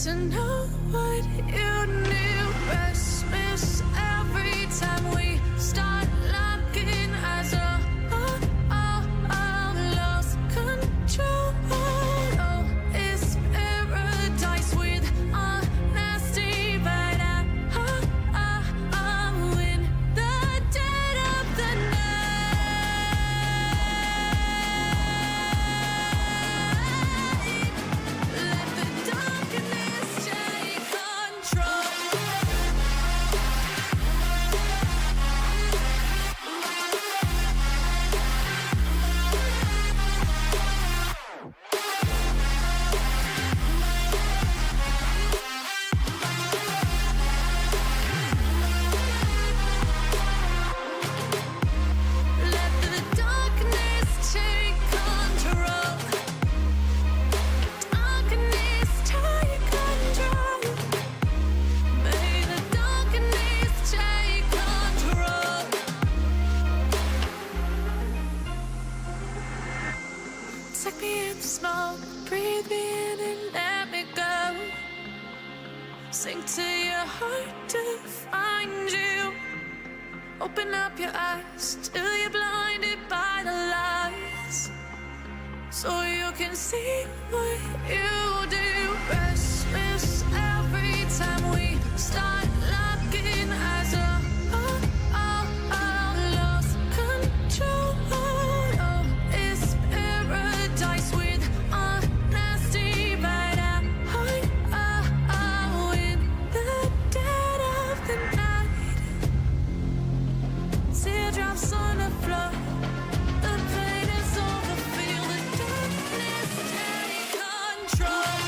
to know what you knew. Restless every time we start locking eyes. Lost control. Oh, it's paradise with honesty, but I'm in the dead of the night. Let the darkness take control. Let the darkness take control. Darkness take control. May the darkness take control. Take me in the smoke, breathe me in and let me go. Sink to your heart to find you. Open up your eyes till you're blinded by the lies, so you can see what you do. Restless every time we start locking eyes. Lost control. Oh, it's paradise with honesty, but I'm in the dead of the night. Teardrops on the floor. The pain is over. Feel the darkness take control.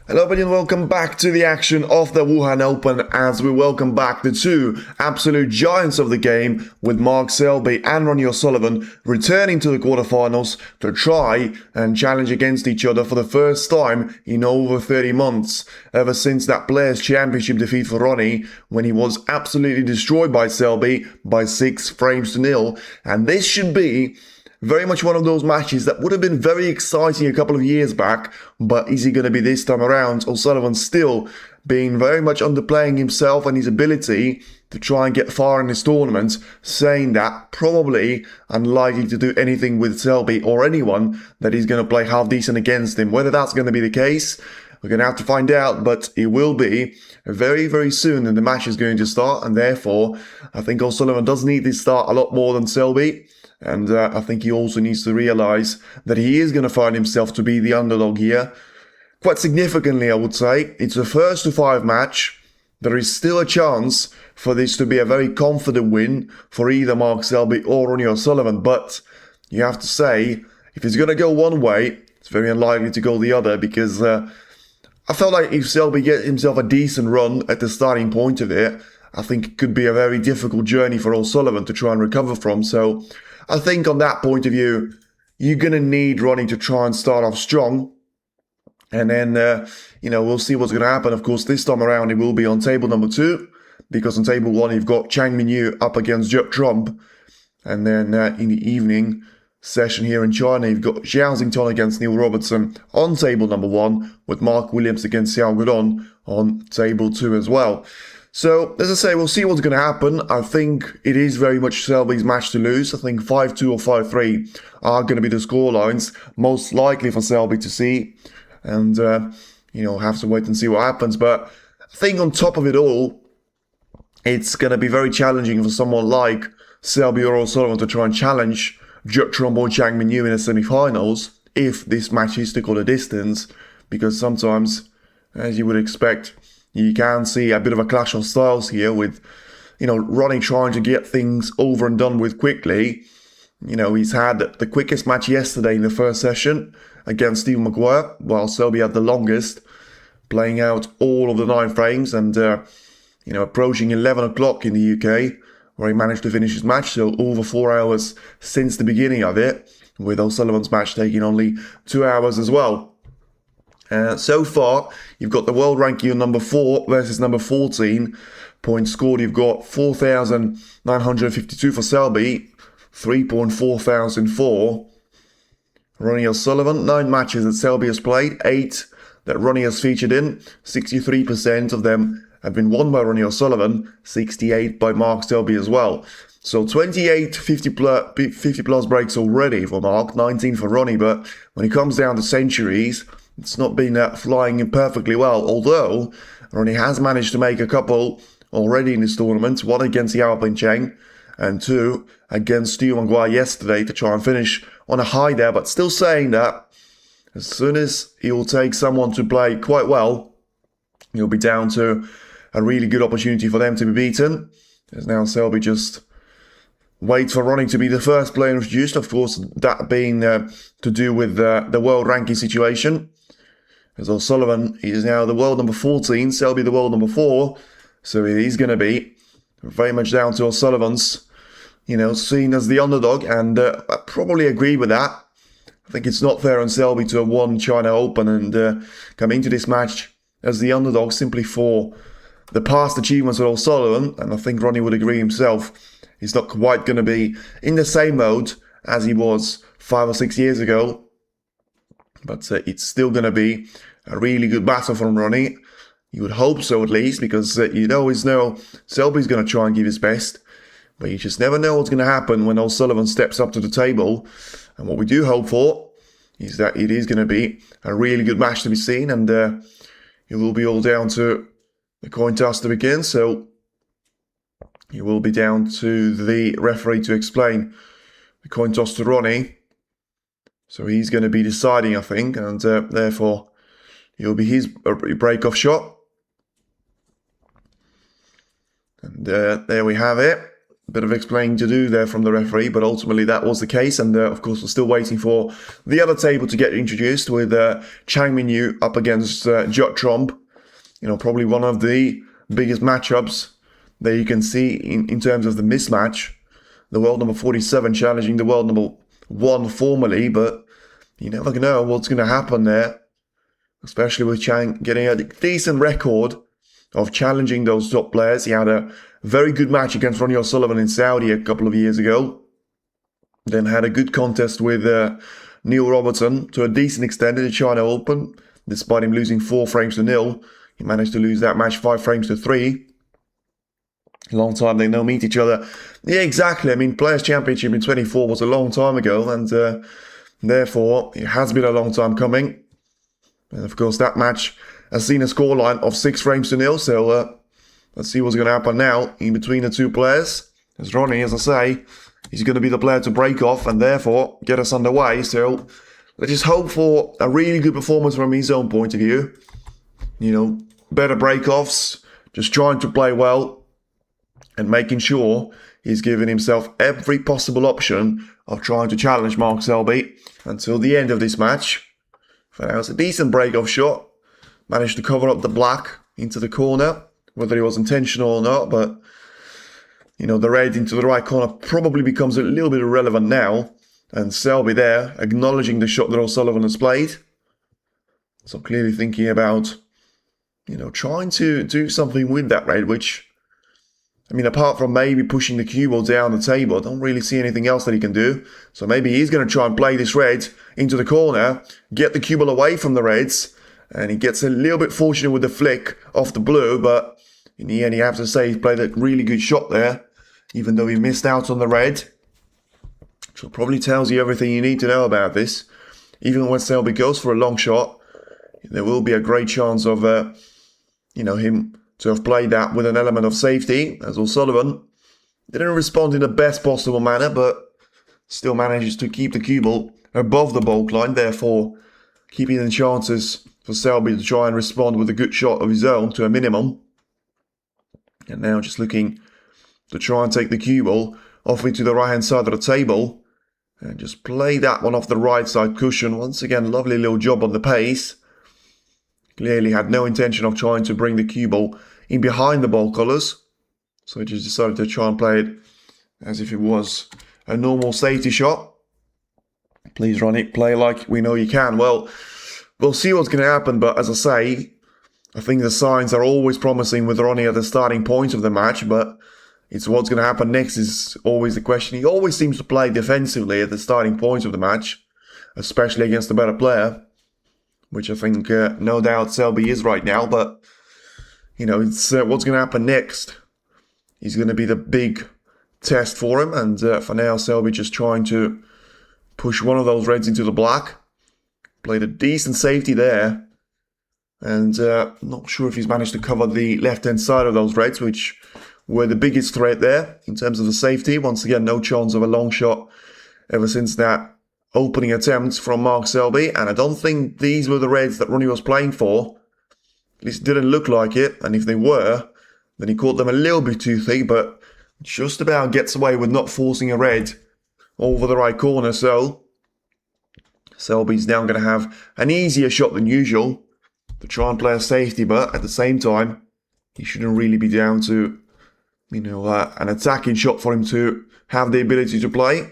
Hello everybody and welcome back to the action of the Wuhan Open as we welcome back the two absolute giants of the game with Mark Selby and Ronnie O'Sullivan returning to the quarterfinals to try and challenge against each other for the first time in over 30 months, ever since that Players' Championship defeat for Ronnie when he was absolutely destroyed by Selby by 6-0, and this should be very much one of those matches that would have been very exciting a couple of years back, but is he going to be this time around? O'Sullivan still being very much underplaying himself and his ability to try and get far in this tournament, saying that probably unlikely to do anything with Selby or anyone that he's going to play half decent against him. Whether that's going to be the case, we're going to have to find out, but it will be very, very soon and the match is going to start, and therefore I think O'Sullivan does need this start a lot more than Selby. And I think he also needs to realise that he is going to find himself to be the underdog here. Quite significantly, I would say. It's a first to 5 match. There is still a chance for this to be a very confident win for either Mark Selby or Ronnie O'Sullivan. But you have to say, if it's going to go one way, it's very unlikely to go the other, because I felt like if Selby gets himself a decent run at the starting point of it, I think it could be a very difficult journey for O'Sullivan to try and recover from. So I think on that point of view, you're going to need Ronnie to try and start off strong. And then, we'll see what's going to happen. Of course, this time around, it will be on table number 2. Because on table 1, you've got Chang Minyu up against Judd Trump. And then in the evening session here in China, you've got Xiao Xington against Neil Robertson on table number 1. With Mark Williams against Xiao Guodong on table 2 as well. So, as I say, we'll see what's going to happen. I think it is very much Selby's match to lose. I think 5-2 or 5-3 are going to be the scorelines, most likely for Selby to see. And, have to wait and see what happens. But I think on top of it all, it's going to be very challenging for someone like Selby or O'Sullivan to try and challenge Judd Trump or Chang Minyu in the semi-finals if this match is to go the distance. Because sometimes, as you would expect, you can see a bit of a clash of styles here with, Ronnie trying to get things over and done with quickly. He's had the quickest match yesterday in the first session against Steve Maguire, while Selby had the longest, playing out all of the 9 frames and, approaching 11 o'clock in the UK, where he managed to finish his match. So over 4 hours since the beginning of it, with O'Sullivan's match taking only 2 hours as well. So far, you've got the world ranking of number 4 versus number 14. Points scored, you've got 4,952 for Selby, 3,404. Ronnie O'Sullivan, 9 matches that Selby has played, 8 that Ronnie has featured in. 63% of them have been won by Ronnie O'Sullivan, 68 by Mark Selby as well. So 28 50 plus breaks already for Mark, 19 for Ronnie, but when it comes down to centuries, it's not been flying perfectly well, although Ronnie has managed to make a couple already in this tournament, 1 against Yao Ping Cheng and 2 against Stu Maguire yesterday to try and finish on a high there, but still saying that as soon as he will take someone to play quite well, he'll be down to a really good opportunity for them to be beaten. As now Selby just waits for Ronnie to be the first player introduced, of course that being to do with the world ranking situation. As O'Sullivan, he is now the world number 14, Selby the world number 4. So it is going to be very much down to O'Sullivan's, seen as the underdog. And I probably agree with that. I think it's not fair on Selby to have won China Open and come into this match as the underdog simply for the past achievements of O'Sullivan. And I think Ronnie would agree himself. He's not quite going to be in the same mode as he was 5 or 6 years ago. But it's still going to be a really good battle from Ronnie. You would hope so, at least, because you'd always know Selby's going to try and give his best. But you just never know what's going to happen when O'Sullivan steps up to the table. And what we do hope for is that it is going to be a really good match to be seen. And it will be all down to the coin toss to begin. So it will be down to the referee to explain the coin toss to Ronnie. So he's going to be deciding, I think, and therefore it'll be his break-off shot. And there we have it. bit of explaining to do there from the referee, but ultimately that was the case. And of course, we're still waiting for the other table to get introduced with Chang Min-yu up against Watchalong. Probably one of the biggest matchups that you can see in terms of the mismatch. The world number 47 challenging the world number 1 formally, but you never know what's going to happen there, especially with Chang getting a decent record of challenging those top players. He had a very good match against Ronnie O'Sullivan in Saudi a couple of years ago. Then had a good contest with Neil Robertson to a decent extent in the China Open. Despite him losing 4 frames to 0, he managed to lose that match 5 frames to 3. Long time they don't meet each other. Yeah, exactly. I mean, Players' Championship in 24 was a long time ago, and therefore it has been a long time coming. And of course, that match has seen a scoreline of 6 frames to 0. So let's see what's going to happen now in between the two players. As Ronnie, as I say, he's going to be the player to break off and therefore get us underway. So let's just hope for a really good performance from his own point of view. Better break-offs, just trying to play well and making sure he's giving himself every possible option of trying to challenge Mark Selby until the end of this match. For now, it's a decent break-off shot. Managed to cover up the black into the corner, whether it was intentional or not, but the red into the right corner probably becomes a little bit irrelevant now. And Selby there, acknowledging the shot that O'Sullivan has played. So clearly thinking about, trying to do something with that red, which, apart from maybe pushing the cue ball down the table, I don't really see anything else that he can do. So maybe he's going to try and play this red into the corner, get the cue ball away from the reds, and he gets a little bit fortunate with the flick off the blue, but in the end, you have to say he played a really good shot there, even though he missed out on the red. So it probably tells you everything you need to know about this. Even when Selby goes for a long shot, there will be a great chance of, him to have played that with an element of safety, as O'Sullivan didn't respond in the best possible manner, but still manages to keep the cue ball above the baulk line, therefore keeping the chances for Selby to try and respond with a good shot of his own to a minimum. And now just looking to try and take the cue ball off into the right-hand side of the table and just play that one off the right side cushion. Once again, lovely little job on the pace. Clearly had no intention of trying to bring the cue ball in behind the ball colours. So he just decided to try and play it as if it was a normal safety shot. Please, Ronnie, play like we know you can. Well, we'll see what's going to happen, but as I say, I think the signs are always promising with Ronnie at the starting point of the match, but it's what's going to happen next is always the question. He always seems to play defensively at the starting point of the match, especially against a better player, which I think no doubt Selby is right now, but it's what's going to happen next is going to be the big test for him, and for now Selby just trying to push one of those reds into the black. Played a decent safety there, and not sure if he's managed to cover the left-hand side of those reds, which were the biggest threat there in terms of the safety. Once again, no chance of a long shot ever since that opening attempt from Mark Selby, and I don't think these were the reds that Ronnie was playing for. At least it didn't look like it, and if they were, then he caught them a little bit too thick, but just about gets away with not forcing a red over the right corner. So Selby's now going to have an easier shot than usual to try and play a safety, but at the same time, he shouldn't really be down to, an attacking shot for him to have the ability to play.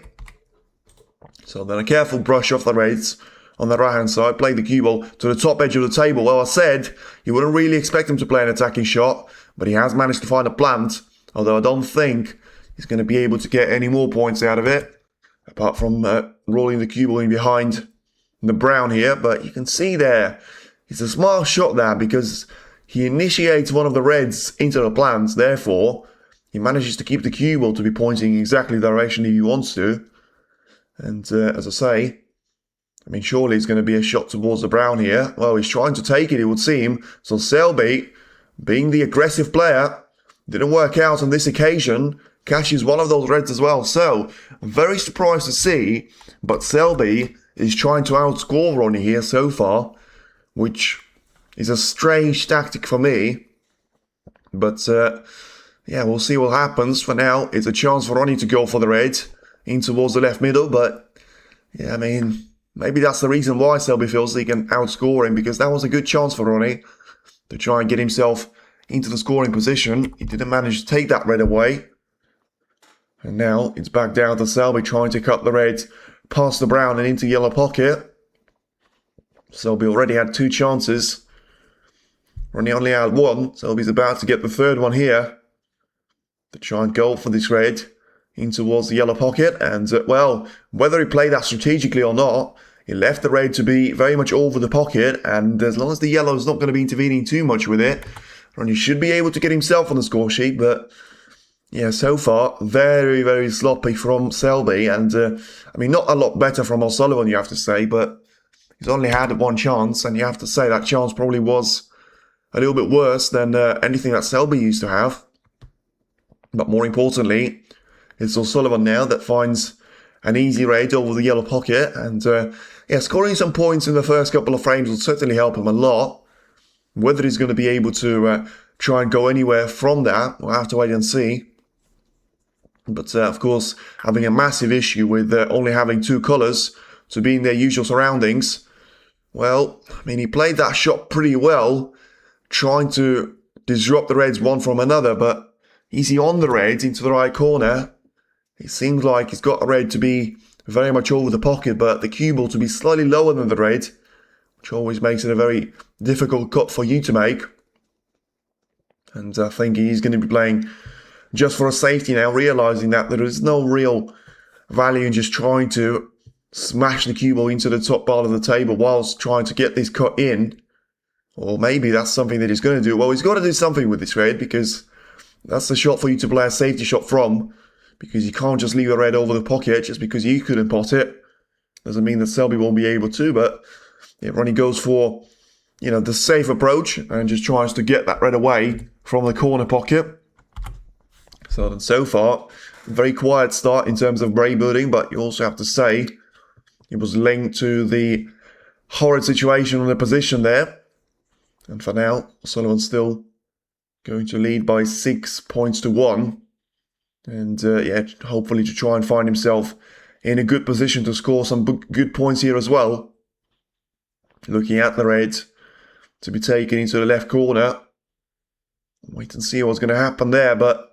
So then a careful brush off the reds on the right-hand side, play the cue ball to the top edge of the table. Well, I said you wouldn't really expect him to play an attacking shot, but he has managed to find a plant, although I don't think he's going to be able to get any more points out of it, apart from rolling the cue ball in behind the brown here. But you can see there, it's a smart shot there because he initiates one of the reds into the plant, therefore he manages to keep the cue ball to be pointing exactly the direction he wants to. And as I say, surely it's going to be a shot towards the brown here. Well, he's trying to take it, it would seem. So Selby, being the aggressive player, didn't work out on this occasion. Cashes one of those reds as well. So, I'm very surprised to see, but Selby is trying to outscore Ronnie here so far, which is a strange tactic for me. But yeah, we'll see what happens. For now, it's a chance for Ronnie to go for the red in towards the left middle, but yeah, I mean, maybe that's the reason why Selby feels he can outscore him, because that was a good chance for Ronnie to try and get himself into the scoring position. He didn't manage to take that red away. And now it's back down to Selby trying to cut the red past the brown and into yellow pocket. Selby already had 2 chances. Ronnie only had 1. Selby's about to get the 3rd one here to try and go for this red in towards the yellow pocket. And, well, whether he played that strategically or not, he left the red to be very much over the pocket. And as long as the yellow is not going to be intervening too much with it, Ronnie should be able to get himself on the score sheet. But yeah, so far, very, very sloppy from Selby. And, I mean, not a lot better from O'Sullivan, you have to say. But he's only had 1 chance. And you have to say that chance probably was a little bit worse than anything that Selby used to have. But more importantly, it's O'Sullivan now that finds an easy red over the yellow pocket. And, yeah, scoring some points in the first couple of frames will certainly help him a lot. Whether he's going to be able to try and go anywhere from that, we'll have to wait and see. But, of course, having a massive issue with only having 2 colours to be in their usual surroundings. Well, I mean, he played that shot pretty well, trying to disrupt the reds one from another. But is he on the reds into the right corner? It seems like he's got the red to be very much over the pocket, but the cue ball to be slightly lower than the red, which always makes it a very difficult cut for you to make. And I think he's going to be playing just for a safety now, realising that there is no real value in just trying to smash the cue ball into the top part of the table whilst trying to get this cut in. Or maybe that's something that he's going to do. Well, he's got to do something with this red, because that's the shot for you to play a safety shot from, because you can't just leave the red over the pocket just because you couldn't pot it. Doesn't mean that Selby won't be able to, but yeah, Ronnie goes for, you know, the safe approach and just tries to get that red away from the corner pocket. So far, very quiet start in terms of Bray building, but you also have to say it was linked to the horrid situation on the position there. And for now, Sullivan's still going to lead by 6 points to 1. And yeah, hopefully to try and find himself in a good position to score some good points here as well. Looking at the red to be taken into the left corner. Wait and see what's going to happen there, but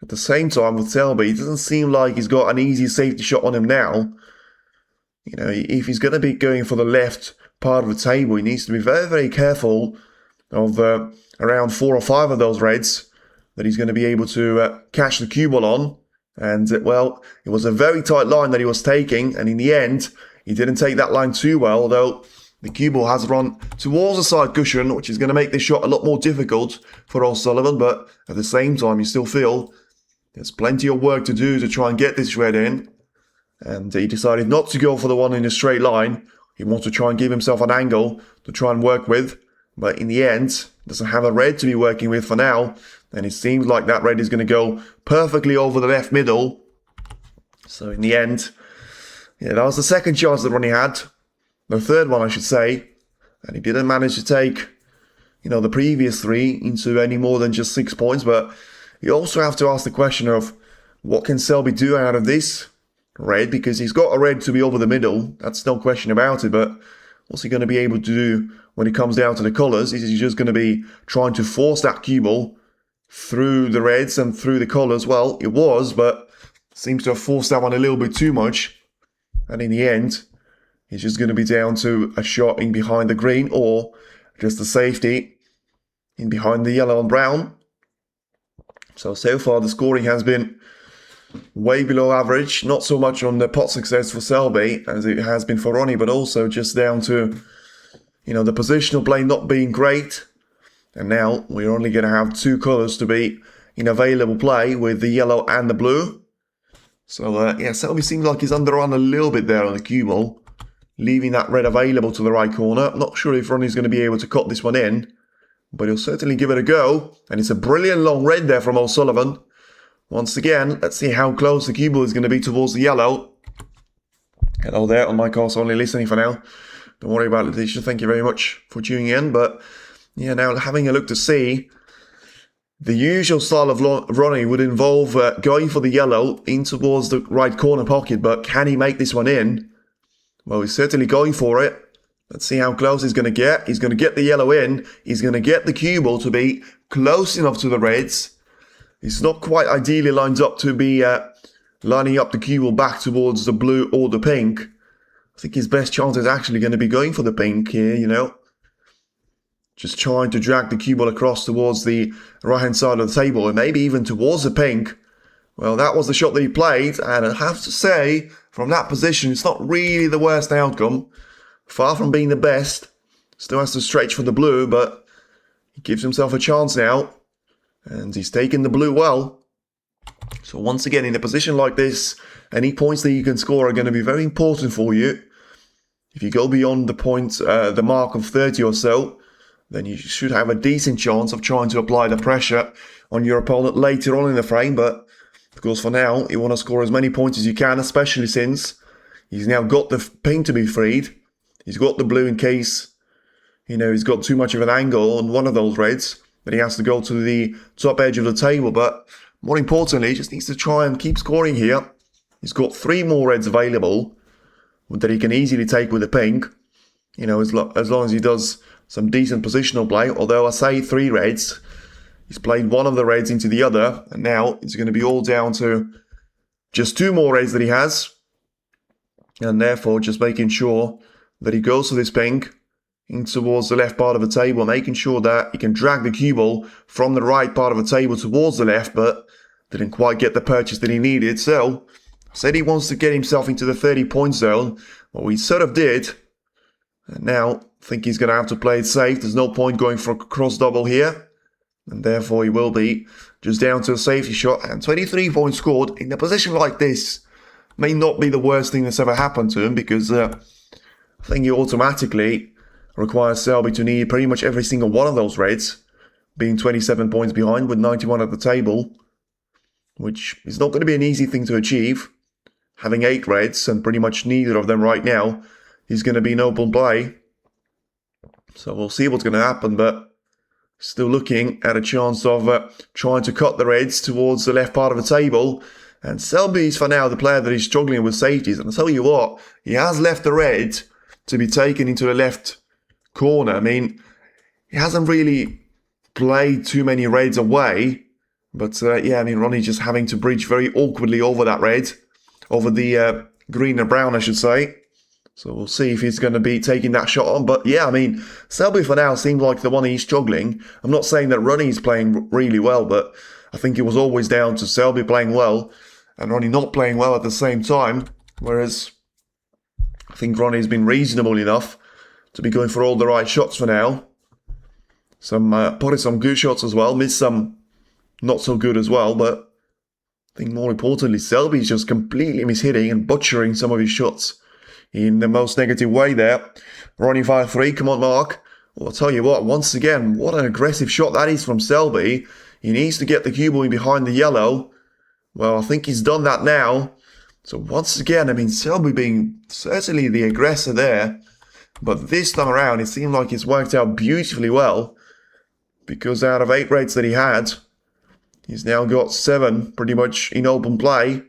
at the same time, with Selby, it doesn't seem like he's got an easy safety shot on him now. You know, if he's going to be going for the left part of the table, he needs to be very, very careful of around 4 or 5 of those reds that he's going to be able to catch the cue ball on. And, well, it was a very tight line that he was taking, and in the end, he didn't take that line too well, although the cue ball has run towards the side cushion, which is going to make this shot a lot more difficult for O'Sullivan, but at the same time, you still feel there's plenty of work to do to try and get this red in. And he decided not to go for the one in a straight line. He wants to try and give himself an angle to try and work with. But in the end, doesn't have a red to be working with for now. And it seems like that red is going to go perfectly over the left middle. So in the end, yeah, that was the second chance that Ronnie had. The third one, I should say. And he didn't manage to take, you know, the previous 3 into any more than just 6 points. But you also have to ask the question of what can Selby do out of this red, because he's got a red to be over the middle. That's no question about it. But what's he going to be able to do when it comes down to the colours? Is he just going to be trying to force that cue ball through the reds and through the colours? Well, it was, but seems to have forced that one a little bit too much. And in the end, it's just going to be down to a shot in behind the green or just a safety in behind the yellow and brown. So far the scoring has been way below average. Not so much on the pot success for Selby as it has been for Ronnie, but also just down to, you know, the positional play not being great. And now we're only going to have 2 colours to be in available play with the yellow and the blue. So yeah, Selby seems like he's underrun a little bit there on the cue ball, leaving that red available to the right corner. I'm not sure if Ronnie's going to be able to cut this one in, but he'll certainly give it a go. And it's a brilliant long red there from O'Sullivan. Once again, let's see how close the cue ball is going to be towards the yellow. Hello there on my course, only listening for now. Don't worry about Letitia, thank you very much for tuning in. But yeah, now having a look to see The usual style of Ronnie would involve going for the yellow in towards the right corner pocket, but can he make this one in? Well, he's certainly going for it. Let's see how close he's going to get. He's going to get the yellow in. He's going to get the cue ball to be close enough to the reds. He's not quite ideally lined up to be lining up the cue ball back towards the blue or the pink. I think his best chance is actually going to be going for the pink here, you know. Just trying to drag the cue ball across towards the right-hand side of the table, and maybe even towards the pink. Well, that was the shot that he played, and I have to say, from that position, it's not really the worst outcome. Far from being the best. Still has to stretch for the blue, but he gives himself a chance now. And he's taken the blue well. So once again, in a position like this, any points that you can score are going to be very important for you. If you go beyond the mark of 30 or so, then you should have a decent chance of trying to apply the pressure on your opponent later on in the frame. But of course, for now, you want to score as many points as you can, especially since he's now got the pink to be freed. He's got the blue in case, you know, he's got too much of an angle on one of those reds, but he has to go to the top edge of the table. But more importantly, he just needs to try and keep scoring here. He's got 3 more reds available that he can easily take with the pink, you know, as long as he does some decent positional play. Although I say 3 reds, he's played one of the reds into the other, and now it's going to be all down to just 2 more reds that he has, and therefore just making sure that he goes to this pink in towards the left part of the table, making sure that he can drag the cue ball from the right part of the table towards the left, but didn't quite get the purchase that he needed. So, said he wants to get himself into the 30-point zone. Well, he sort of did. And now, I think he's going to have to play it safe. There's no point going for a cross double here. And therefore, he will be just down to a safety shot. And 23 points scored in a position like this may not be the worst thing that's ever happened to him, because I think he automatically requires Selby to need pretty much every single one of those reds, being 27 points behind with 91 at the table, which is not going to be an easy thing to achieve. Having 8 reds and pretty much neither of them right now is going to be an open play. So we'll see what's going to happen, but still looking at a chance of trying to cut the reds towards the left part of the table. And Selby is for now the player that is struggling with safeties. And I'll tell you what, he has left the red to be taken into the left corner. I mean, he hasn't really played too many reds away. But yeah, I mean, Ronnie's just having to bridge very awkwardly over that red. Over the green and brown, I should say. So we'll see if he's going to be taking that shot on. But yeah, I mean, Selby for now seems like the one he's struggling. I'm not saying that Ronnie's playing really well, but I think it was always down to Selby playing well and Ronnie not playing well at the same time. Whereas I think Ronnie's been reasonable enough to be going for all the right shots for now. Potted some good shots as well, missed some not so good as well, but I think more importantly, Selby's just completely mishitting and butchering some of his shots in the most negative way there. Ronnie 5-3, come on Mark. Well, I'll tell you what, once again, what an aggressive shot that is from Selby. He needs to get the cue ball in behind the yellow. Well, I think he's done that now. So once again, I mean, Selby being certainly the aggressor there. But this time around, it seemed like it's worked out beautifully well. Because out of 8 reds that he had, he's now got 7 pretty much in open play.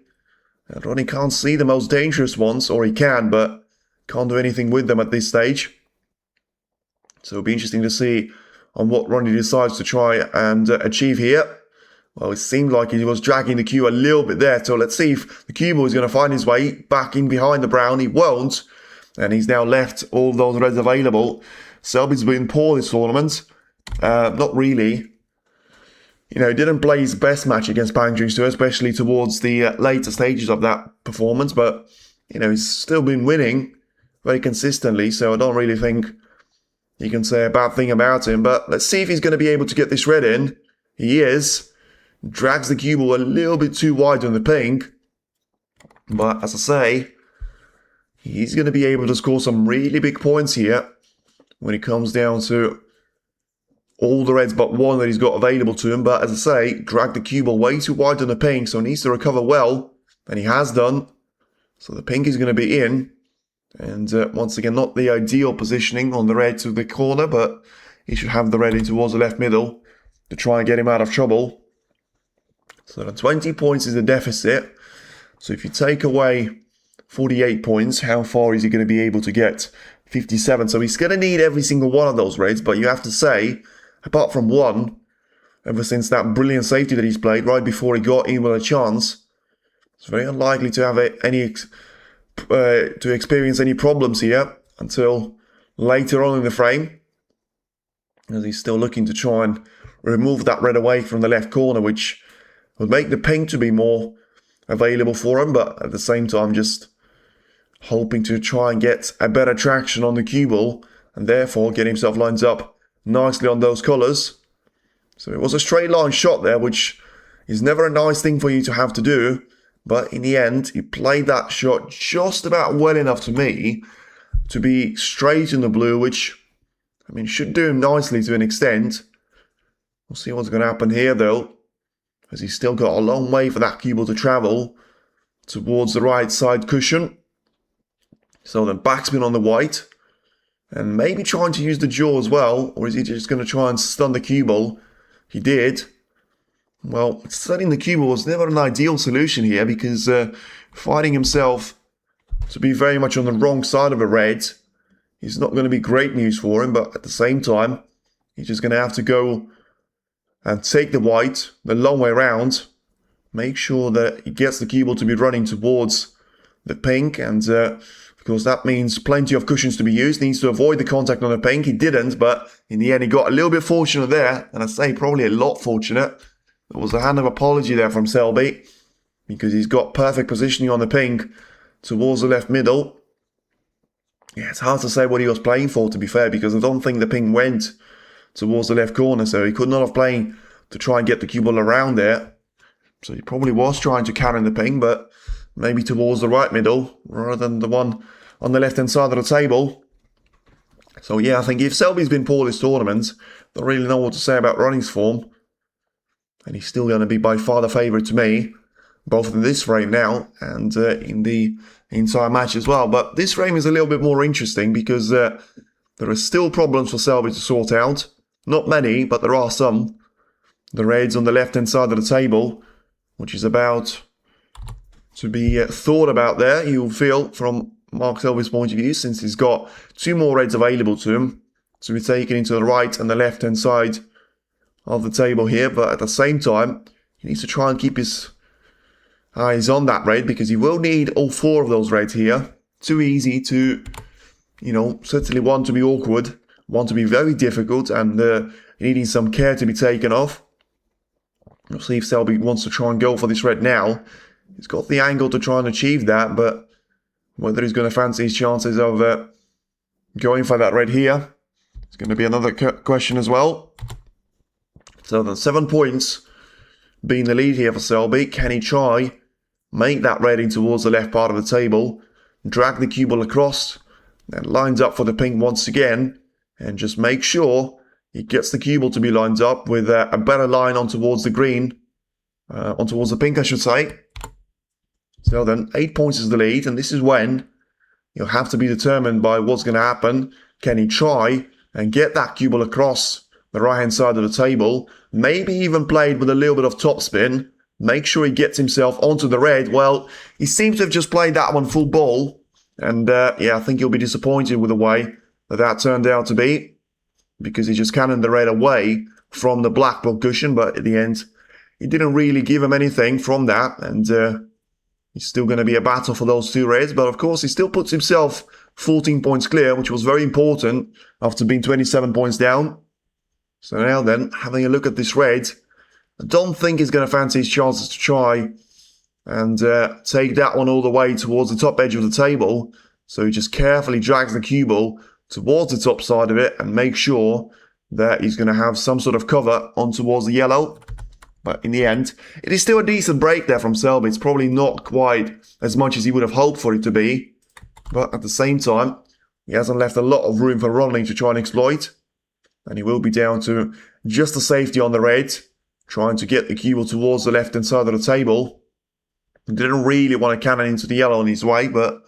And Ronnie can't see the most dangerous ones, or he can, but can't do anything with them at this stage. So it'll be interesting to see on what Ronnie decides to try and achieve here. Well, it seemed like he was dragging the cue a little bit there, so let's see if the cue ball is going to find his way back in behind the brown. He won't, and he's now left all those reds available. Selby's been poor this tournament. Not really. You know, he didn't play his best match against Pang Jingsu, especially towards the later stages of that performance, but, you know, he's still been winning very consistently, so I don't really think you can say a bad thing about him. But let's see if he's going to be able to get this red in. He is. Drags the cue ball a little bit too wide on the pink. But as I say, he's going to be able to score some really big points here when it comes down to all the reds but one that he's got available to him. But as I say, dragged the cue ball way too wide on the pink, so he needs to recover well. And he has done. So the pink is going to be in. And once again, not the ideal positioning on the red to the corner, but he should have the red in towards the left middle. to try and get him out of trouble. So the 20 points is the deficit. So if you take away 48 points, how far is he going to be able to get? 57. So he's going to need every single one of those raids. But you have to say, apart from one, ever since that brilliant safety that he's played right before he got in with a chance, it's very unlikely to have to experience any problems here until later on in the frame, as he's still looking to try and remove that red away from the left corner, which would make the pink to be more available for him, but at the same time just hoping to try and get a better traction on the cue ball and therefore get himself lined up nicely on those colours. So it was a straight line shot there, which is never a nice thing for you to have to do, but in the end he played that shot just about well enough to me to be straight in the blue, which I mean should do him nicely to an extent. We'll see what's going to happen here though, as he's still got a long way for that cue ball to travel towards the right side cushion. So then backspin on the white, and maybe trying to use the jaw as well, or is he just going to try and stun the cue ball? He did. Well, stunning the cue ball was never an ideal solution here, because finding himself to be very much on the wrong side of a red is not going to be great news for him, but at the same time, he's just going to have to go and take the white the long way around, make sure that he gets the cue ball to be running towards the pink, and of course that means plenty of cushions to be used. Needs to avoid the contact on the pink. He didn't, but in the end he got a little bit fortunate there, and I say probably a lot fortunate. There was a hand of apology there from Selby, because he's got perfect positioning on the pink towards the left middle. Yeah, it's hard to say what he was playing for, to be fair, because I don't think the pink went towards the left corner, so he could not have played to try and get the cue ball around there. So he probably was trying to cannon the pink, but maybe towards the right middle rather than the one on the left hand side of the table. So yeah, I think if Selby's been poor this tournament, don't really know what to say about Running's form, and he's still going to be by far the favourite to me, both in this frame now and in the entire match as well. But this frame is a little bit more interesting because there are still problems for Selby to sort out. Not many, but there are some. The reds on the left hand side of the table, which is about to be thought about there, you'll feel, from Mark Selby's point of view, since he's got two more reds available to him to be taken into the right and the left hand side of the table here. But at the same time, he needs to try and keep his eyes on that red, because he will need all four of those reds here. Too easy to, certainly one to be awkward, one to be very difficult, and needing some care to be taken off. We'll see if Selby wants to try and go for this red now. He's got the angle to try and achieve that, but whether he's going to fancy his chances of going for that red here, it's going to be another question as well. So the 7 points being the lead here for Selby. Can he try make that red in towards the left part of the table, drag the cue ball across, then lines up for the pink once again, and just make sure he gets the cue ball to be lined up with a better line on towards the green, on towards the pink I should say. So then 8 points is the lead, and this is when you'll have to be determined by what's going to happen. Can he try and get that cue ball across the right hand side of the table, maybe even played with a little bit of topspin, make sure he gets himself onto the red? Well, he seems to have just played that one full ball, and yeah, I think he'll be disappointed with the way that turned out to be, because he just cannoned the red away from the black block cushion, but at the end it didn't really give him anything from that, and it's still going to be a battle for those two reds. But of course he still puts himself 14 points clear, which was very important after being 27 points down. So now then, having a look at this red, I don't think he's going to fancy his chances to try and take that one all the way towards the top edge of the table. So he just carefully drags the cue ball towards the top side of it and makes sure that he's going to have some sort of cover on towards the yellow. But in the end, it is still a decent break there from Selby. It's probably not quite as much as he would have hoped for it to be. But at the same time, he hasn't left a lot of room for Ronling to try and exploit. And he will be down to just the safety on the red, trying to get the cue ball towards the left-hand side of the table. He didn't really want to cannon into the yellow on his way, but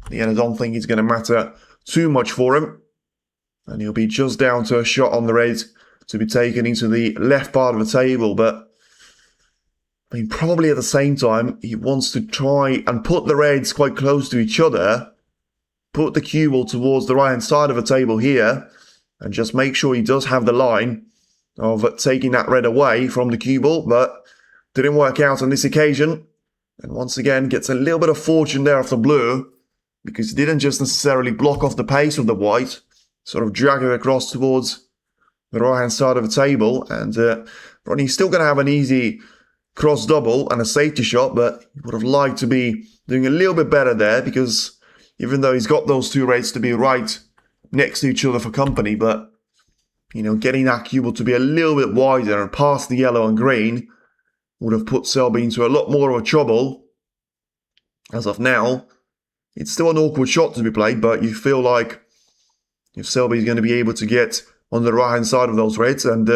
in the end, I don't think it's going to matter too much for him. And he'll be just down to a shot on the red to be taken into the left part of the table, but I mean, probably at the same time, he wants to try and put the reds quite close to each other, put the cue ball towards the right-hand side of the table here, and just make sure he does have the line of taking that red away from the cue ball, but didn't work out on this occasion. And once again, gets a little bit of fortune there off the blue, because he didn't just necessarily block off the pace of the white, sort of drag it across towards the right-hand side of the table, and Ronnie's still going to have an easy cross double and a safety shot, but he would have liked to be doing a little bit better there, because even though he's got those two reds to be right next to each other for company, but, you know, getting that cue ball to be a little bit wider and past the yellow and green would have put Selby into a lot more of a trouble. As of now, it's still an awkward shot to be played, but you feel like if Selby is going to be able to get on the right-hand side of those reds and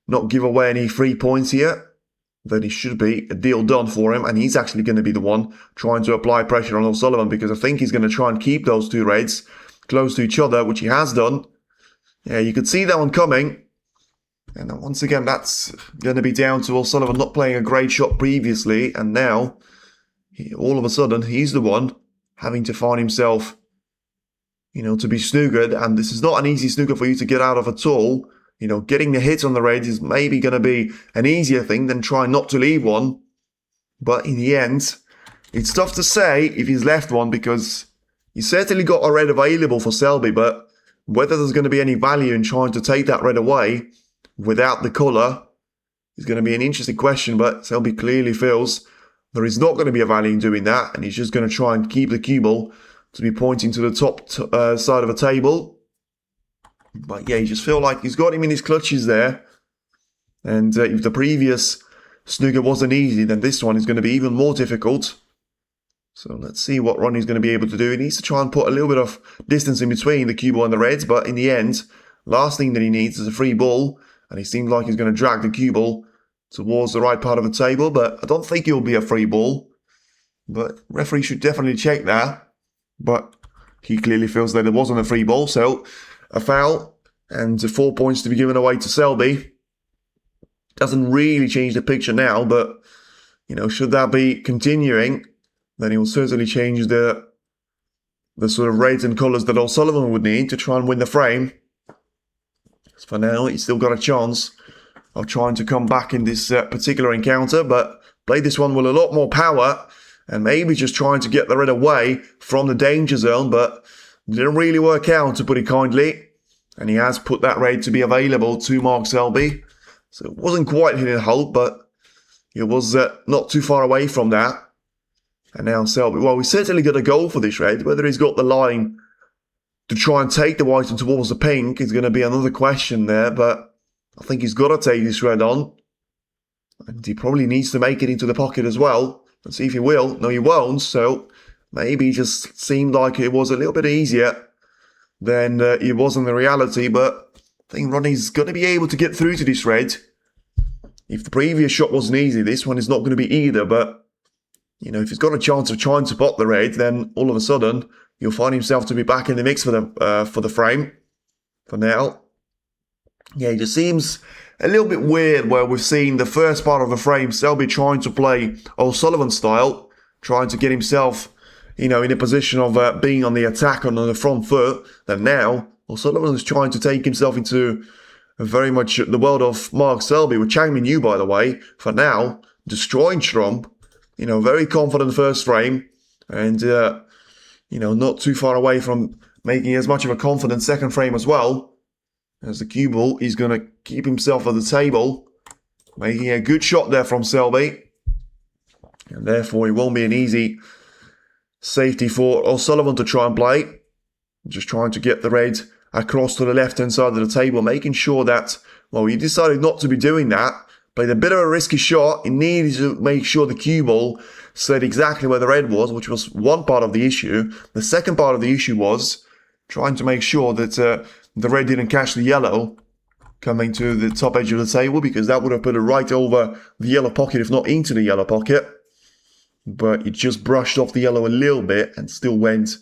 not give away any free points here, then it should be a deal done for him, and he's actually going to be the one trying to apply pressure on O'Sullivan, because I think he's going to try and keep those two reds close to each other, which he has done. Yeah, you could see that one coming. And once again, that's going to be down to O'Sullivan not playing a great shot previously, and now, all of a sudden, he's the one having to find himself, you know, to be snookered, and this is not an easy snooker for you to get out of at all. You know, getting the hit on the reds is maybe going to be an easier thing than trying not to leave one, but in the end, it's tough to say if he's left one, because he certainly got a red available for Selby, but whether there's going to be any value in trying to take that red away without the colour is going to be an interesting question, but Selby clearly feels there is not going to be a value in doing that, and he's just going to try and keep the cue ball to be pointing to the top side of a table. But yeah, you just feel like he's got him in his clutches there, and if the previous snooker wasn't easy, then this one is going to be even more difficult. So let's see what Ronnie's going to be able to do. He needs to try and put a little bit of distance in between the cue ball and the reds, but in the end, last thing that he needs is a free ball, and he seems like he's going to drag the cue ball towards the right part of the table, but I don't think it'll be a free ball. But referee should definitely check that, but he clearly feels that it wasn't a free ball, so a foul and 4 points to be given away to Selby. Doesn't really change the picture now, but, you know, should that be continuing, then he will certainly change the sort of reds and colours that O'Sullivan would need to try and win the frame. So for now, he's still got a chance of trying to come back in this particular encounter, but played this one with a lot more power and maybe just trying to get the red away from the danger zone, but didn't really work out, to put it kindly. And he has put that red to be available to Mark Selby. So it wasn't quite hitting home, but it was not too far away from that. And now Selby, well, we certainly got a goal for this red. Whether he's got the line to try and take the white and towards the pink is going to be another question there, but I think he's got to take this red on. And he probably needs to make it into the pocket as well. Let's see if he will. No, he won't. So maybe it just seemed like it was a little bit easier than it was in the reality. But I think Ronnie's going to be able to get through to this red. If the previous shot wasn't easy, this one is not going to be either. But, you know, if he's got a chance of trying to pot the red, then all of a sudden he'll find himself to be back in the mix for the frame. For now, yeah, it just seems a little bit weird where we've seen the first part of the frame, Selby trying to play O'Sullivan style, trying to get himself, you know, in a position of being on the attack on the front foot. Then now, O'Sullivan is trying to take himself into very much the world of Mark Selby, with Changmin Yu, by the way, for now, destroying Trump. You know, very confident first frame, and, you know, not too far away from making as much of a confident second frame as well. As the cue ball, he's going to keep himself at the table, making a good shot there from Selby. And therefore, it won't be an easy safety for O'Sullivan to try and play. Just trying to get the red across to the left-hand side of the table, making sure that, well, he decided not to be doing that. Played a bit of a risky shot. He needed to make sure the cue ball stayed exactly where the red was, which was one part of the issue. The second part of the issue was trying to make sure that the red didn't catch the yellow coming to the top edge of the table, because that would have put it right over the yellow pocket, if not into the yellow pocket. But it just brushed off the yellow a little bit and still went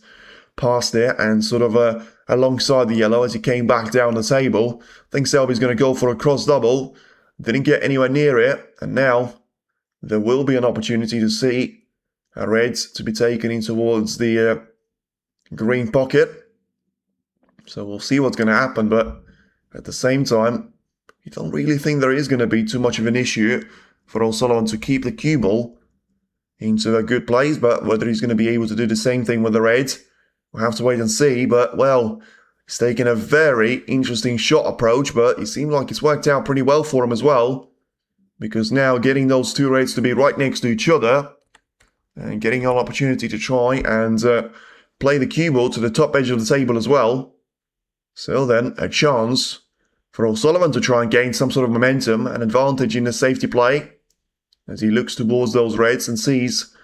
past there and sort of alongside the yellow as he came back down the table. I think Selby's going to go for a cross double. Didn't get anywhere near it, and now there will be an opportunity to see a red to be taken in towards the green pocket. So we'll see what's going to happen, but at the same time, you don't really think there is going to be too much of an issue for O'Sullivan to keep the cue ball into a good place, but whether he's going to be able to do the same thing with the red, we'll have to wait and see. But, well, he's taken a very interesting shot approach, but it seems like it's worked out pretty well for him as well, because now getting those two reds to be right next to each other and getting an opportunity to try and play the cue ball to the top edge of the table as well. So then, a chance for O'Sullivan to try and gain some sort of momentum and advantage in the safety play as he looks towards those reds and sees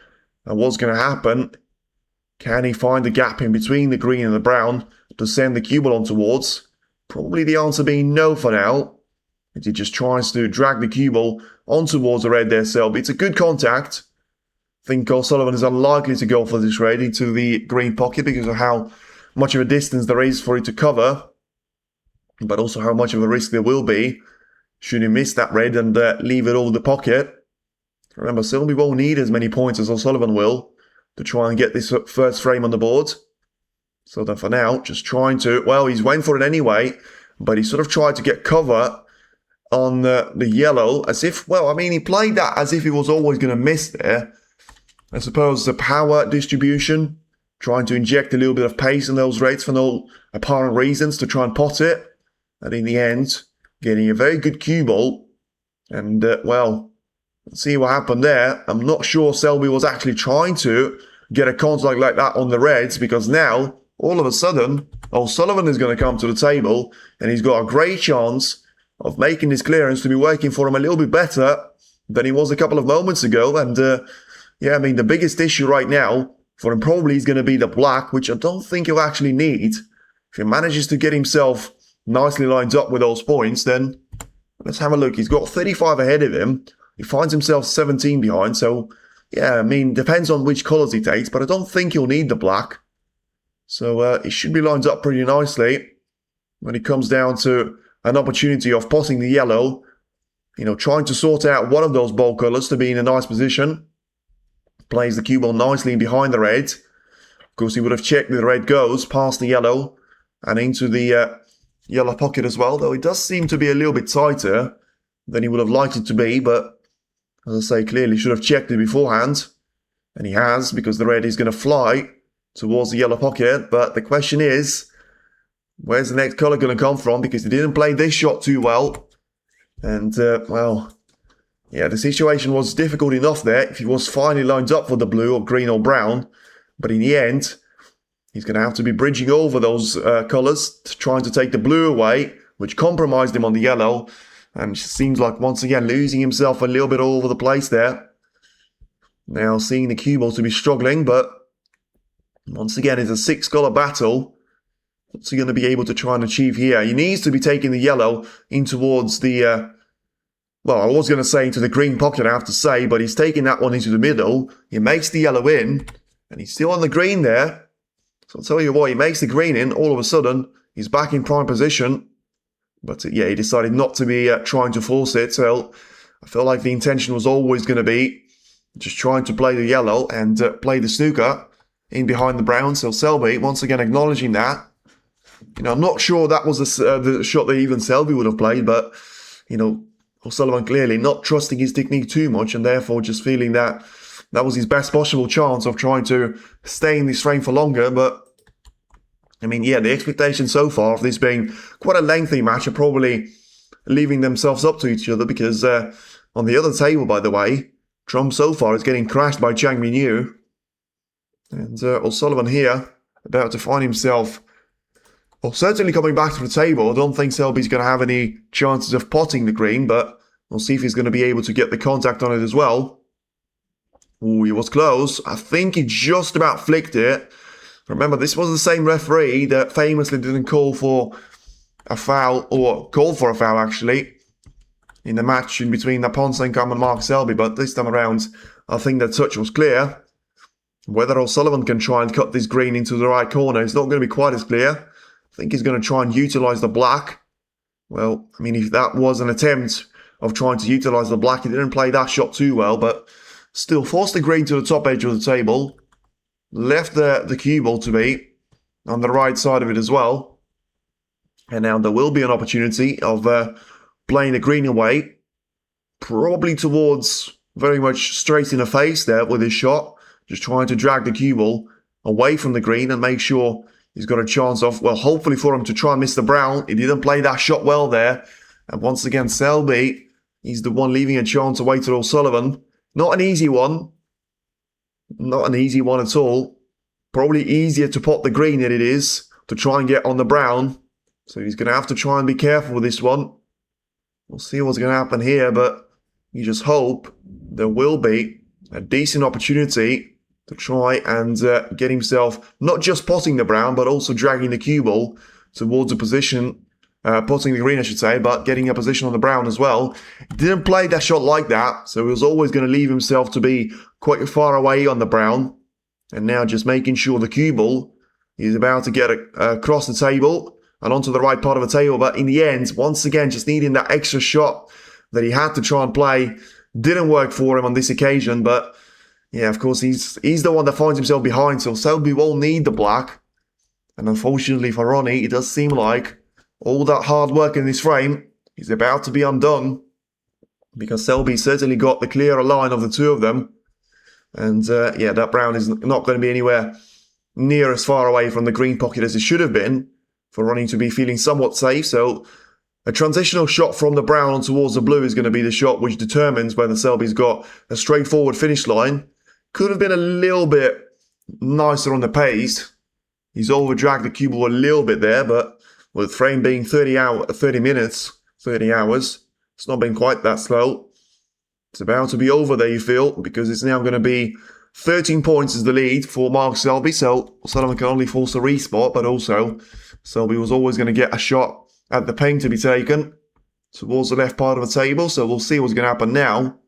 what's going to happen. Can he find the gap in between the green and the brown to send the cue ball on towards? Probably the answer being no for now. As he just tries to drag the cue ball on towards the red there, Selby. It's a good contact. I think O'Sullivan is unlikely to go for this red into the green pocket because of how much of a distance there is for it to cover, but also how much of a risk there will be should he miss that red and leave it over the pocket. Remember, Selby won't need as many points as O'Sullivan will to try and get this first frame on the board. So then for now, just trying to, well, he's went for it anyway, but he sort of tried to get cover on the yellow as if, well, I mean, he played that as if he was always going to miss there. I suppose the power distribution, trying to inject a little bit of pace in those reds for no apparent reasons to try and pot it. And in the end, getting a very good cue ball. And, well, let's see what happened there. I'm not sure Selby was actually trying to get a contact like that on the reds, because now, all of a sudden, O'Sullivan is going to come to the table and he's got a great chance of making his clearance to be working for him a little bit better than he was a couple of moments ago. And, yeah, I mean, the biggest issue right now for him probably is going to be the black, which I don't think he'll actually need. If he manages to get himself nicely lined up with those points, then let's have a look. He's got 35 ahead of him. He finds himself 17 behind. So, yeah, I mean, depends on which colours he takes, but I don't think he'll need the black. So, he should be lined up pretty nicely when it comes down to an opportunity of potting the yellow. You know, trying to sort out one of those bold colours to be in a nice position. Plays the cue ball nicely behind the red. Of course, he would have checked that the red goes past the yellow and into the yellow pocket as well, though it does seem to be a little bit tighter than he would have liked it to be, but as I say, clearly should have checked it beforehand, and he has, because the red is going to fly towards the yellow pocket. But the question is, where's the next colour going to come from, because he didn't play this shot too well, and, well, yeah, the situation was difficult enough there if he was finally lined up for the blue or green or brown, but in the end, he's going to have to be bridging over those colours, trying to take the blue away, which compromised him on the yellow, and seems like once again losing himself a little bit all over the place there. Now seeing the cue ball to be struggling, but once again it's a 6-colour battle. What's he going to be able to try and achieve here? He needs to be taking the yellow in towards the, well, I was going to say into the green pocket, I have to say, but he's taking that one into the middle. He makes the yellow in, and he's still on the green there. So I'll tell you what, he makes the green in, all of a sudden, he's back in prime position. But yeah, he decided not to be trying to force it. So I feel like the intention was always going to be just trying to play the yellow and play the snooker in behind the brown. So Selby, once again, acknowledging that. You know, I'm not sure that was the shot that even Selby would have played, but, you know, O'Sullivan clearly not trusting his technique too much and therefore just feeling that that was his best possible chance of trying to stay in this frame for longer. But, I mean, yeah, the expectations so far of this being quite a lengthy match are probably leaving themselves up to each other, because on the other table, by the way, Trump so far is getting crashed by Chang Minyu. And O'Sullivan here about to find himself, well, certainly coming back to the table. I don't think Selby's going to have any chances of potting the green, but we'll see if he's going to be able to get the contact on it as well. Ooh, he was close. I think he just about flicked it. Remember, this was the same referee that famously didn't call for a foul, or called for a foul, actually, in the match in between Naponsenkamp and Mark Selby. But this time around, I think that touch was clear. Whether O'Sullivan can try and cut this green into the right corner is not going to be quite as clear. I think he's going to try and utilise the black. Well, I mean, if that was an attempt of trying to utilise the black, he didn't play that shot too well, but still forced the green to the top edge of the table. Left the cue ball to be on the right side of it as well. And now there will be an opportunity of playing the green away. Probably towards very much straight in the face there with his shot. Just trying to drag the cue ball away from the green and make sure he's got a chance of, well, hopefully for him to try and miss the brown. He didn't play that shot well there. And once again, Selby, he's the one leaving a chance away to O'Sullivan. Not an easy one. Not an easy one at all. Probably easier to pot the green than it is to try and get on the brown. So he's going to have to try and be careful with this one. We'll see what's going to happen here, but you just hope there will be a decent opportunity to try and get himself not just potting the brown, but also dragging the cue ball towards a position, potting the green I should say, but getting a position on the brown as well. He didn't play that shot like that, so he was always going to leave himself to be quite far away on the brown. And now just making sure the cue ball is about to get across the table and onto the right part of the table. But in the end, once again, just needing that extra shot that he had to try and play. Didn't work for him on this occasion, but yeah, of course, he's the one that finds himself behind, so Selby will need the black. And unfortunately for Ronnie, it does seem like all that hard work in this frame is about to be undone, because Selby certainly got the clearer line of the two of them. And yeah, that brown is not going to be anywhere near as far away from the green pocket as it should have been for Ronnie to be feeling somewhat safe. So a transitional shot from the brown on towards the blue is going to be the shot which determines whether Selby's got a straightforward finish line. Could have been a little bit nicer on the pace. He's over-dragged the cue ball a little bit there, but with the frame being 30 minutes, 30 hours, it's not been quite that slow. It's about to be over there, you feel, because it's now going to be 13 points is the lead for Mark Selby, so O'Sullivan can only force a respot, but also Selby was always going to get a shot at the pin to be taken towards the left part of the table, so we'll see what's going to happen now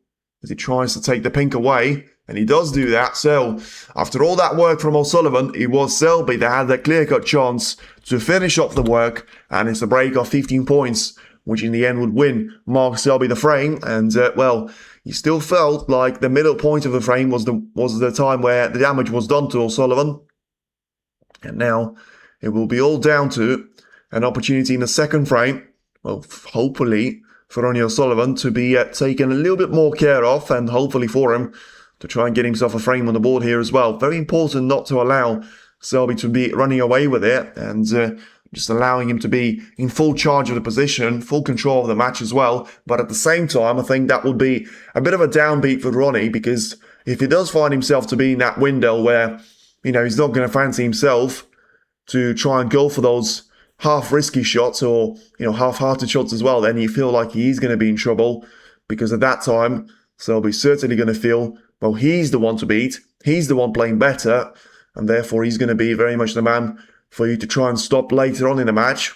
as he tries to take the pink away, and he does do that. So after all that work from O'Sullivan, it was Selby that had that clear-cut chance to finish off the work, and it's a break of 15 points, which in the end would win Mark Selby the frame. And well, he still felt like the middle point of the frame was the time where the damage was done to O'Sullivan, and now it will be all down to an opportunity in the second frame, well, hopefully for Ronnie O'Sullivan to be taken a little bit more care of, and hopefully for him to try and get himself a frame on the board here as well. Very important not to allow Selby to be running away with it, and just allowing him to be in full charge of the position, full control of the match as well. But at the same time, I think that would be a bit of a downbeat for Ronnie, because if he does find himself to be in that window where, you know, he's not going to fancy himself to try and go for those half risky shots, or, you know, half-hearted shots as well, then you feel like he's going to be in trouble, because at that time, Selby's certainly going to feel, well, he's the one to beat, he's the one playing better, and therefore he's going to be very much the man for you to try and stop later on in the match.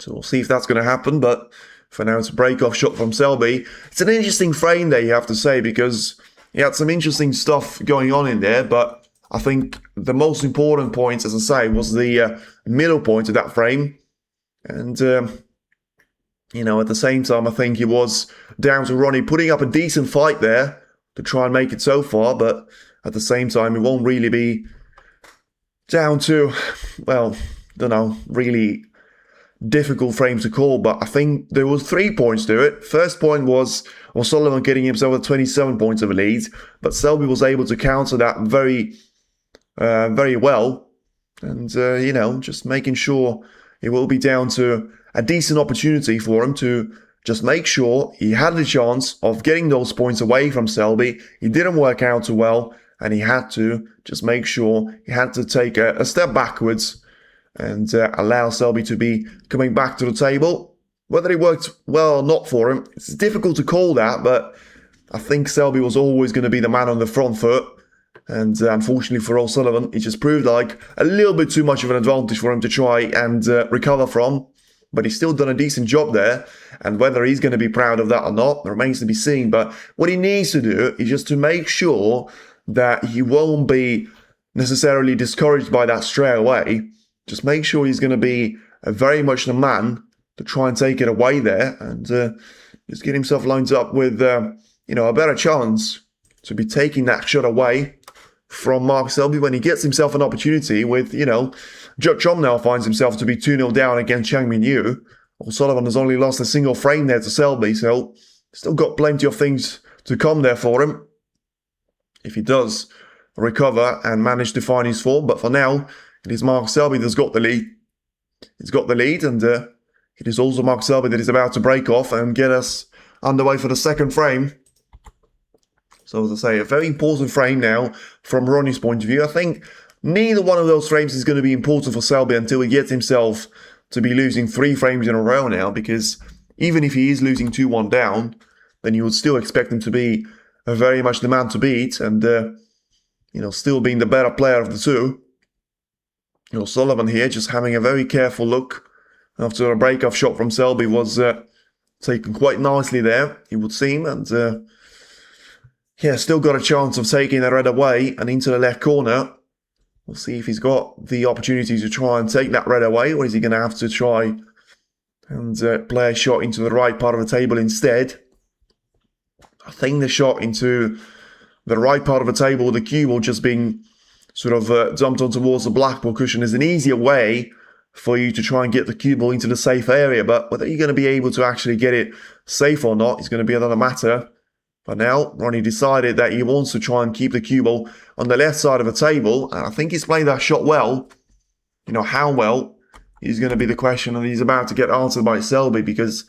So we'll see if that's going to happen, but for now it's a break-off shot from Selby. It's an interesting frame there, you have to say, because he had some interesting stuff going on in there, but I think the most important point, as I say, was the middle point of that frame. And, you know, at the same time, I think it was down to Ronnie putting up a decent fight there to try and make it so far. But at the same time, it won't really be down to, well, don't know, really difficult frame to call. But I think there was 3 points to it. First point was O'Sullivan getting himself at 27 points of a lead. But Selby was able to counter that very well, and you know, just making sure it will be down to a decent opportunity for him to just make sure he had the chance of getting those points away from Selby. He didn't work out too well, and he had to just make sure he had to take a step backwards and allow Selby to be coming back to the table. Whether it worked well or not for him, it's difficult to call that, but I think Selby was always going to be the man on the front foot. And unfortunately for O'Sullivan, it just proved like a little bit too much of an advantage for him to try and recover from. But he's still done a decent job there. And whether he's going to be proud of that or not remains to be seen. But what he needs to do is just to make sure that he won't be necessarily discouraged by that straight away. Just make sure he's going to be very much the man to try and take it away there and just get himself lined up with, a better chance to be taking that shot away from Mark Selby when he gets himself an opportunity with, Watchalong now finds himself to be 2-0 down against Changmin Yu. O'Sullivan has only lost a single frame there to Selby, so still got plenty of things to come there for him if he does recover and manage to find his form. But for now, it is Mark Selby that's got the lead. He's got the lead, and it is also Mark Selby that is about to break off and get us underway for the second frame. So as I say, a very important frame now from Ronnie's point of view. I think neither one of those frames is going to be important for Selby until he gets himself to be losing 3 frames in a row now, because even if he is losing 2-1 down, then you would still expect him to be very much the man to beat and, still being the better player of the two. Sullivan here just having a very careful look after a break-off shot from Selby was taken quite nicely there, it would seem, and still got a chance of taking the red away and into the left corner. We'll see if he's got the opportunity to try and take that red away, or is he going to have to try and play a shot into the right part of the table instead. I think the shot into the right part of the table with the cue ball just being sort of dumped on towards the black ball cushion is an easier way for you to try and get the cue ball into the safe area. But whether you're going to be able to actually get it safe or not is going to be another matter. But now, Ronnie decided that he wants to try and keep the cue ball on the left side of the table. And I think he's played that shot well. How well is going to be the question. And he's about to get answered by Selby, because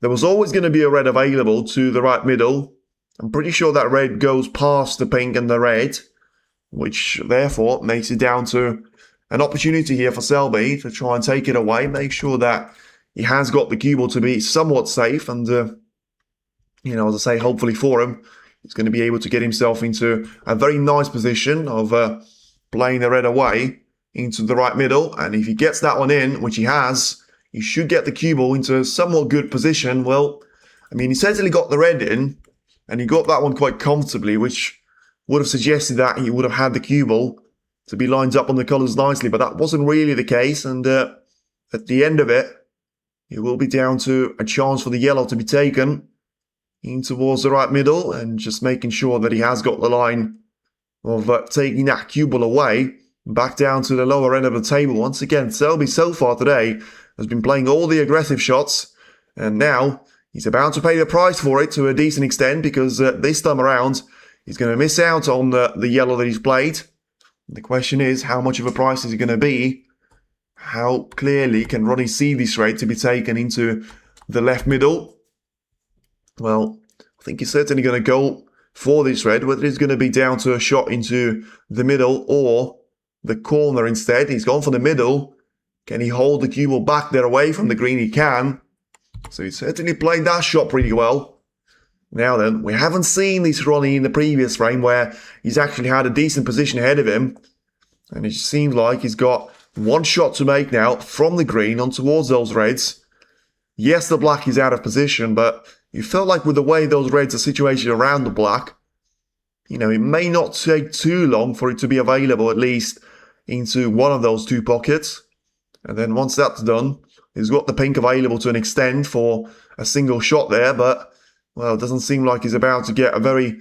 there was always going to be a red available to the right middle. I'm pretty sure that red goes past the pink and the red, which therefore makes it down to an opportunity here for Selby to try and take it away. Make sure that he has got the cue ball to be somewhat safe. And as I say, hopefully for him, he's going to be able to get himself into a very nice position of playing the red away into the right middle. And if he gets that one in, which he has, he should get the cue ball into a somewhat good position. Well, he certainly got the red in, and he got that one quite comfortably, which would have suggested that he would have had the cue ball to be lined up on the colours nicely. But that wasn't really the case. And at the end of it, it will be down to a chance for the yellow to be taken in towards the right middle, and just making sure that he has got the line of taking that cue ball away back down to the lower end of the table. Once again, Selby so far today has been playing all the aggressive shots, and now he's about to pay the price for it to a decent extent, because this time around he's going to miss out on the yellow that he's played. The question is, how much of a price is it going to be? How clearly can Ronnie see this red to be taken into the left middle? Well, I think he's certainly going to go for this red, whether it's going to be down to a shot into the middle or the corner instead. He's gone for the middle. Can he hold the cue ball back there away from the green? He can. So he's certainly played that shot pretty well. Now then, we haven't seen this Ronnie in the previous frame where he's actually had a decent position ahead of him. And it just seems like he's got one shot to make now from the green on towards those reds. Yes, the black is out of position, but you felt like with the way those reds are situated around the black, it may not take too long for it to be available at least into one of those two pockets. And then once that's done, he's got the pink available to an extent for a single shot there, but, well, it doesn't seem like he's about to get a very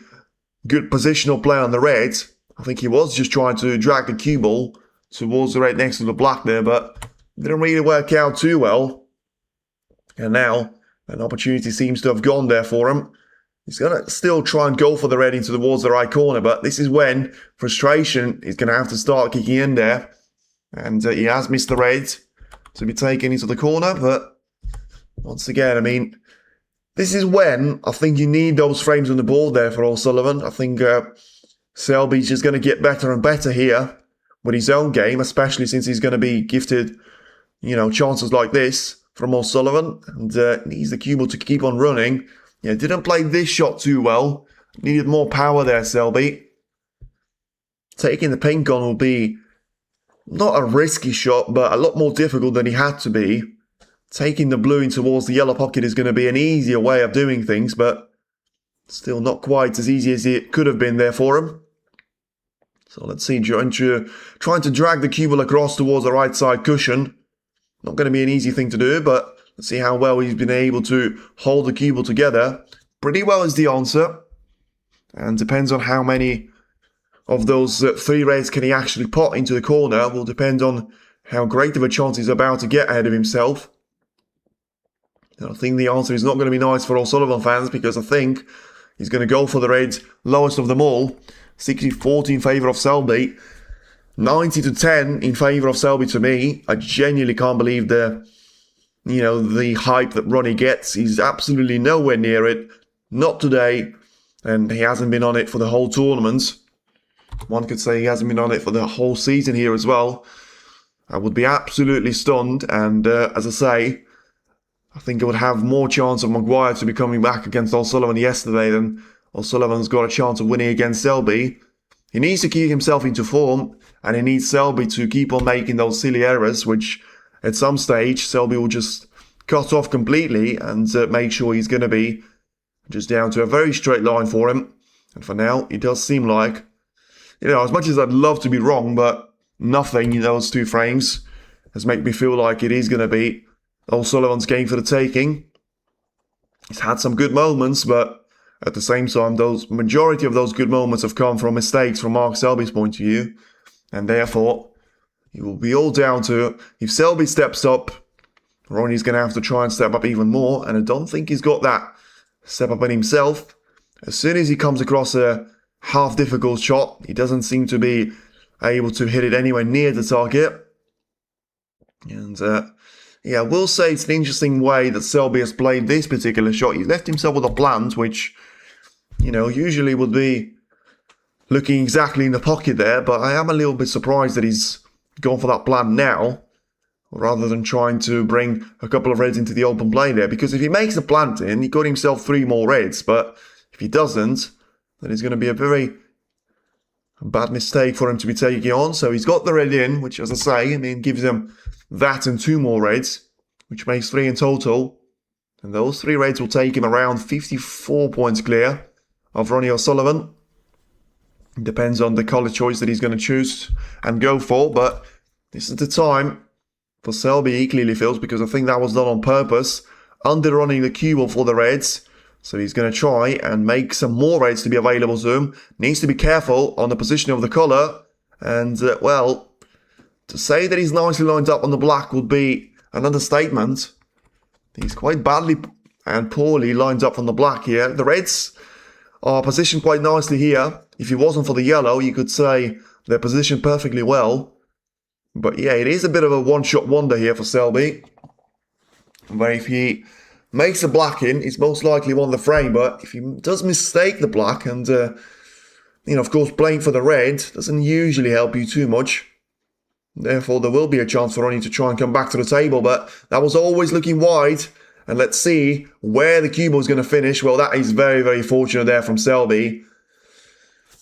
good positional play on the red. I think he was just trying to drag the cue ball towards the red next to the black there, but it didn't really work out too well. And now an opportunity seems to have gone there for him. He's going to still try and go for the red into towards the right corner, but this is when frustration is going to have to start kicking in there. And he has missed the red to be taken into the corner, but once again, this is when I think you need those frames on the board there for O'Sullivan. I think Selby's just going to get better and better here with his own game, especially since he's going to be gifted, chances like this from O'Sullivan, and needs the cue ball to keep on running. Didn't play this shot too well. Needed more power there, Selby. Taking the pink on will be not a risky shot, but a lot more difficult than he had to be. Taking the blue in towards the yellow pocket is going to be an easier way of doing things, but still not quite as easy as it could have been there for him. So let's see, trying to drag the cue ball across towards the right side cushion. Not going to be an easy thing to do, but let's see how well he's been able to hold the cue ball together. Pretty well is the answer. And depends on how many of those 3 reds can he actually pot into the corner. Will depend on how great of a chance he's about to get ahead of himself. And I think the answer is not going to be nice for O'Sullivan fans, because I think he's going to go for the reds lowest of them all. 60-40 in favour of Selby. 90-10 in favour of Selby to me. I genuinely can't believe the hype that Ronnie gets. He's absolutely nowhere near it. Not today. And he hasn't been on it for the whole tournament. One could say he hasn't been on it for the whole season here as well. I would be absolutely stunned. And as I say, I think it would have more chance of Maguire to be coming back against O'Sullivan yesterday than O'Sullivan's got a chance of winning against Selby. He needs to keep himself into form, and he needs Selby to keep on making those silly errors, which at some stage Selby will just cut off completely and make sure he's going to be just down to a very straight line for him. And for now, it does seem like, as much as I'd love to be wrong, but nothing in those 2 frames has made me feel like it is going to be O'Sullivan's game for the taking. He's had some good moments, but at the same time, majority of those good moments have come from mistakes from Mark Selby's point of view. And therefore, it will be all down to, if Selby steps up, Ronnie's going to have to try and step up even more. And I don't think he's got that step up in himself. As soon as he comes across a half difficult shot, he doesn't seem to be able to hit it anywhere near the target. And I will say it's an interesting way that Selby has played this particular shot. He's left himself with a plant, which, usually would be looking exactly in the pocket there. But I am a little bit surprised that he's gone for that plant now, rather than trying to bring a couple of reds into the open play there. Because if he makes a plant in, he got himself 3 more reds. But if he doesn't, then it's going to be a very bad mistake for him to be taking on. So he's got the red in, which, as I say, gives him that and 2 more reds, which makes 3 in total. And those 3 reds will take him around 54 points clear of Ronnie O'Sullivan. It depends on the colour choice that he's going to choose and go for. But this is the time for Selby, he clearly feels, because I think that was done on purpose, underrunning the cue ball for the reds. So he's going to try and make some more reds to be available to him. Needs to be careful on the position of the colour. And, to say that he's nicely lined up on the black would be an understatement. He's quite badly and poorly lined up on the black here. The reds are positioned quite nicely here. If it wasn't for the yellow, you could say they're positioned perfectly well. But yeah, it is a bit of a one-shot wonder here for Selby. Where if he makes a black in, he's most likely won the frame. But if he does mistake the black and, of course, playing for the red doesn't usually help you too much. Therefore, there will be a chance for Ronnie to try and come back to the table. But that was always looking wide. And let's see where the cue ball is going to finish. Well, that is very, very fortunate there from Selby.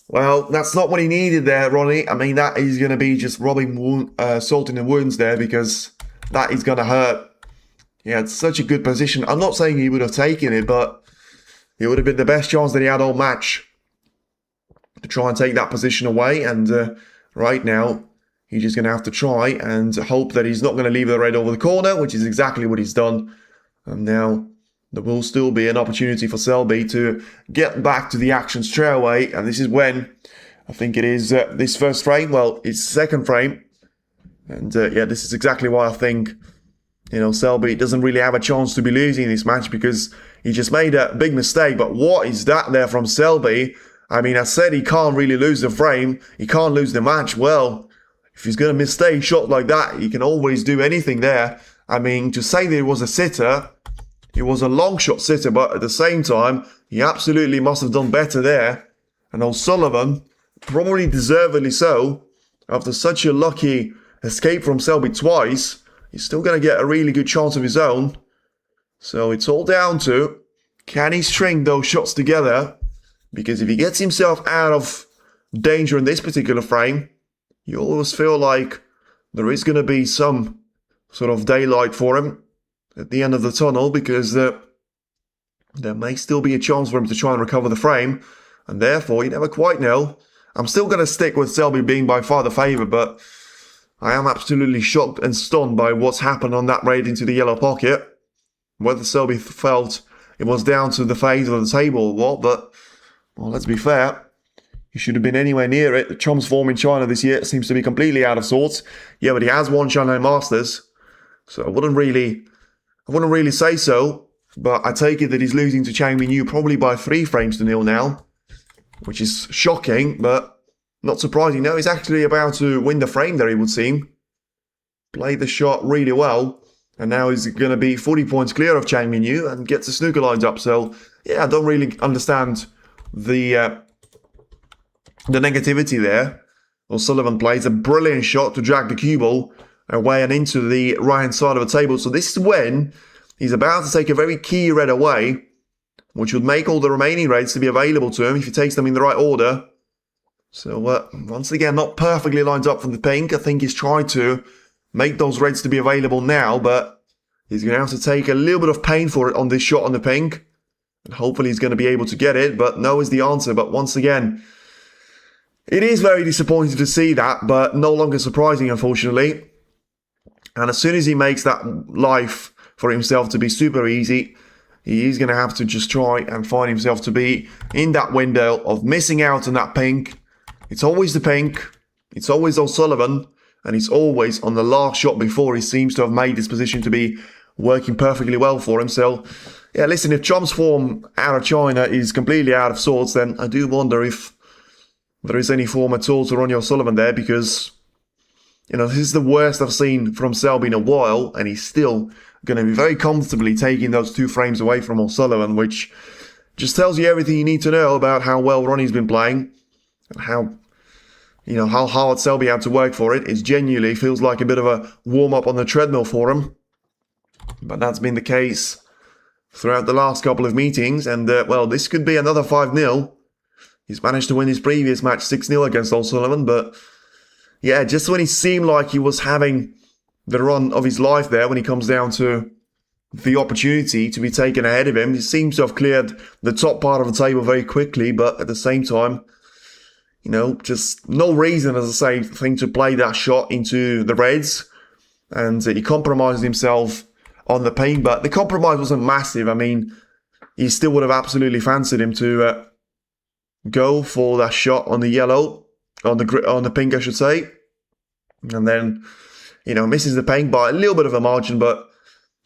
Well, that's not what he needed there, Ronnie. That is going to be just rubbing salt in the wounds there, because that is going to hurt. He had such a good position. I'm not saying he would have taken it, but it would have been the best chance that he had all match to try and take that position away. And right now, he's just going to have to try and hope that he's not going to leave the red over the corner, which is exactly what he's done. And now there will still be an opportunity for Selby to get back to the action straight away. And this is when, I think it is this first frame, well, it's second frame. And this is exactly why I think, Selby doesn't really have a chance to be losing this match, because he just made a big mistake. But what is that there from Selby? I said he can't really lose the frame. He can't lose the match. Well, if he's going to mistake a shot like that, he can always do anything there. To say that it was a sitter, it was a long shot sitter, but at the same time, he absolutely must have done better there. And O'Sullivan, probably deservedly so, after such a lucky escape from Selby twice, he's still going to get a really good chance of his own. So it's all down to, can he string those shots together? Because if he gets himself out of danger in this particular frame, you always feel like there is going to be some sort of daylight for him at the end of the tunnel, because there may still be a chance for him to try and recover the frame, and therefore you never quite know. I'm still going to stick with Selby being by far the favourite, but I am absolutely shocked and stunned by what's happened on that raid into the yellow pocket. Whether Selby felt it was down to the phase of the table or what, but, well, let's be fair. He should have been anywhere near it. The Chum's form in China this year seems to be completely out of sorts. Yeah, but he has won Shanghai Masters, so I wouldn't really say so. But I take it that he's losing to Chang Minyu probably by 3 frames to nil now, which is shocking, but not surprising. No, he's actually about to win the frame there, it would seem. Played the shot really well, and now he's going to be 40 points clear of Chang Minyu and gets the snooker lines up. So, yeah, I don't really understand the negativity there. O'Sullivan plays a brilliant shot to drag the cue ball away and into the right-hand side of the table. So this is when he's about to take a very key red away, which would make all the remaining reds to be available to him if he takes them in the right order. So once again, not perfectly lined up from the pink. I think he's tried to make those reds to be available now, but he's going to have to take a little bit of pain for it on this shot on the pink. And hopefully he's going to be able to get it, but no is the answer. But once again, it is very disappointing to see that, but no longer surprising, unfortunately. And as soon as he makes that life for himself to be super easy, he is going to have to just try and find himself to be in that window of missing out on that pink. It's always the pink, it's always O'Sullivan, and it's always on the last shot before he seems to have made this position to be working perfectly well for him. So, yeah, listen, if Chom's form out of China is completely out of sorts, then I do wonder if there is any form at all to Ronnie O'Sullivan there, because, you know, this is the worst I've seen from Selby in a while, and he's still going to be very comfortably taking those 2 frames away from O'Sullivan, which just tells you everything you need to know about how well Ronnie's been playing and how, you know, how hard Selby had to work for it. It genuinely feels like a bit of a warm-up on the treadmill for him, but that's been the case throughout the last couple of meetings, and, well, this could be another 5-0. He's managed to win his previous match 6-0 against O'Sullivan, but yeah, just when he seemed like he was having the run of his life there, when he comes down to the opportunity to be taken ahead of him, he seems to have cleared the top part of the table very quickly, but at the same time, you know, just no reason, as I say, for him to play that shot into the reds, and he compromised himself on the paint, but the compromise wasn't massive. I mean, he still would have absolutely fancied him to go for that shot on the yellow, on the pink, I should say, and then, you know, misses the paint by a little bit of a margin. But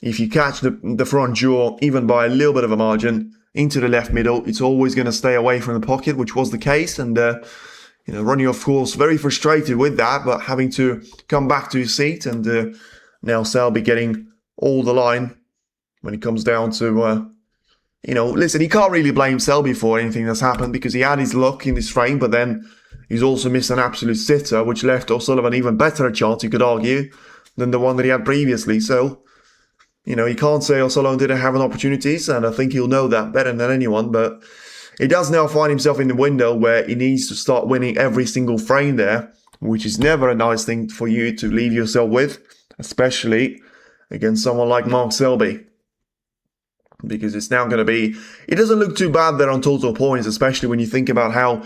if you catch the front jaw, even by a little bit of a margin, into the left middle, it's always going to stay away from the pocket, which was the case. And, you know, Ronnie, of course, very frustrated with that, but having to come back to his seat. And now Selby getting all the line when it comes down to, you know, listen, he can't really blame Selby for anything that's happened, because he had his luck in this frame, but then he's also missed an absolute sitter, which left O'Sullivan even better a chance, you could argue, than the one that he had previously. So, you know, you can't say O'Sullivan didn't have an opportunities, and I think he'll know that better than anyone, but he does now find himself in the window where he needs to start winning every single frame there, which is never a nice thing for you to leave yourself with, especially against someone like Mark Selby. Because it's now going to be, it doesn't look too bad there on total points, especially when you think about how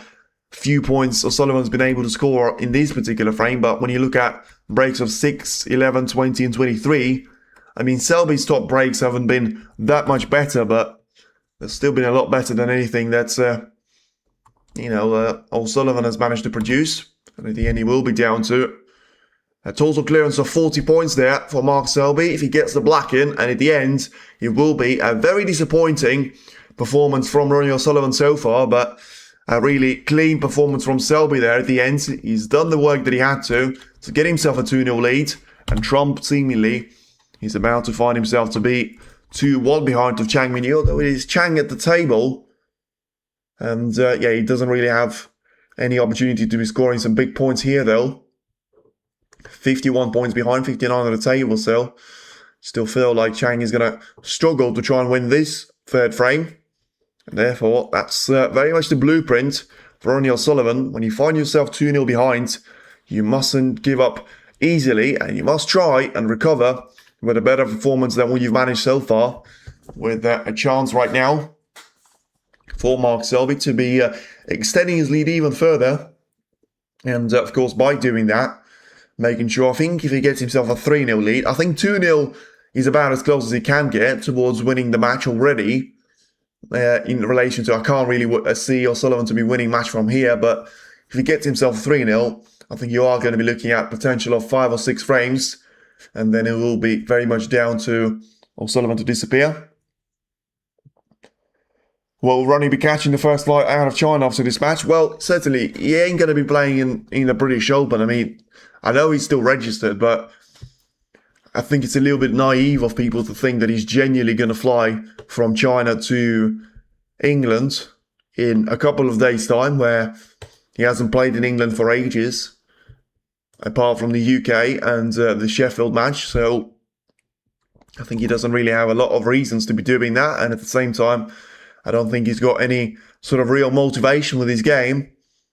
few points O'Sullivan's been able to score in this particular frame. But when you look at breaks of 6, 11, 20 and 23, I mean, Selby's top breaks haven't been that much better, but they've still been a lot better than anything that's, you know, O'Sullivan has managed to produce. And at the end, he will be down to a total clearance of 40 points there for Mark Selby if he gets the black in, and at the end, it will be a very disappointing performance from Ronnie O'Sullivan so far, but a really clean performance from Selby there at the end. He's done the work that he had to get himself a 2-0 lead, and Trump, seemingly, he's about to find himself to be 2-1 behind of Chang Minyu, although it is Chang at the table, and yeah, he doesn't really have any opportunity to be scoring some big points here, though. 51 points behind, 59 on the table, so still feel like Chang is going to struggle to try and win this third frame. And therefore, that's very much the blueprint for Ronnie O'Sullivan. When you find yourself 2-0 behind, you mustn't give up easily, and you must try and recover with a better performance than what you've managed so far, with a chance right now for Mark Selby to be extending his lead even further And of course, by doing that, making sure, I think if he gets himself a 3-0 lead, I think 2-0 is about as close as he can get towards winning the match already. In relation to, I can't really see O'Sullivan to be winning match from here, but if he gets himself 3-0, I think you are going to be looking at potential of 5 or 6 frames, and then it will be very much down to O'Sullivan to disappear. Will Ronnie be catching the first flight out of China after this match? Well, certainly he ain't going to be playing in the British Open. I mean, I know he's still registered, but I think it's a little bit naive of people to think that he's genuinely going to fly from China to England in a couple of days' time, where he hasn't played in England for ages, apart from the UK and the Sheffield match. So I think he doesn't really have a lot of reasons to be doing that. And at the same time, I don't think he's got any sort of real motivation with his game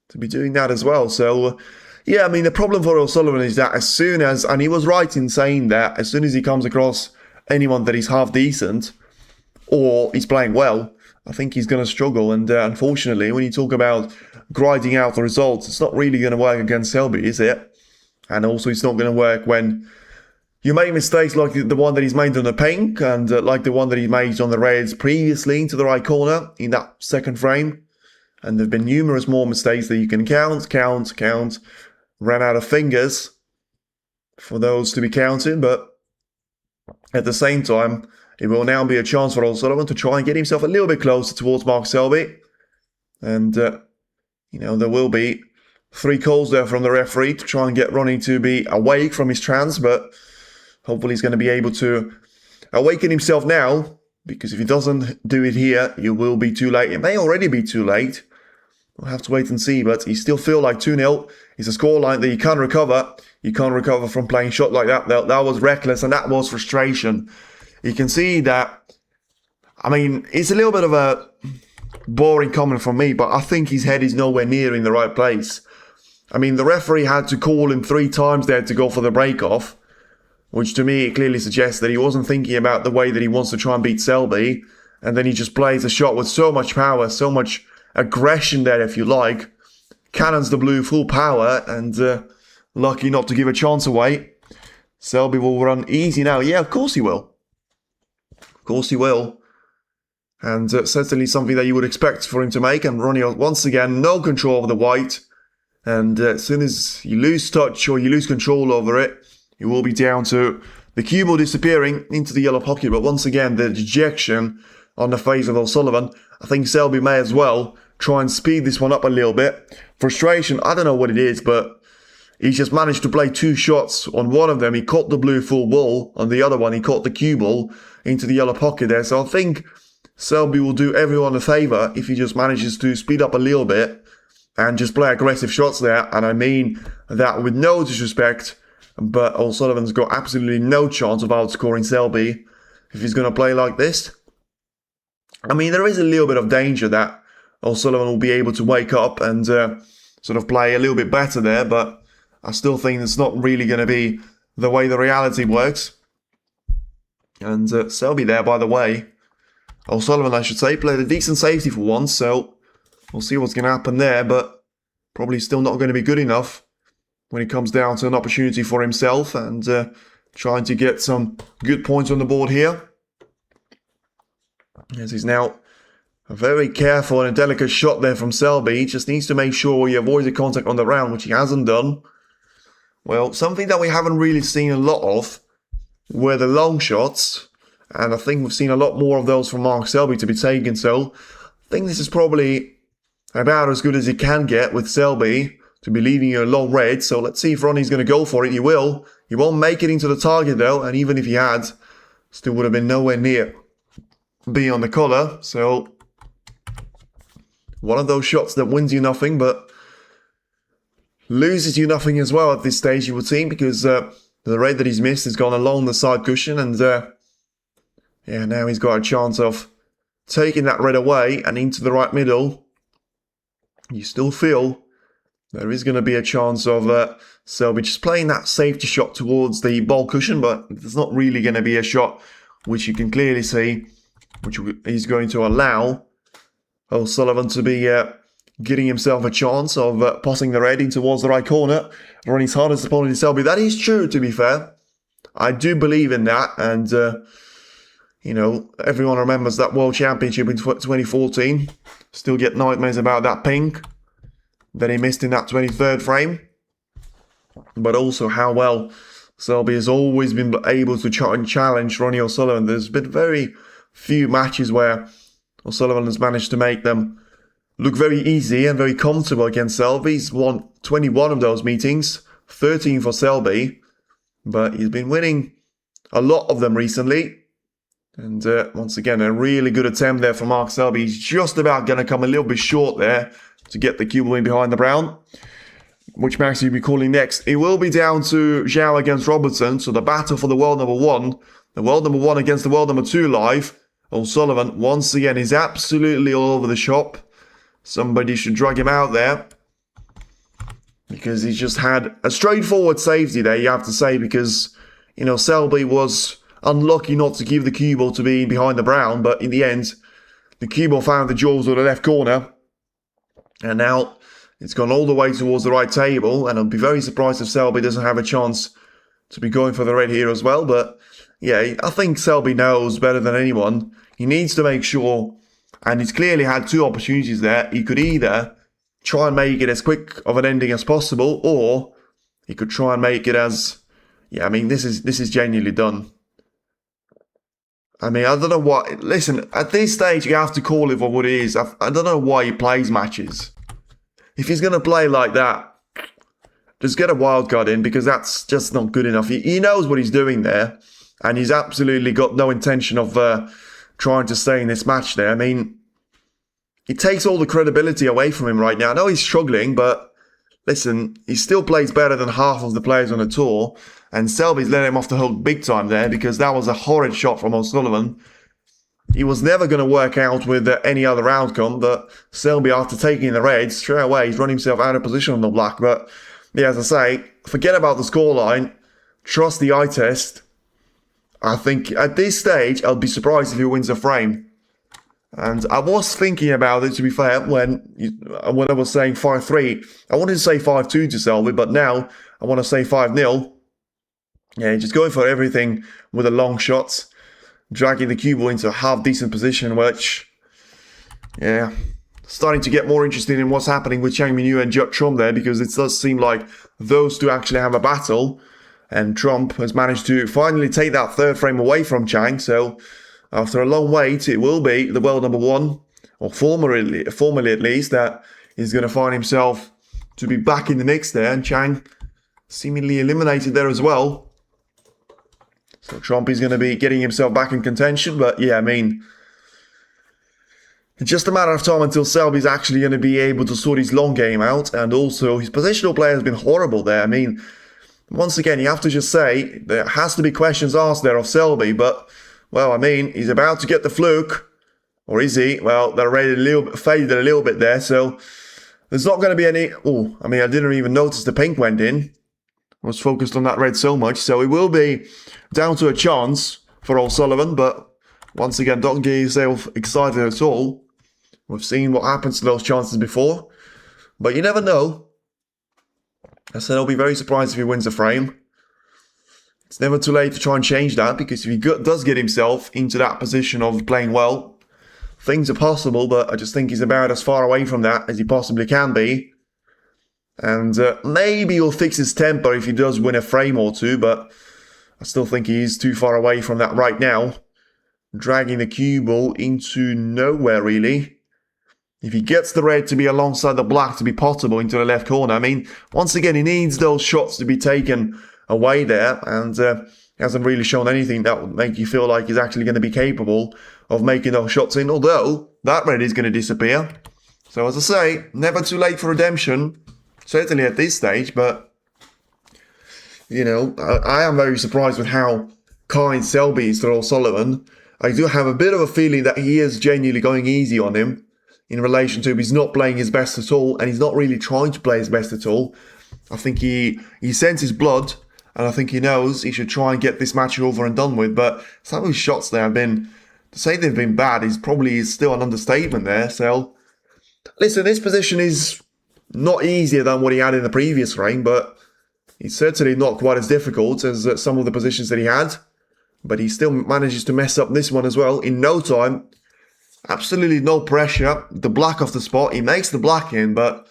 to be doing that as well. So, yeah, I mean, the problem for O'Sullivan is that as soon as, and he was right in saying that, as soon as he comes across anyone that is half decent or he's playing well, I think he's going to struggle. And unfortunately, when you talk about grinding out the results, it's not really going to work against Selby, is it? And also, it's not going to work when you make mistakes like the one that he's made on the pink and like the one that he made on the reds previously into the right corner in that second frame. And there have been numerous more mistakes that you can count. Ran out of fingers for those to be counted. But at the same time, it will now be a chance for O'Sullivan to try and get himself a little bit closer towards Mark Selby. And, there will be 3 calls there from the referee to try and get Ronnie to be awake from his trance, but hopefully he's going to be able to awaken himself now, because if he doesn't do it here, it will be too late. It may already be too late. We'll have to wait and see, but he still feel like 2-0 is a scoreline that you can't recover. You can't recover from playing shot like that. That was reckless, and that was frustration. You can see that, I mean, it's a little bit of a boring comment from me, but I think his head is nowhere near in the right place. I mean, the referee had to call him 3 times there to go for the break-off, which to me clearly suggests that he wasn't thinking about the way that he wants to try and beat Selby, and then he just plays a shot with so much power, so much aggression there, if you like, cannons the blue full power, and lucky not to give a chance away. Selby will run easy now. Yeah, of course he will. Of course he will. And certainly something that you would expect for him to make. And Ronnie, once again, no control over the white. And as soon as you lose touch or you lose control over it, you will be down to the cue ball disappearing into the yellow pocket. But once again, the dejection on the face of O'Sullivan. I think Selby may as well try and speed this one up a little bit. Frustration, I don't know what it is, but he's just managed to play 2 shots. On one of them, he caught the blue full ball. On the other one, he caught the cue ball into the yellow pocket there. So I think Selby will do everyone a favour if he just manages to speed up a little bit and just play aggressive shots there. And I mean that with no disrespect, but O'Sullivan's got absolutely no chance of outscoring Selby if he's going to play like this. I mean, there is a little bit of danger that O'Sullivan will be able to wake up and sort of play a little bit better there, but I still think it's not really going to be the way the reality works. And Selby there, by the way, O'Sullivan, I should say, played a decent safety for once, so we'll see what's going to happen there, but probably still not going to be good enough when it comes down to an opportunity for himself and trying to get some good points on the board here. As he's now a very careful and a delicate shot there from Selby. He just needs to make sure he avoids the contact on the round, which he hasn't done. Well, something that we haven't really seen a lot of were the long shots. And I think we've seen a lot more of those from Mark Selby to be taken. So I think this is probably about as good as he can get with Selby to be leaving you a long red. So let's see if Ronnie's going to go for it. He will. He won't make it into the target though. And even if he had, still would have been nowhere near being on the collar. So one of those shots that wins you nothing, but loses you nothing as well at this stage, you would think, because the red that he's missed has gone along the side cushion, and yeah, now he's got a chance of taking that red away and into the right middle. You still feel there is going to be a chance of Selby just playing that safety shot towards the ball cushion, but there's not really going to be a shot which you can clearly see, which he's going to allow O'Sullivan to be getting himself a chance of passing the red in towards the right corner, running his hardest opponent in Selby. That is true, to be fair. I do believe in that, and you know, everyone remembers that World Championship in 2014. Still get nightmares about that pink that he missed in that 23rd frame. But also how well Selby has always been able to challenge Ronnie O'Sullivan. There's been very few matches where O'Sullivan has managed to make them look very easy and very comfortable against Selby. He's won 21 of those meetings, 13 for Selby. But he's been winning a lot of them recently. And once again, a really good attempt there from Mark Selby. He's just about going to come a little bit short there to get the cue ball in behind the brown. Which match will be calling next? It will be down to Zhao against Robertson. So the battle for the world number one. The world number one against the world number two live. O'Sullivan, once again, is absolutely all over the shop. Somebody should drag him out there. Because he's just had a straightforward safety there, you have to say. Because, you know, Selby was unlucky not to give the cue ball to be behind the brown. But in the end, the cue ball found the jaws of the left corner. And now it's gone all the way towards the right table. And I'll be very surprised if Selby doesn't have a chance to be going for the red here as well. But yeah, I think Selby knows better than anyone. He needs to make sure, and he's clearly had two opportunities there. He could either try and make it as quick of an ending as possible, or he could try and make it as, yeah, I mean, this is genuinely done. I mean, I don't know what, listen, at this stage, you have to call it for what it is. I don't know why he plays matches. If he's going to play like that, just get a wild card in, because that's just not good enough. He knows what he's doing there, and he's absolutely got no intention of trying to stay in this match there. I mean, it takes all the credibility away from him right now. I know he's struggling, but listen, he still plays better than half of the players on the tour, and Selby's let him off the hook big time there, because that was a horrid shot from O'Sullivan. He was never going to work out with any other outcome, but Selby, after taking the red, straight away, he's run himself out of position on the black. But yeah, as I say, forget about the scoreline, trust the eye test. I think at this stage, I'll be surprised if he wins a frame. And I was thinking about it, to be fair, when I was saying 5-3. I wanted to say 5-2 to Selby, but now I want to say 5-0. Yeah, just going for everything with the long shots, dragging the cue ball into a half-decent position, which, yeah, starting to get more interested in what's happening with Chang Minyu and Judd Trump there, because it does seem like those two actually have a battle. And Trump has managed to finally take that third frame away from Chang. So after a long wait, it will be the world number one, or formerly at least, that is going to find himself to be back in the mix there. And Chang seemingly eliminated there as well. So Trump is going to be getting himself back in contention. But yeah, I mean, it's just a matter of time until Selby's actually going to be able to sort his long game out. And also, his positional play has been horrible there. I mean, once again, you have to just say, there has to be questions asked there of Selby, but, well, I mean, he's about to get the fluke, or is he? Well, they're faded a little bit there, so there's not going to be any, oh, I mean, I didn't even notice the pink went in. I was focused on that red so much, so it will be down to a chance for O'Sullivan, but once again, don't get yourself excited at all. We've seen what happens to those chances before, but you never know. I said I'll be very surprised if he wins a frame. It's never too late to try and change that, because if he does get himself into that position of playing well, things are possible, but I just think he's about as far away from that as he possibly can be. And maybe he'll fix his temper if he does win a frame or two, but I still think he is too far away from that right now. Dragging the cue ball into nowhere, really. If he gets the red to be alongside the black to be potable into the left corner, I mean, once again, he needs those shots to be taken away there, and hasn't really shown anything that would make you feel like he's actually going to be capable of making those shots in, although that red is going to disappear. So as I say, never too late for redemption, certainly at this stage, but, you know, I am very surprised with how kind Selby is to O'Sullivan. I do have a bit of a feeling that he is genuinely going easy on him, in relation to he's not playing his best at all, and he's not really trying to play his best at all. I think he sends his blood, and I think he knows he should try and get this match over and done with, but some of his shots there have been, to say they've been bad is probably still an understatement there, so Listen, this position is not easier than what he had in the previous frame, but it's certainly not quite as difficult as some of the positions that he had. But he still manages to mess up this one as well in no time. Absolutely no pressure. The black off the spot. He makes the black in, but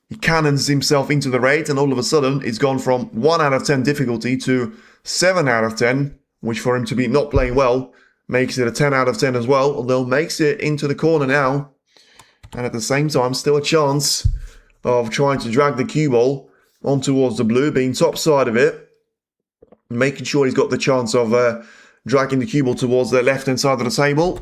he cannons himself into the raid, and all of a sudden it's gone from 1 out of 10 difficulty to 7 out of 10, which for him to be not playing well makes it a 10 out of 10 as well, although makes it into the corner now. And at the same time, still a chance of trying to drag the cue ball on towards the blue, being top side of it, making sure he's got the chance of dragging the cue ball towards the left-hand side of the table.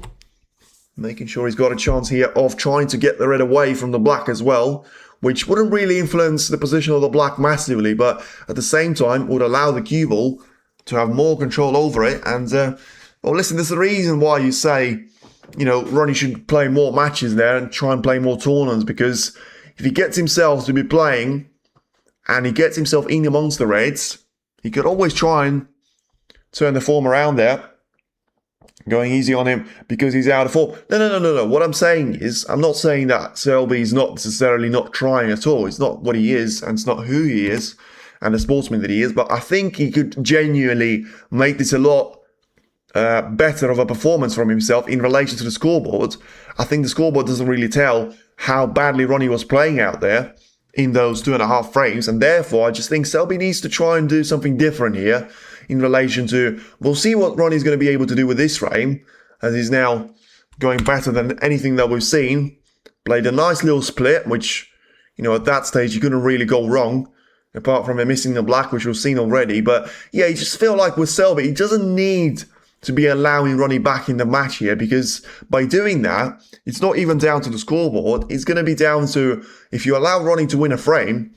Making sure he's got a chance here of trying to get the red away from the black as well, which wouldn't really influence the position of the black massively, but at the same time would allow the cue ball to have more control over it. And, well, listen, there's a reason why you say, you know, Ronnie should play more matches there and try and play more tournaments, because if he gets himself to be playing and he gets himself in amongst the reds, he could always try and turn the form around there. Going easy on him because he's out of form. No. What I'm saying is, I'm not saying that Selby's not necessarily not trying at all. It's not what he is, and it's not who he is, and the sportsman that he is. But I think he could genuinely make this a lot better of a performance from himself in relation to the scoreboard. I think the scoreboard doesn't really tell how badly Ronnie was playing out there in those 2.5 frames, and therefore I just think Selby needs to try and do something different here in relation to, we'll see what Ronnie's going to be able to do with this frame, as he's now going better than anything that we've seen. Played a nice little split, which, you know, at that stage you couldn't really go wrong, apart from him missing the black, which we've seen already. But yeah, you just feel like with Selby, he doesn't need to be allowing Ronnie back in the match here, because by doing that, it's not even down to the scoreboard. It's going to be down to, if you allow Ronnie to win a frame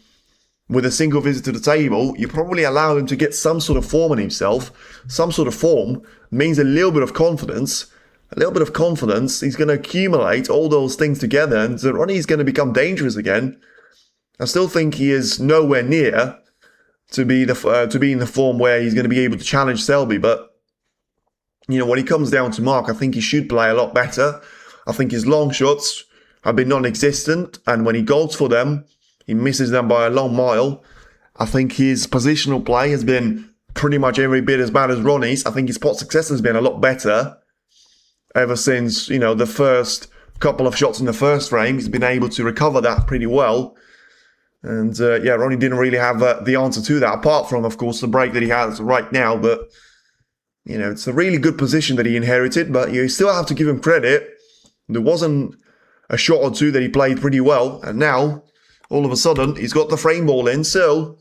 with a single visit to the table, you probably allow him to get some sort of form in himself. Some sort of form means a little bit of confidence. A little bit of confidence. He's going to accumulate all those things together, and Ronnie is going to become dangerous again. I still think he is nowhere near to be in the form where he's going to be able to challenge Selby, but you know, when he comes down to mark, I think he should play a lot better. I think his long shots have been non-existent, and when he goes for them, he misses them by a long mile. I think his positional play has been pretty much every bit as bad as Ronnie's. I think his pot success has been a lot better ever since, you know, the first couple of shots in the first frame. He's been able to recover that pretty well. And yeah, Ronnie didn't really have the answer to that, apart from, of course, the break that he has right now. But, you know, it's a really good position that he inherited, but you still have to give him credit. There wasn't a shot or two that he played pretty well, and now all of a sudden, he's got the frame ball in, so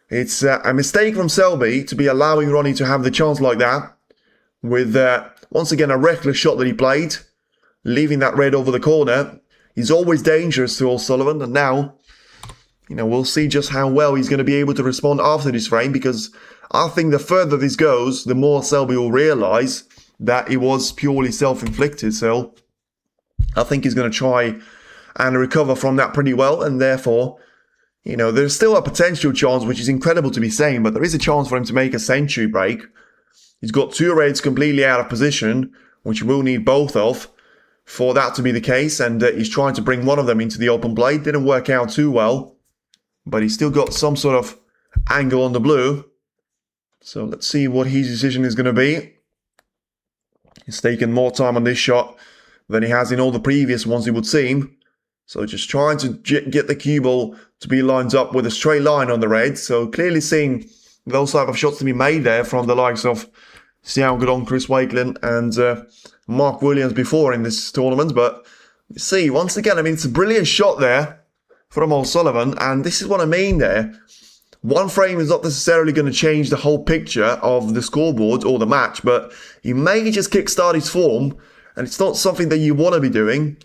it's a mistake from Selby to be allowing Ronnie to have the chance like that, with, once again, a reckless shot that he played, leaving that red over the corner. He's always dangerous to O'Sullivan, and now, you know, we'll see just how well he's going to be able to respond after this frame, because I think the further this goes, the more Selby will realise that it was purely self-inflicted, so I think he's going to try and recover from that pretty well, and therefore, you know, there's still a potential chance, which is incredible to be saying, but there is a chance for him to make a century break. He's got 2 reds completely out of position, which we'll need both of for that to be the case, and he's trying to bring one of them into the open play. Didn't work out too well, but he's still got some sort of angle on the blue. So let's see what his decision is going to be. He's taken more time on this shot than he has in all the previous ones, it would seem. So just trying to get the cue ball to be lined up with a straight line on the red. So clearly seeing those type of shots to be made there from the likes of Xiao Guodong, Chris Wakelin and Mark Williams before in this tournament. But you see, once again, I mean, it's a brilliant shot there from O'Sullivan. And this is what I mean there. One frame is not necessarily going to change the whole picture of the scoreboard or the match, but you may just kickstart his form. And it's not something that you want to be doing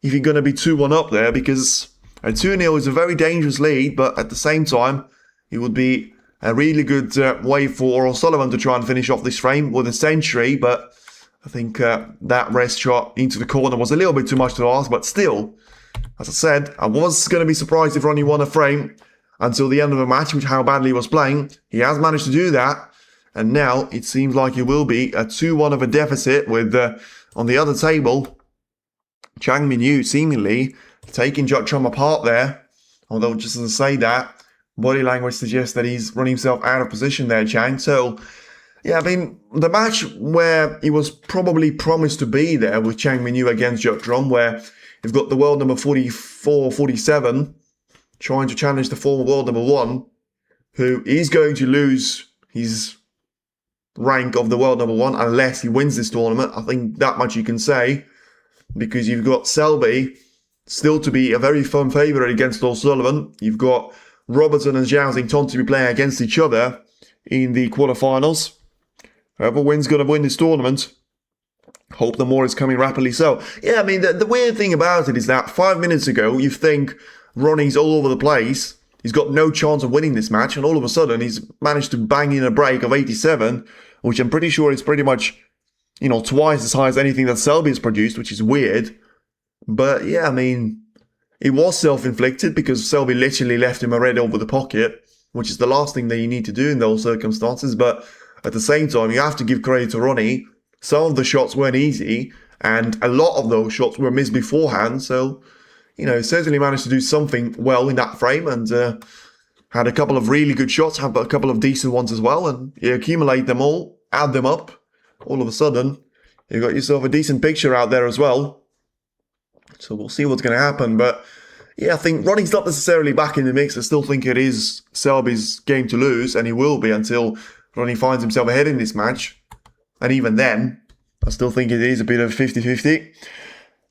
if you're going to be 2-1 up there, because a 2-0 is a very dangerous lead, but at the same time, it would be a really good way for O'Sullivan to try and finish off this frame with a century, but I think that rest shot into the corner was a little bit too much to ask, but still, as I said, I was going to be surprised if Ronnie won a frame until the end of the match, with how badly he was playing. He has managed to do that, and now it seems like it will be a 2-1 of a deficit with, on the other table, Chang Min-yu seemingly taking Watchalong apart there. Although, just as I say that, body language suggests that he's running himself out of position there, Chang. So, yeah, I mean, the match where he was probably promised to be there with Chang Min-yu against Watchalong, where you've got the world number 44, 47 trying to challenge the former world number 1, who is going to lose his rank of the world number 1 unless he wins this tournament. I think that much you can say, because you've got Selby still to be a very firm favourite against O'Sullivan. You've got Robertson and Zhao Xingtong to be playing against each other in the quarterfinals. Whoever wins going to win this tournament. Hope the more is coming rapidly so. Yeah, I mean, the weird thing about it is that 5 minutes ago, you think Ronnie's all over the place. He's got no chance of winning this match, and all of a sudden, he's managed to bang in a break of 87, which I'm pretty sure is pretty much, twice as high as anything that Selby has produced, which is weird. But yeah, I mean, it was self-inflicted because Selby literally left him a red over the pocket, which is the last thing that you need to do in those circumstances. But at the same time, you have to give credit to Ronnie. Some of the shots weren't easy, and a lot of those shots were missed beforehand. So, he certainly managed to do something well in that frame, and had a couple of really good shots, had a couple of decent ones as well. And you accumulate them all, add them up, all of a sudden, you got yourself a decent picture out there as well. So we'll see what's going to happen. But yeah, I think Ronnie's not necessarily back in the mix. I still think it is Selby's game to lose, and he will be until Ronnie finds himself ahead in this match. And even then, I still think it is a bit of 50-50.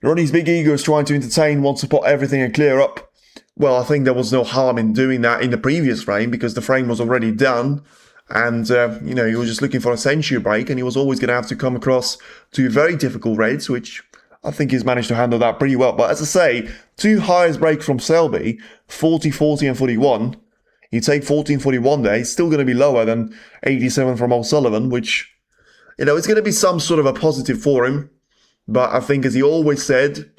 Ronnie's big ego is trying to entertain, wants to put everything and clear up. Well, I think there was no harm in doing that in the previous frame because the frame was already done. And, he was just looking for a century break, and he was always going to have to come across two very difficult raids, which I think he's managed to handle that pretty well. But as I say, two highest breaks from Selby, 40, 40 and 41. You take 40 and 41 there, it's still going to be lower than 87 from O'Sullivan, which, it's going to be some sort of a positive for him. But I think, as he always said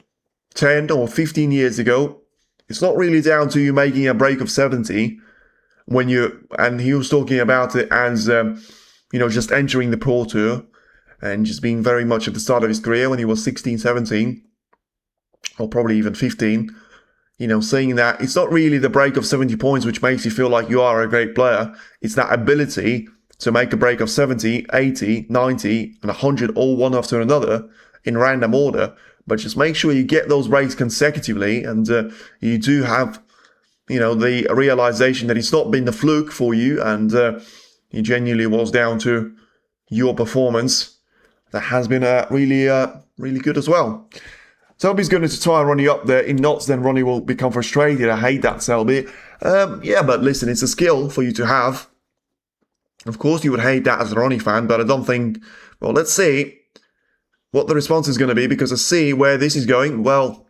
10 or 15 years ago, it's not really down to you making a break of 70 and he was talking about it as, just entering the Pro Tour and just being very much at the start of his career when he was 16, 17, or probably even 15, saying that it's not really the break of 70 points which makes you feel like you are a great player. It's that ability to make a break of 70, 80, 90, and 100 all one after another in random order. But just make sure you get those breaks consecutively, and you do have, the realization that it's not been the fluke for you, and it genuinely was down to your performance. That has been really good as well. Selby's going to tie Ronnie up there in knots, then Ronnie will become frustrated. I hate that, Selby. But listen, it's a skill for you to have. Of course you would hate that as a Ronnie fan, but I don't think... Well, let's see what the response is going to be, because I see where this is going. Well,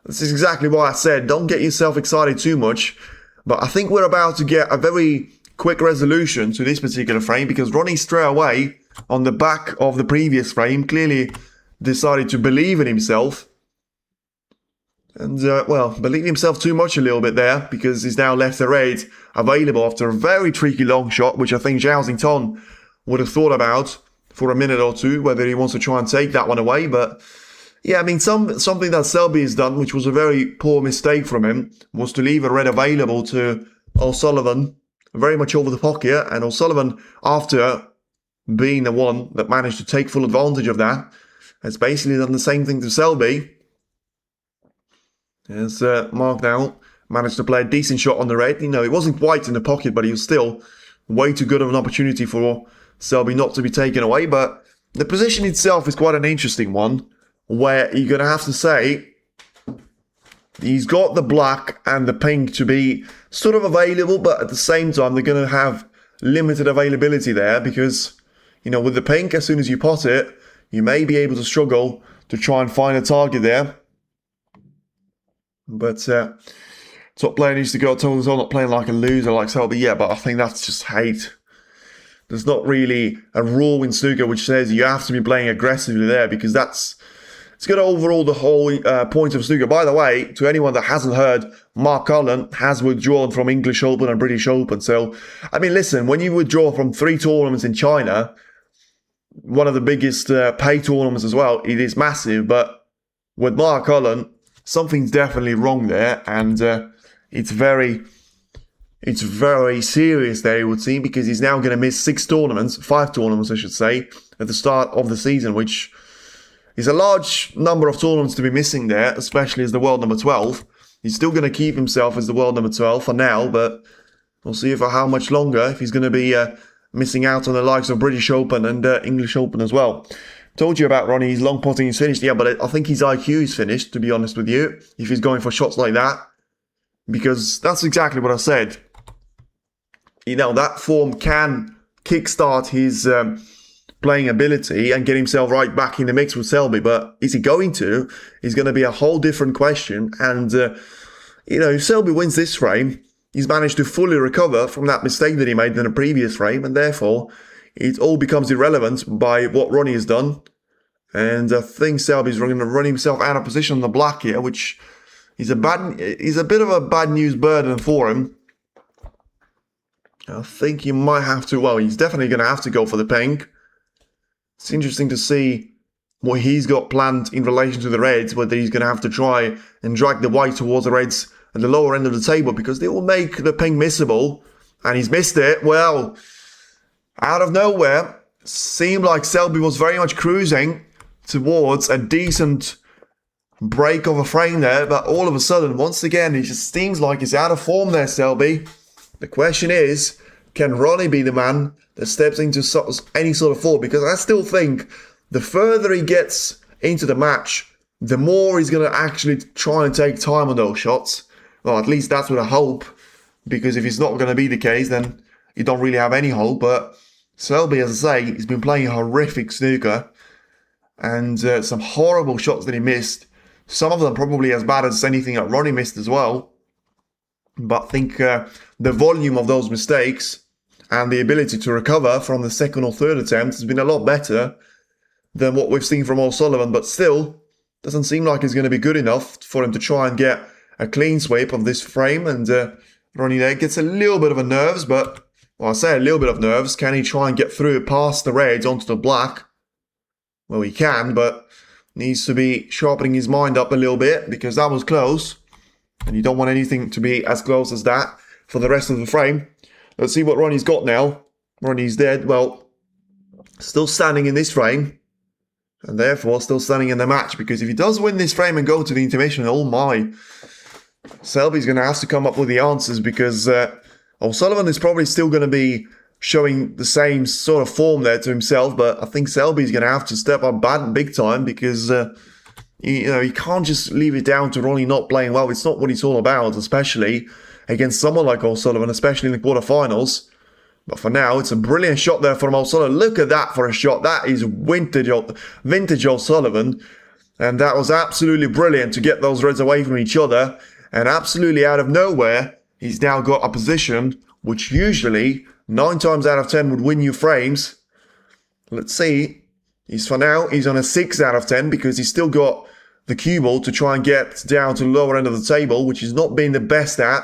this is exactly what I said. Don't get yourself excited too much. But I think we're about to get a very quick resolution to this particular frame, because Ronnie straight away, on the back of the previous frame, clearly decided to believe in himself. And, believe himself too much a little bit there, because he's now left the raid available after a very tricky long shot, which I think Zhao Xingtong would have thought about for a minute or two, whether he wants to try and take that one away. But, yeah, I mean, something that Selby has done, which was a very poor mistake from him, was to leave a red available to O'Sullivan, very much over the pocket. And O'Sullivan, after being the one that managed to take full advantage of that, has basically done the same thing to Selby. As Mark now managed to play a decent shot on the red. It wasn't quite in the pocket, but he was still way too good of an opportunity for Selby not to be taken away. But the position itself is quite an interesting one, where you're going to have to say he's got the black and the pink to be sort of available, but at the same time, they're going to have limited availability there because, with the pink, as soon as you pot it, you may be able to struggle to try and find a target there. But top player needs to go toe to toe, not playing like a loser like Selby. Yeah, but I think that's just hate. There's not really a rule in snooker which says you have to be playing aggressively there, because it's going to overhaul the whole point of snooker. By the way, to anyone that hasn't heard, Mark Cullen has withdrawn from English Open and British Open. So, I mean, listen, when you withdraw from 3 tournaments in China, one of the biggest pay tournaments as well, it is massive, but with Mark Cullen, something's definitely wrong there, and it's very serious there, it would seem, because he's now going to miss 5 tournaments, I should say, at the start of the season, which is a large number of tournaments to be missing there, especially as the world number 12. He's still going to keep himself as the world number 12 for now, but we'll see for how much longer, if he's going to be missing out on the likes of British Open and English Open as well. Told you about Ronnie, his long putting is finished. Yeah, but I think his IQ is finished, to be honest with you, if he's going for shots like that. Because that's exactly what I said. You know, that form can kickstart his playing ability and get himself right back in the mix with Selby. But is he going to? Is going to be a whole different question. And, you know, if Selby wins this frame, he's managed to fully recover from that mistake that he made in the previous frame. And therefore, it all becomes irrelevant by what Ronnie has done. And I think Selby's going to run himself out of position on the black here, which is a bit of a bad news burden for him. I think he might have to, well, he's definitely going to have to go for the pink. It's interesting to see what he's got planned in relation to the reds, whether he's going to have to try and drag the white towards the reds at the lower end of the table, because they will make the pink missable, and he's missed it. Well, out of nowhere, seemed like Selby was very much cruising towards a decent break of a frame there, but all of a sudden, once again, it just seems like he's out of form there, Selby. The question is, can Ronnie be the man that steps into any sort of form? Because I still think the further he gets into the match, the more he's going to actually try and take time on those shots. Well, at least that's what I hope, because if it's not going to be the case, then you don't really have any hope. But Selby, as I say, he's been playing horrific snooker, and some horrible shots that he missed. Some of them probably as bad as anything that Ronnie missed as well. But I think the volume of those mistakes and the ability to recover from the second or third attempt has been a lot better than what we've seen from O'Sullivan. But still, doesn't seem like it's going to be good enough for him to try and get a clean sweep of this frame. And Ronnie there gets a little bit of a nerves, but, well, I say a little bit of nerves. Can he try and get through past the reds onto the black? Well, he can, but needs to be sharpening his mind up a little bit, because that was close. And you don't want anything to be as close as that for the rest of the frame. Let's see what Ronnie's got now. Ronnie's dead. Well, still standing in this frame. And therefore still standing in the match. Because if he does win this frame and go to the intermission, oh my. Selby's going to have to come up with the answers, because O'Sullivan is probably still going to be showing the same sort of form there to himself. But I think Selby's going to have to step up big time, because you can't just leave it down to Ronnie not playing well. It's not what it's all about, especially against someone like O'Sullivan, especially in the quarterfinals. But for now, it's a brilliant shot there from O'Sullivan. Look at that for a shot. That is vintage O'Sullivan. And that was absolutely brilliant to get those reds away from each other. And absolutely out of nowhere, he's now got a position which usually 9 times out of 10 would win you frames. Let's see. For now, he's on a 6 out of 10, because he's still got the cue ball to try and get down to the lower end of the table, which he's not been the best at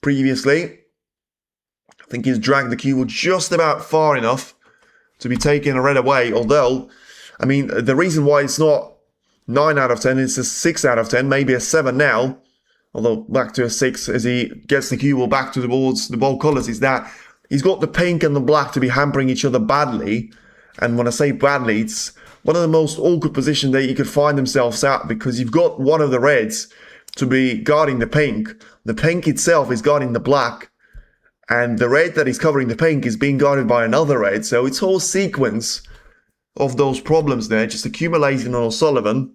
previously. I think he's dragged the cue ball just about far enough to be taking a red away. Although, I mean, the reason why it's not 9 out of 10, it's a 6 out of 10, maybe a 7 now. Although back to a 6 as he gets the cue ball back to the ball colours, is that he's got the pink and the black to be hampering each other badly. And when I say badly, it's one of the most awkward positions that you could find themselves at, because you've got one of the reds to be guarding the pink. The pink itself is guarding the black, and the red that is covering the pink is being guarded by another red. So it's a whole sequence of those problems there, just accumulating on O'Sullivan.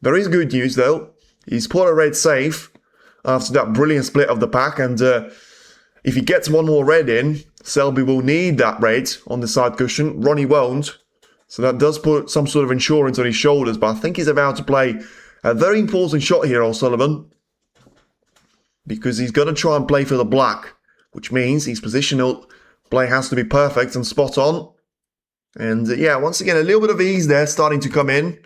There is good news though. He's put a red safe after that brilliant split of the pack, and if he gets one more red in, Selby will need that red on the side cushion. Ronnie won't. So that does put some sort of insurance on his shoulders. But I think he's about to play a very important shot here, O'Sullivan, because he's going to try and play for the black, which means his positional play has to be perfect and spot on. And yeah, once again, a little bit of ease there starting to come in.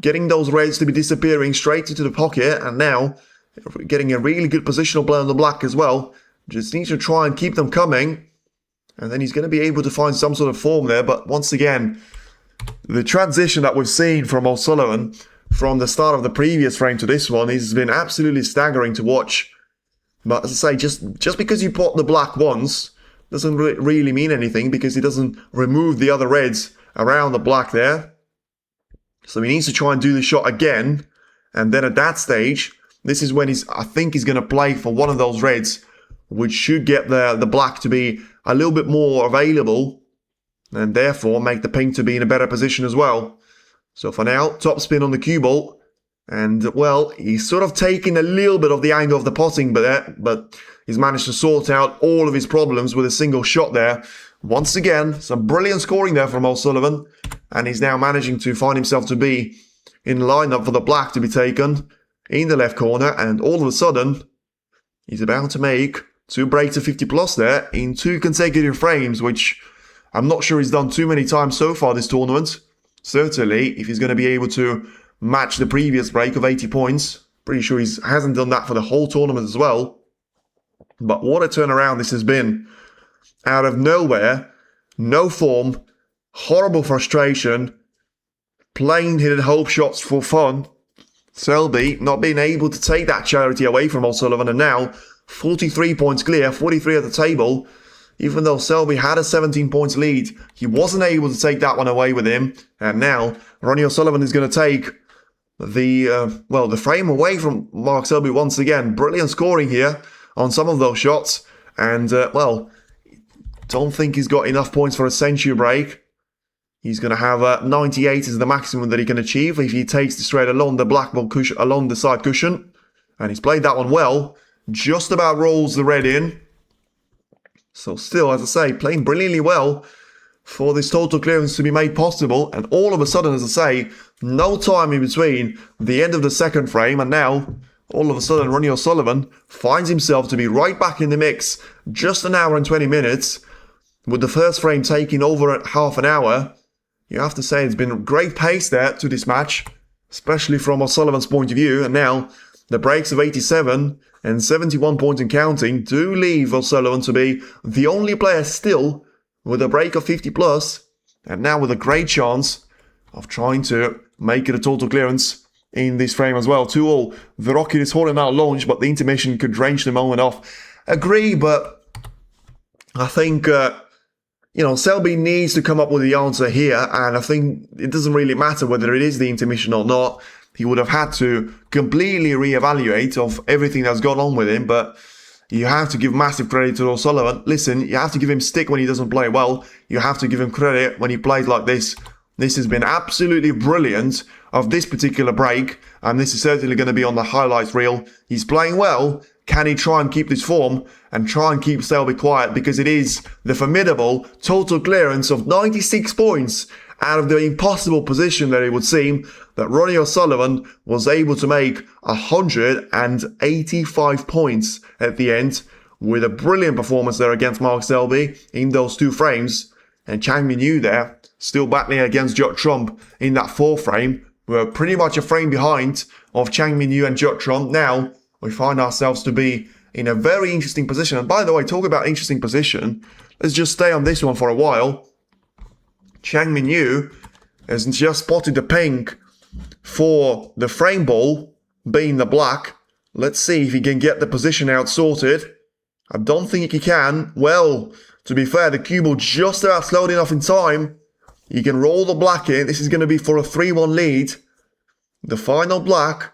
Getting those reds to be disappearing straight into the pocket. And now getting a really good positional play on the black as well. Just needs to try and keep them coming. And then he's going to be able to find some sort of form there. But once again, the transition that we've seen from O'Sullivan from the start of the previous frame to this one. It's been absolutely staggering to watch. But as I say, just because you pot the black once doesn't really mean anything, because he doesn't remove the other reds around the black there. So he needs to try and do the shot again. And then at that stage, this is when I think he's going to play for one of those reds, which should get the black to be a little bit more available, and therefore make the pink to be in a better position as well. So for now, top spin on the cue ball. And, well, he's sort of taken a little bit of the angle of the potting but he's managed to sort out all of his problems with a single shot there. Once again, some brilliant scoring there from O'Sullivan. And he's now managing to find himself to be in lineup for the black to be taken in the left corner. And all of a sudden, he's about to make 2 breaks of 50 plus there in 2 consecutive frames, which I'm not sure he's done too many times so far this tournament. Certainly, if he's going to be able to match the previous break of 80 points. Pretty sure he hasn't done that for the whole tournament as well. But what a turnaround this has been. Out of nowhere, no form, horrible frustration, plain hidden hope shots for fun. Selby not being able to take that charity away from O'Sullivan, and now 43 points clear, 43 at the table. Even though Selby had a 17 points lead, he wasn't able to take that one away with him. And now Ronnie O'Sullivan is going to take the frame away from Mark Selby once again. Brilliant scoring here on some of those shots. And, don't think he's got enough points for a century break. He's going to have 98 is the maximum that he can achieve if he takes the straight along the black ball cushion, along the side cushion. And he's played that one well. Just about rolls the red in. So still, as I say, playing brilliantly well for this total clearance to be made possible. And all of a sudden, as I say, no time in between the end of the second frame. And now, all of a sudden, Ronnie O'Sullivan finds himself to be right back in the mix. Just an hour and 20 minutes. With the first frame taking over half an hour. You have to say it's been great pace there to this match. Especially from O'Sullivan's point of view. And now, the breaks of 87 and 71 points and counting do leave O'Sullivan to be the only player still with a break of 50 plus, and now with a great chance of trying to make it a total clearance in this frame as well. 2-all. The Rocket is holding out launch, but the intermission could range the moment off. Agree, but I think, Selby needs to come up with the answer here, and I think it doesn't really matter whether it is the intermission or not. He would have had to completely reevaluate of everything that's gone on with him, but you have to give massive credit to O'Sullivan. Listen, you have to give him stick when he doesn't play well. You have to give him credit when he plays like this. This has been absolutely brilliant of this particular break, and this is certainly going to be on the highlights reel. He's playing well. Can he try and keep this form and try and keep Selby quiet? Because it is the formidable total clearance of 96 points out of the impossible position that it would seem that Ronnie O'Sullivan was able to make 185 points at the end with a brilliant performance there against Mark Selby in those 2 frames. And Chang Min-yu there still battling against Judd Trump in that 4th frame. We're pretty much a frame behind of Chang Min-yu and Judd Trump. Now we find ourselves to be in a very interesting position. And by the way, talk about interesting position. Let's just stay on this one for a while. Chang Min-yu has just spotted the pink for the frame ball being the black. Let's see if he can get the position out sorted. I don't think he can. Well, to be fair, the cue ball just about slowed enough in time. He can roll the black in. This is going to be for a 3-1 lead. The final black.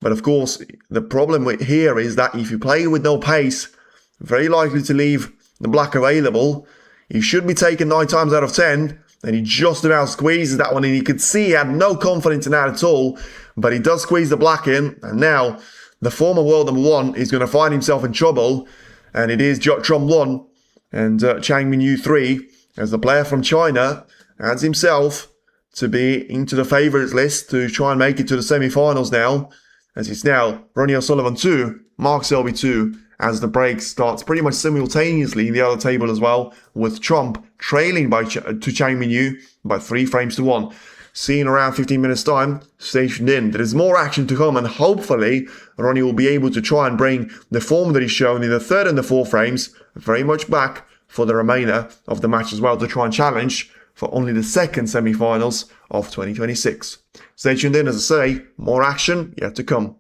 But of course, the problem here is that if you play with no pace, very likely to leave the black available. He should be taken 9 times out of 10, and he just about squeezes that one in. You could see he had no confidence in that at all, but he does squeeze the black in, and now the former world number 1 is going to find himself in trouble, and it is Judd Trump 1 and Chang Min-yu 3, as the player from China adds himself to be into the favourites list to try and make it to the semi-finals now, as it's now Ronnie O'Sullivan 2, Mark Selby 2, as the break starts pretty much simultaneously in the other table as well, with Trump trailing to Chang Min-yu by 3 frames to 1. See in around 15 minutes time, stationed in. There is more action to come, and hopefully Ronnie will be able to try and bring the form that he's shown in the 3rd and the 4th frames very much back for the remainder of the match as well, to try and challenge for only the second semi-finals of 2026. Stay tuned in, as I say, more action yet to come.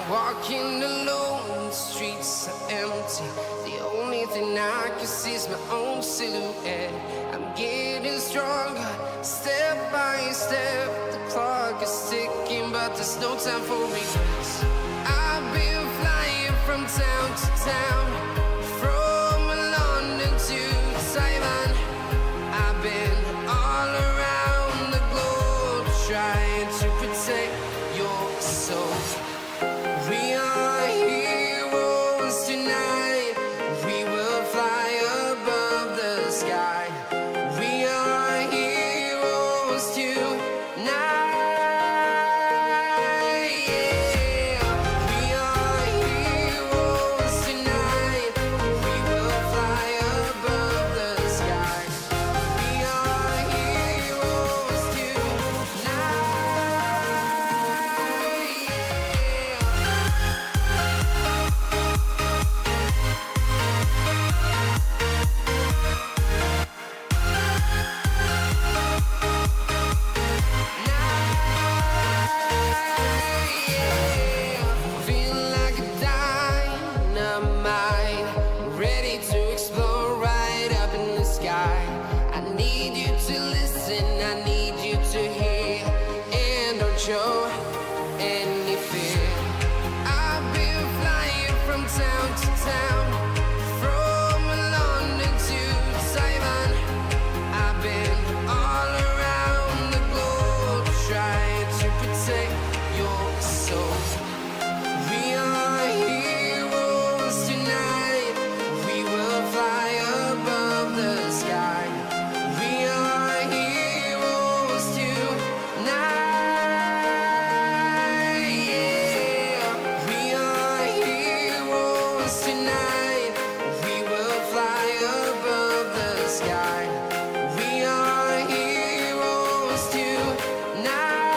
Walking alone, the streets are empty. The only thing I can see is my own silhouette. I'm getting stronger, step by step. The clock is ticking, but there's no time for regrets. I've been flying from town to town, from London to Taiwan. I've been all around the globe trying to protect your soul. We are heroes tonight. We will fly above the sky. We are heroes tonight. Yeah. We are heroes tonight. need you to listen, I need you to hear, and don't show any fear. I've been flying from town to town, from London to Taiwan. I've been all around the globe trying to protect your soul. We are heroes tonight. We will fly above the sky. We are heroes tonight. Yeah. We are heroes tonight. We will fly above the sky. We are heroes tonight.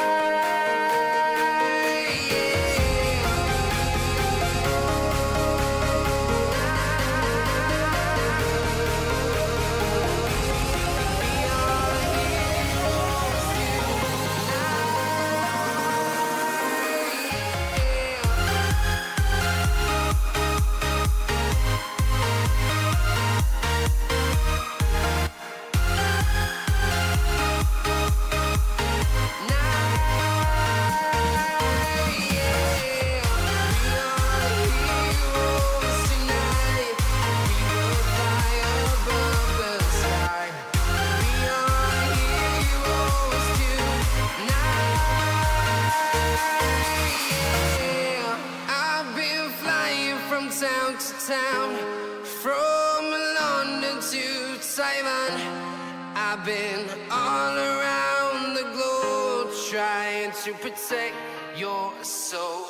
I've been flying from town to town, from London to Taiwan. I've been all around the globe trying to protect your soul.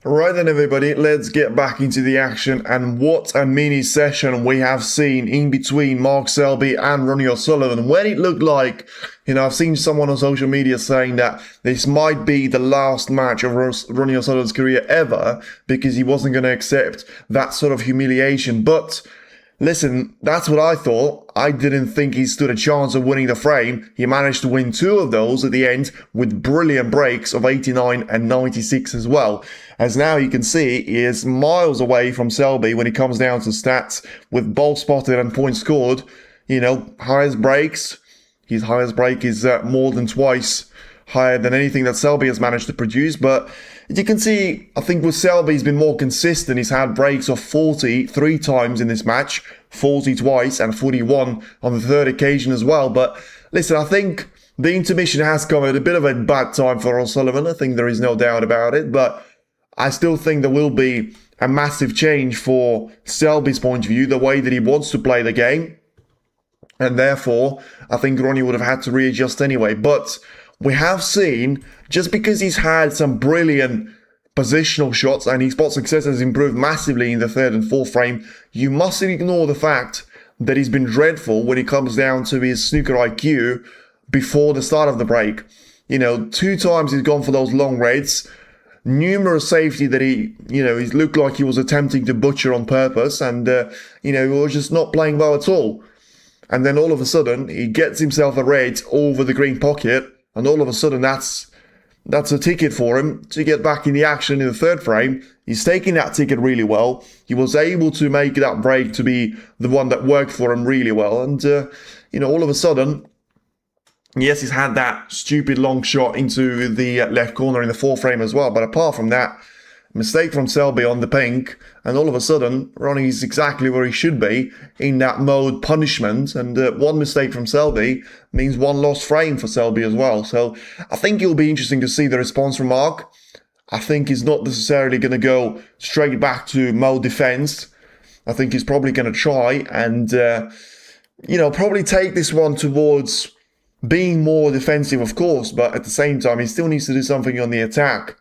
Right then everybody, let's get back into the action, and what a mini session we have seen in between Mark Selby and Ronnie O'Sullivan, when it looked like, I've seen someone on social media saying that this might be the last match of Ronnie O'Sullivan's career ever, because he wasn't going to accept that sort of humiliation. But listen, that's what I thought. I didn't think he stood a chance of winning the frame. He managed to win 2 of those at the end with brilliant breaks of 89 and 96 as well. As now you can see, he is miles away from Selby when it comes down to stats, with ball spotted and points scored. Highest breaks. His highest break is more than twice higher than anything that Selby has managed to produce. But as you can see, I think with Selby, he's been more consistent. He's had breaks of 40 3 times in this match, 40 twice, and 41 on the third occasion as well. But listen, I think the intermission has come at a bit of a bad time for O'Sullivan. I think there is no doubt about it. But I still think there will be a massive change for Selby's point of view, the way that he wants to play the game. And therefore, I think Ronnie would have had to readjust anyway. But we have seen, just because he's had some brilliant positional shots and his spot success has improved massively in the third and fourth frame, you mustn't ignore the fact that he's been dreadful when it comes down to his snooker IQ before the start of the break. 2 times he's gone for those long reds. Numerous safety that he looked like he was attempting to butcher on purpose, and he was just not playing well at all. And then all of a sudden he gets himself a red over the green pocket, and all of a sudden that's a ticket for him to get back in the action in the third frame. He's taking that ticket really well. He was able to make that break to be the one that worked for him really well, and all of a sudden, yes, he's had that stupid long shot into the left corner in the fourth frame as well. But apart from that, mistake from Selby on the pink, and all of a sudden, Ronnie's exactly where he should be in that mode punishment. And one mistake from Selby means 1 lost frame for Selby as well. So I think it'll be interesting to see the response from Mark. I think he's not necessarily going to go straight back to mode defense. I think he's probably going to try and, probably take this one towards being more defensive, of course, but at the same time, he still needs to do something on the attack,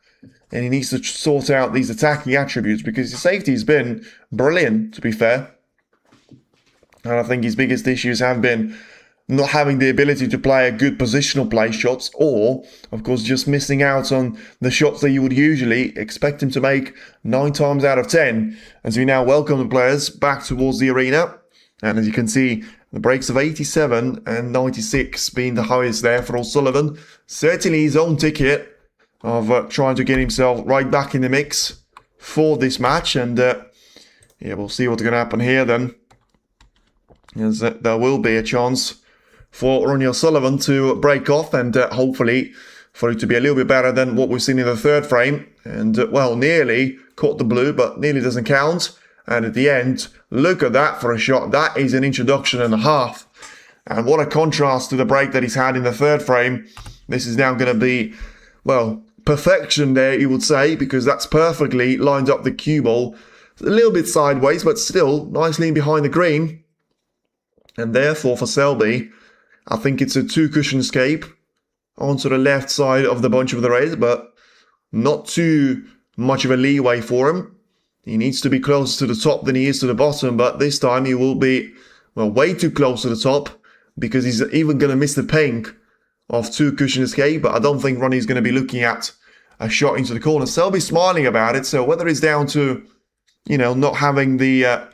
and he needs to sort out these attacking attributes, because his safety has been brilliant, to be fair. And I think his biggest issues have been not having the ability to play a good positional play shots, or, of course, just missing out on the shots that you would usually expect him to make 9 times out of 10. As we now welcome the players back towards the arena, and as you can see, the breaks of 87 and 96 being the highest there for O'Sullivan. Certainly his own ticket of trying to get himself right back in the mix for this match. And we'll see what's going to happen here then. As there will be a chance for Ronnie O'Sullivan to break off, and hopefully for it to be a little bit better than what we've seen in the third frame. And nearly caught the blue, but nearly doesn't count. And at the end, look at that for a shot. That is an introduction and a half. And what a contrast to the break that he's had in the third frame. This is now going to be, perfection there, you would say, because that's perfectly lined up the cue ball. A little bit sideways, but still nicely in behind the green. And therefore, for Selby, I think it's a 2-cushion escape onto the left side of the bunch of the red, but not too much of a leeway for him. He needs to be closer to the top than he is to the bottom, but this time he will be, way too close to the top, because he's even going to miss the pink of 2-cushion escape. But I don't think Ronnie's going to be looking at a shot into the corner. Selby's smiling about it, so whether it's down to, not having the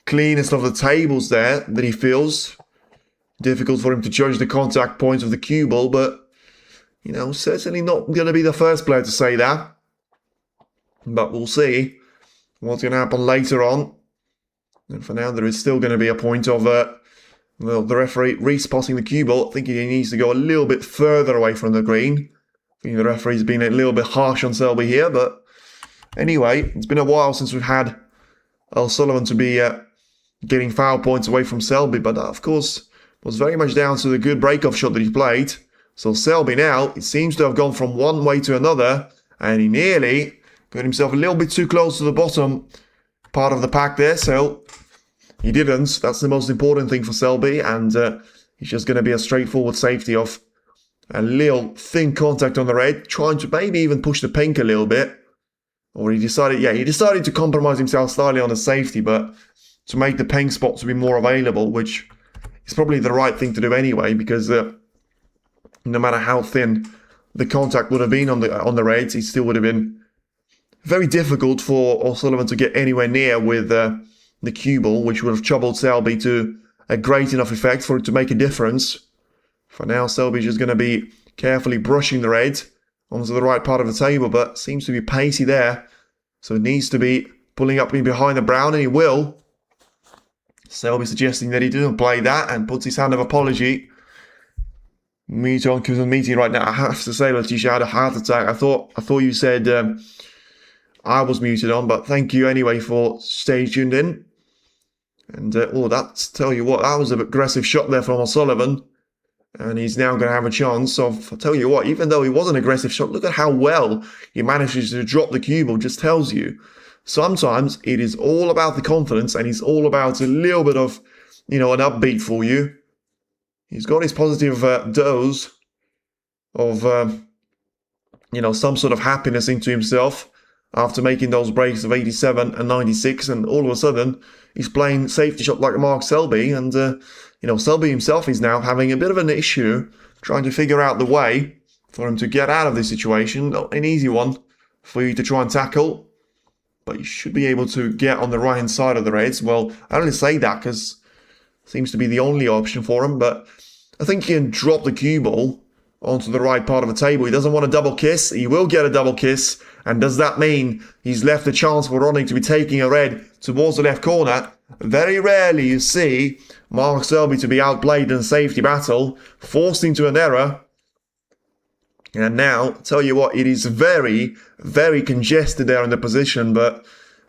cleanest of the tables there that he feels, difficult for him to judge the contact points of the cue ball, but, certainly not going to be the first player to say that. But we'll see what's going to happen later on. And for now, there is still going to be a point of the referee respotting the cue ball. I think he needs to go a little bit further away from the green. I think the referee's been a little bit harsh on Selby here. But anyway, it's been a while since we've had O'Sullivan to be getting foul points away from Selby. But that, of course, was very much down to the good break-off shot that he played. So Selby now, it seems to have gone from one way to another. And he nearly got himself a little bit too close to the bottom part of the pack there, so he didn't. That's the most important thing for Selby, and he's just going to be a straightforward safety of a little thin contact on the red, trying to maybe even push the pink a little bit. Or he decided to compromise himself slightly on the safety, but to make the pink spot to be more available, which is probably the right thing to do anyway, because no matter how thin the contact would have been on the reds, it still would have been very difficult for O'Sullivan to get anywhere near with the cue ball, which would have troubled Selby to a great enough effect for it to make a difference. For now, Selby's just going to be carefully brushing the red onto the right part of the table, but seems to be pacey there. So it needs to be pulling up in behind the brown, and he will. Selby suggesting that he doesn't play that and puts his hand of apology. Mute on comes on meeting right now. I have to say, Letitia had a heart attack. I thought you said I was muted on, but thank you anyway for staying tuned in. And tell you what, that was an aggressive shot there from O'Sullivan. And he's now going to have a chance of, I'll tell you what, even though it was an aggressive shot, look at how well he manages to drop the cue ball. Just tells you, sometimes it is all about the confidence, and it's all about a little bit of, an upbeat for you. He's got his positive dose of, some sort of happiness into himself after making those breaks of 87 and 96, and all of a sudden, he's playing safety shot like Mark Selby, and Selby himself is now having a bit of an issue trying to figure out the way for him to get out of this situation. Not an easy one for you to try and tackle, but you should be able to get on the right-hand side of the reds. Well, I only say that because it seems to be the only option for him, but I think he can drop the cue ball onto the right part of the table. He doesn't want a double kiss. He will get a double kiss, and does that mean he's left a chance for Ronnie to be taking a red towards the left corner? Very rarely you see Mark Selby to be outplayed in a safety battle, forced into an error. And now, tell you what, it is very, very congested there in the position, but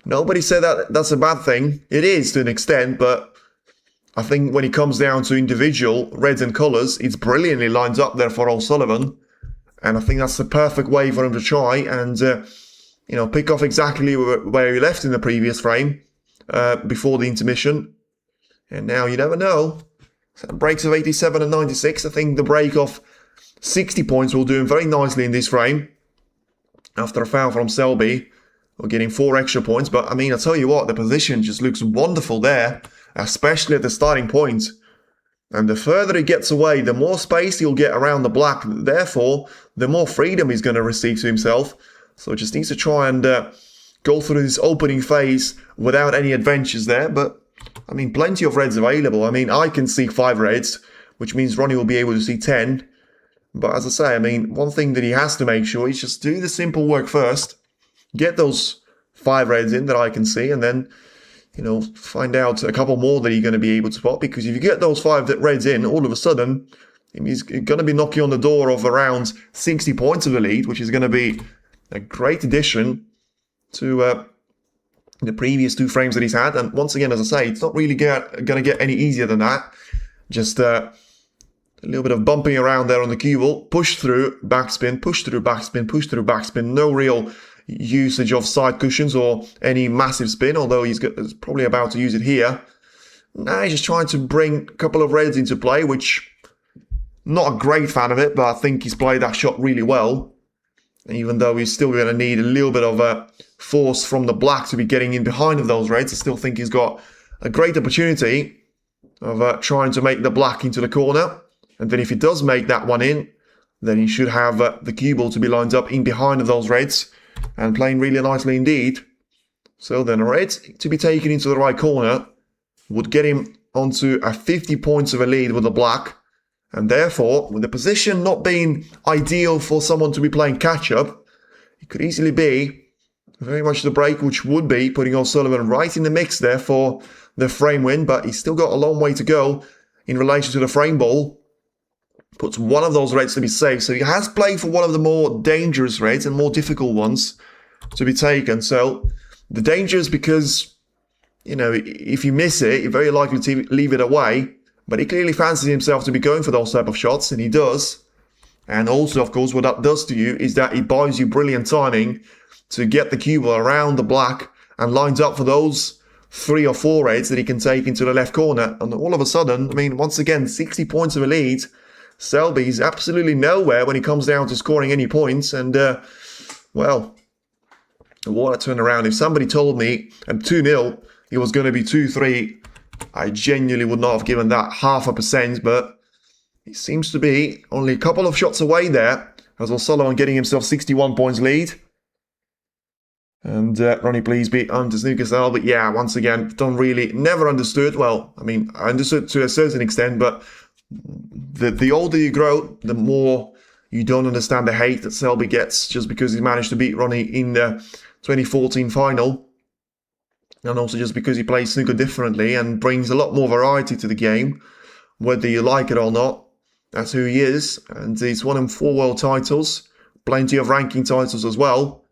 nobody said that that's a bad thing. It is to an extent, but I think when it comes down to individual reds and colours, it's brilliantly lined up there for O'Sullivan. And I think that's the perfect way for him to try and, pick off exactly where he left in the previous frame before the intermission. And now you never know. So breaks of 87 and 96. I think the break of 60 points will do him very nicely in this frame. After a foul from Selby, we're getting 4 extra points. But I mean, I tell you what, the position just looks wonderful there, especially at the starting point. And the further he gets away, the more space he'll get around the black. Therefore, the more freedom he's going to receive to himself. So he just needs to try and go through this opening phase without any adventures there. But I mean, plenty of reds available. I mean, I can see 5 reds, which means Ronnie will be able to see 10. But as I say, I mean, one thing that he has to make sure is just do the simple work first. Get those 5 reds in that I can see, and then, find out a couple more that you're going to be able to spot. Because if you get those 5 reds in, all of a sudden, he's going to be knocking on the door of around 60 points of the lead, which is going to be a great addition to the previous 2 frames that he's had. And once again, as I say, it's not really going to get any easier than that. Just a little bit of bumping around there on the cue ball. Push through, backspin, push through, backspin, push through, backspin. No real usage of side cushions or any massive spin, although he's probably about to use it here. Now he's just trying to bring a couple of reds into play, which not a great fan of it, but I think he's played that shot really well. Even though he's still going to need a little bit of force from the black to be getting in behind of those reds, I still think he's got a great opportunity of trying to make the black into the corner. And then if he does make that one in, then he should have the cue ball to be lined up in behind of those reds and playing really nicely indeed. So then a red to be taken into the right corner would get him onto a 50 points of a lead with the black. And therefore, with the position not being ideal for someone to be playing catch-up, it could easily be very much the break, which would be putting O'Sullivan right in the mix there for the frame win. But he's still got a long way to go in relation to the frame ball. Puts one of those reds to be safe. So he has played for one of the more dangerous reds and more difficult ones to be taken. So the danger is because, if you miss it, you're very likely to leave it away. But he clearly fancies himself to be going for those type of shots, and he does. And also, of course, what that does to you is that it buys you brilliant timing to get the cue ball around the black and lines up for those 3 or 4 reds that he can take into the left corner. And all of a sudden, I mean, once again, 60 points of a lead Selby's absolutely nowhere when it comes down to scoring any points. And, well, what a turnaround. If somebody told me at 2-0 it was going to be 2-3, I genuinely would not have given that 0.5%, but it seems to be only a couple of shots away there, as Watchalong getting himself 61 points lead. And Ronnie Pleaseby onto Snooker Style, but yeah, once again, never understood. Well, I mean, I understood to a certain extent, but the older you grow, the more you don't understand the hate that Selby gets just because he managed to beat Ronnie in the 2014 final. And also just because he plays snooker differently and brings a lot more variety to the game, whether you like it or not. That's who he is. And he's won 4 world titles, plenty of ranking titles as well.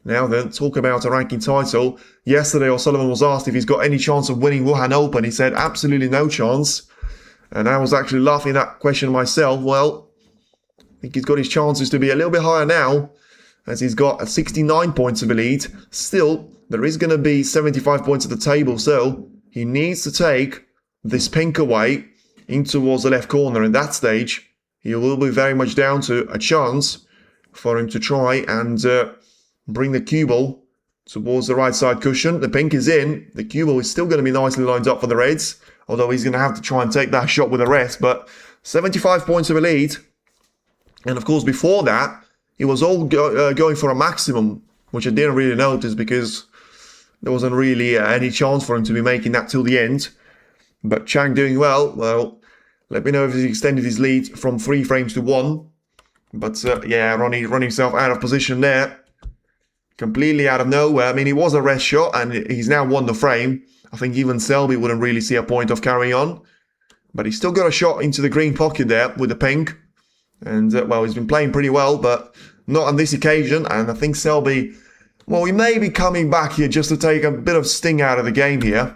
Now then, talk about a ranking title. Yesterday, O'Sullivan was asked if he's got any chance of winning Wuhan Open. He said, absolutely no chance. And I was actually laughing at that question myself. Well, I think he's got his chances to be a little bit higher now, as he's got 69 points of the lead. Still, there is going to be 75 points at the table, so he needs to take this pink away in towards the left corner. In that stage, he will be very much down to a chance for him to try and bring the cue ball towards the right side cushion. The pink is in. The cue ball is still going to be nicely lined up for the Reds, although he's going to have to try and take that shot with the rest. But 75 points of a lead. And of course, before that, he was all going for a maximum, which I didn't really notice because there wasn't really any chance for him to be making that till the end. But Chang doing well. Well, let me know if he's extended his lead from 3 frames to 1. But yeah, Ronnie himself out of position there. Completely out of nowhere. I mean, he was a rest shot and he's now won the frame. I think even Selby wouldn't really see a point of carrying on. But he's still got a shot into the green pocket there with the pink. And, well, he's been playing pretty well, but not on this occasion. And I think Selby, well, he may be coming back here just to take a bit of sting out of the game here.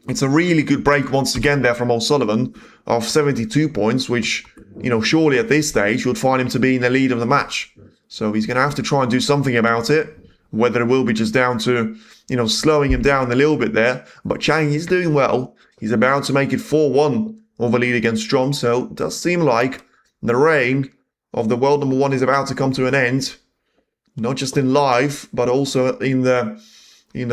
It's a really good break once again there from O'Sullivan of 72 points, which, you know, surely at this stage you'd find him to be in the lead of the match. So he's going to have to try and do something about it, whether it will be just down to, you know, slowing him down a little bit there. But Chang is doing well. He's about to make it 4-1 over lead against Strom, so it does seem like the reign of the world number 1 is about to come to an end. Not just in live, but also in the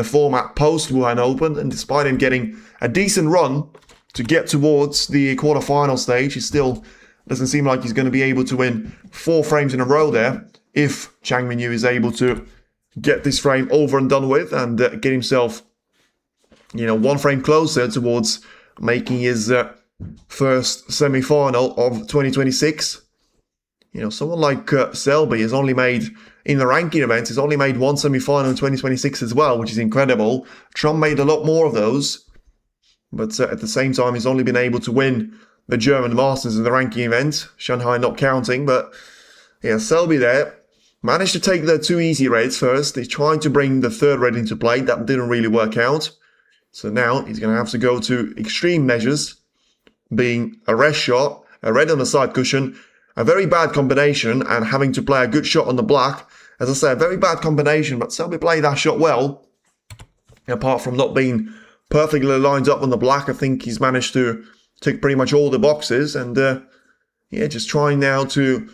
format post Wuhan Open. And despite him getting a decent run to get towards the quarterfinal stage, he still doesn't seem like he's going to be able to win 4 frames in a row there. If Chang Minyu is able to get this frame over and done with and get himself, you know, 1 frame closer towards making his first semi-final of 2026. You know, someone like Selby has only made, in the ranking events, has only made 1 semi-final in 2026 as well, which is incredible. Trump made a lot more of those, but at the same time, he's only been able to win the German Masters in the ranking event, Shanghai not counting. But yeah, Selby there managed to take the 2 easy reds first. He's trying to bring the 3rd red into play. That didn't really work out. So now he's going to have to go to extreme measures, being a rest shot, a red on the side cushion, a very bad combination, and having to play a good shot on the black. As I say, a very bad combination, but Selby played that shot well. Apart from not being perfectly lined up on the black, I think he's managed to tick pretty much all the boxes. And yeah, just trying now to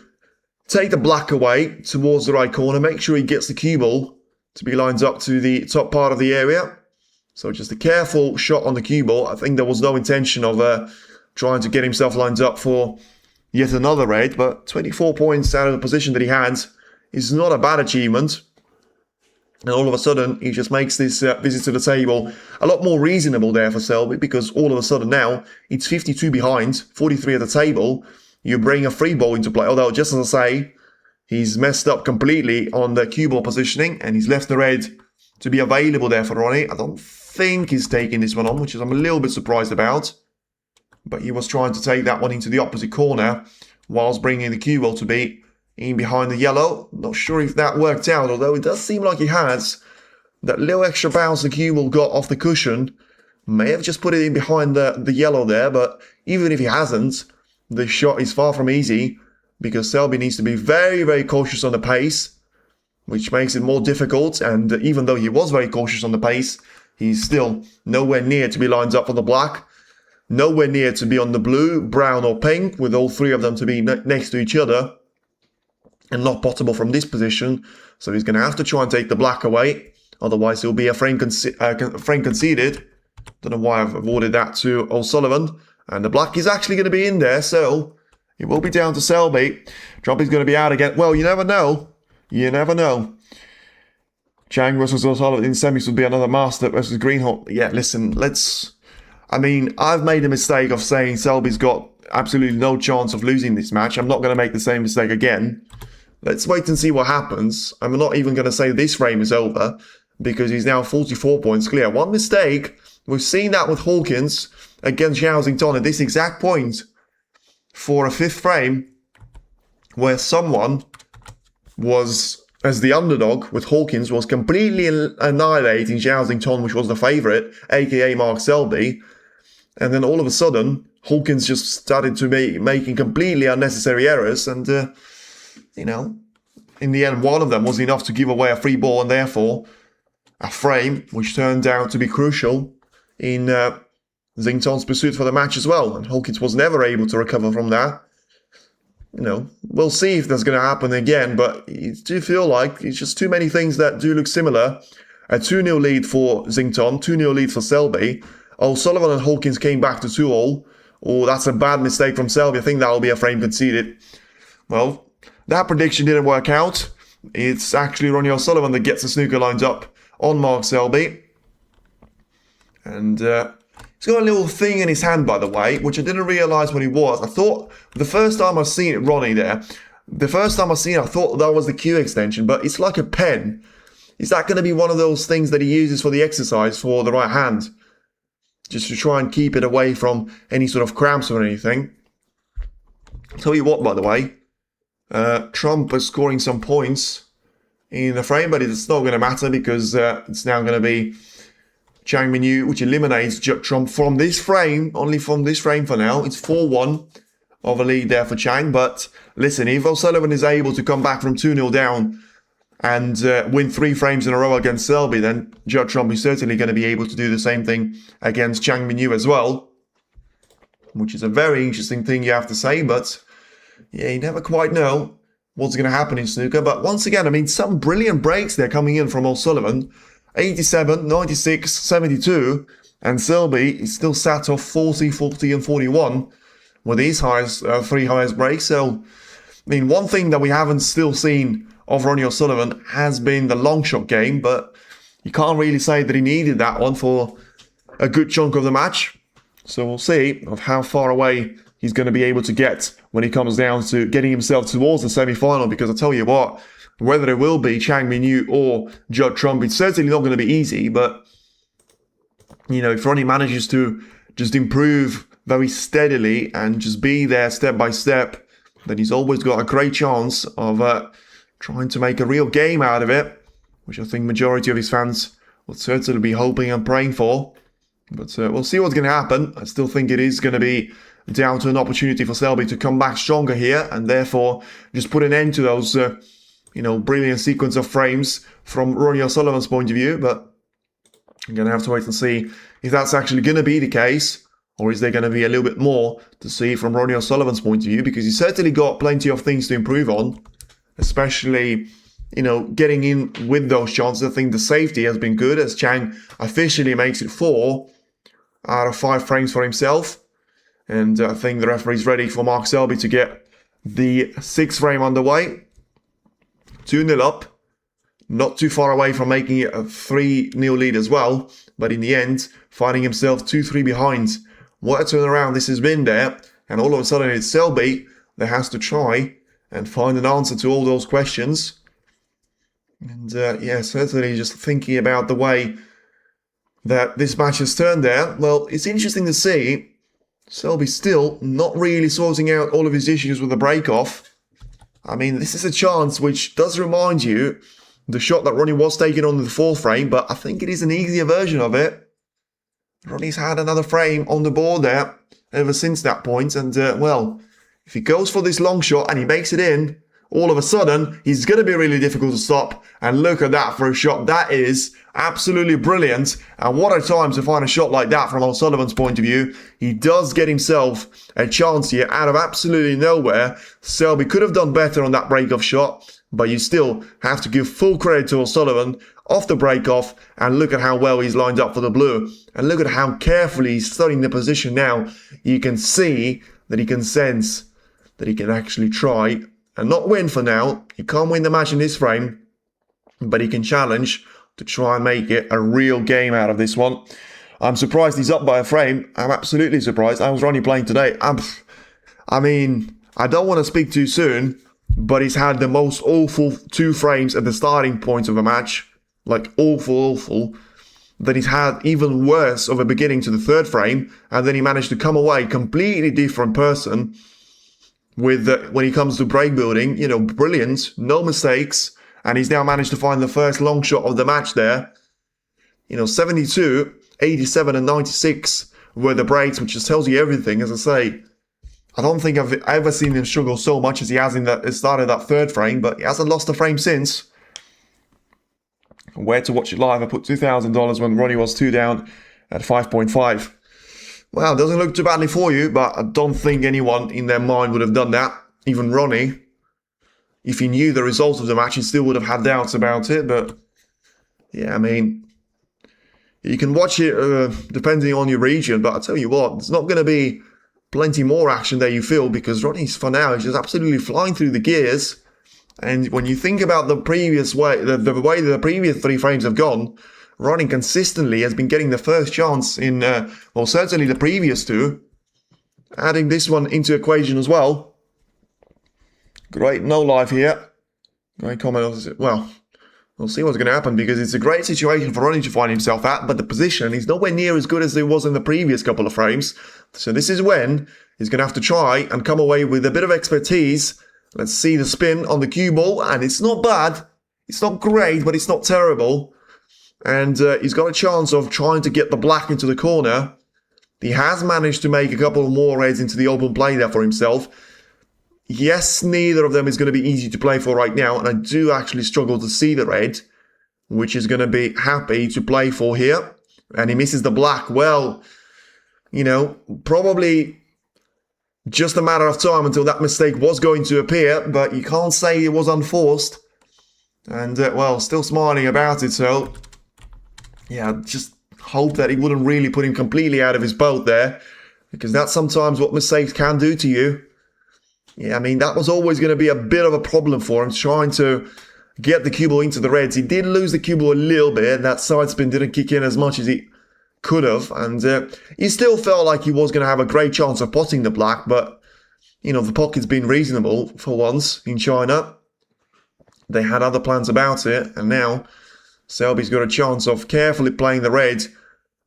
take the black away towards the right corner, make sure he gets the cue ball to be lined up to the top part of the area. So just a careful shot on the cue ball. I think there was no intention of trying to get himself lined up for yet another red, but 24 points out of the position that he had is not a bad achievement. And all of a sudden, he just makes this visit to the table a lot more reasonable there for Selby, because all of a sudden now, it's 52 behind, 43 at the table. You bring a free ball into play, although just as I say, he's messed up completely on the cue ball positioning, and he's left the red to be available there for Ronnie. I don't think he's taking this one on, which is I'm a little bit surprised about. But he was trying to take that one into the opposite corner whilst bringing the cue ball to be in behind the yellow. Not sure if that worked out, although it does seem like he has. That little extra bounce the cue ball got off the cushion may have just put it in behind the yellow there, but even if he hasn't, the shot is far from easy because Selby needs to be very, very cautious on the pace, which makes it more difficult. And even though he was very cautious on the pace, he's still nowhere near to be lined up for the black. nowhere near to be on the blue, brown or pink, with all three of them to be next to each other, and not possible from this position. So he's going to have to try and take the black away, otherwise he'll be a frame conceded. Don't know why I've awarded that to O'Sullivan. And the black is actually going to be in there, so it will be down to Selby. Trump is going to be out again. Well, you never know. You never know. Chang versus O'Sullivan in semis would be another master versus Greenhawk. Yeah, listen, I mean, I've made a mistake of saying Selby's got absolutely no chance of losing this match. I'm not going to make the same mistake again. Let's wait and see what happens. I'm not even going to say this frame is over, because he's now 44 points clear. One mistake. We've seen that with Hawkins against Zhao Xington at this exact point for a fifth frame, where someone was, as the underdog with Hawkins, was completely annihilating Zhao Xington, which was the favourite, aka Mark Selby. And then all of a sudden, Hawkins just started to be making completely unnecessary errors. And, you know, in the end, one of them was enough to give away a free ball and therefore a frame, which turned out to be crucial in Xington's pursuit for the match as well. And Hawkins was never able to recover from that. You know, we'll see if that's going to happen again, but I do feel like it's just too many things that do look similar. A 2-0 lead for Xington, 2-0 lead for Selby. O'Sullivan and Hawkins came back to 2-all. Oh, that's a bad mistake from Selby. I think that will be a frame conceded. Well, that prediction didn't work out. It's actually Ronnie O'Sullivan that gets the snooker lines up on Mark Selby. And he's got a little thing in his hand, by the way, which I didn't realise what it was. I thought, the first time I seen it, Ronnie there, the first time I seen it, I thought that was the Q extension, but it's like a pen. Is that going to be one of those things that he uses for the exercise for the right hand? Just to try and keep it away from any sort of cramps or anything. I'll tell you what, by the way, Trump is scoring some points in the frame, but it's not going to matter because it's now going to be Chang Minyu, which eliminates Trump from this frame, only from this frame for now. It's 4-1 of a lead there for Chang. But listen, if O'Sullivan is able to come back from 2-0 down and win 3 frames in a row against Selby, then Judd Trump is certainly going to be able to do the same thing against Chang Minyu as well, which is a very interesting thing you have to say. But yeah, you never quite know what's going to happen in snooker. But once again, I mean, some brilliant breaks there coming in from O'Sullivan. 87, 96, 72, and Selby is still sat off 40, 40, and 41 with his highest, 3 highest breaks. So, I mean, one thing that we haven't still seen of Ronnie O'Sullivan has been the long shot game, but you can't really say that he needed that one for a good chunk of the match. So we'll see of how far away he's going to be able to get when he comes down to getting himself towards the semi-final, because I tell you what, whether it will be Chang Minyu or Judd Trump, it's certainly not going to be easy. But, you know, if Ronnie manages to just improve very steadily and just be there step by step, then he's always got a great chance of trying to make a real game out of it, which I think majority of his fans will certainly be hoping and praying for. But we'll see what's going to happen. I still think it is going to be down to an opportunity for Selby to come back stronger here and therefore just put an end to those brilliant sequence of frames from Ronnie O'Sullivan's point of view. But I'm going to have to wait and see if that's actually going to be the case, or is there going to be a little bit more to see from Ronnie O'Sullivan's point of view, because he's certainly got plenty of things to improve on, especially, getting in with those chances. I think the safety has been good, as Chang officially makes it 4 out of 5 frames for himself. And I think the referee's ready for Mark Selby to get the 6th frame underway. 2-0 up, not too far away from making it a 3-0 lead as well, but in the end, finding himself 2-3 behind. What a turnaround this has been there, and all of a sudden it's Selby that has to try and find an answer to all those questions. And certainly just thinking about the way that this match has turned there, well, it's interesting to see Selby still not really sorting out all of his issues with the break-off. I mean, this is a chance which does remind you the shot that Ronnie was taking on the 4th frame, but I think it is an easier version of it. Ronnie's had another frame on the board there ever since that point, and if he goes for this long shot and he makes it in, all of a sudden, he's going to be really difficult to stop. And look at that for a shot. That is absolutely brilliant. And what a time to find a shot like that from O'Sullivan's point of view. He does get himself a chance here out of absolutely nowhere. Selby could have done better on that break-off shot, but you still have to give full credit to O'Sullivan off the break-off. And look at how well he's lined up for the blue. And look at how carefully he's studying the position now. You can see that he can sense that he can actually try and not win for now. He can't win the match in this frame, but he can challenge to try and make it a real game out of this one. I'm surprised he's up by a frame. I'm absolutely surprised. I was Ronnie playing today. I mean, I don't want to speak too soon, but he's had the most awful 2 frames at the starting point of a match. Like, awful. Then he's had even worse of a beginning to the 3rd frame, and then he managed to come away completely different person with when he comes to break building. You know, brilliant, no mistakes, and he's now managed to find the first long shot of the match there. You know, 72, 87 and 96 were the breaks, which just tells you everything. As I say, I don't think I've ever seen him struggle so much as he has in the start of that 3rd frame, but he hasn't lost a frame since. Where to watch it live, I put $2,000 when Ronnie was 2 down at 5.5. Well, it doesn't look too badly for you, but I don't think anyone in their mind would have done that. Even Ronnie, if he knew the result of the match, he still would have had doubts about it. But yeah, I mean, you can watch it depending on your region, but I'll tell you what, there's not going to be plenty more action there, you feel, because Ronnie's for now is just absolutely flying through the gears. And when you think about the previous way, the way the previous 3 frames have gone, Ronnie consistently has been getting the first chance in, well, certainly the previous 2. Adding this one into equation as well. Great, no life here. Great comment. Well, we'll see what's going to happen, because it's a great situation for Ronnie to find himself at, but the position is nowhere near as good as it was in the previous couple of frames. So this is when he's going to have to try and come away with a bit of expertise. Let's see the spin on the cue ball, and it's not bad. It's not great, but it's not terrible. And he's got a chance of trying to get the black into the corner. He has managed to make a couple more reds into the open play there for himself. Yes, neither of them is going to be easy to play for right now, and I do actually struggle to see the red, which is going to be happy to play for here. And he misses the black. Well, you know, probably just a matter of time until that mistake was going to appear, but you can't say it was unforced. And, well, still smiling about it, so yeah, just hope that he wouldn't really put him completely out of his boat there, because that's sometimes what mistakes can do to you. Yeah, I mean, that was always going to be a bit of a problem for him, trying to get the cue ball into the reds. He did lose the cue ball a little bit, and that side spin didn't kick in as much as he could have, and he still felt like he was going to have a great chance of potting the black, but, you know, the pocket's been reasonable for once in China. They had other plans about it, and now Selby's got a chance of carefully playing the red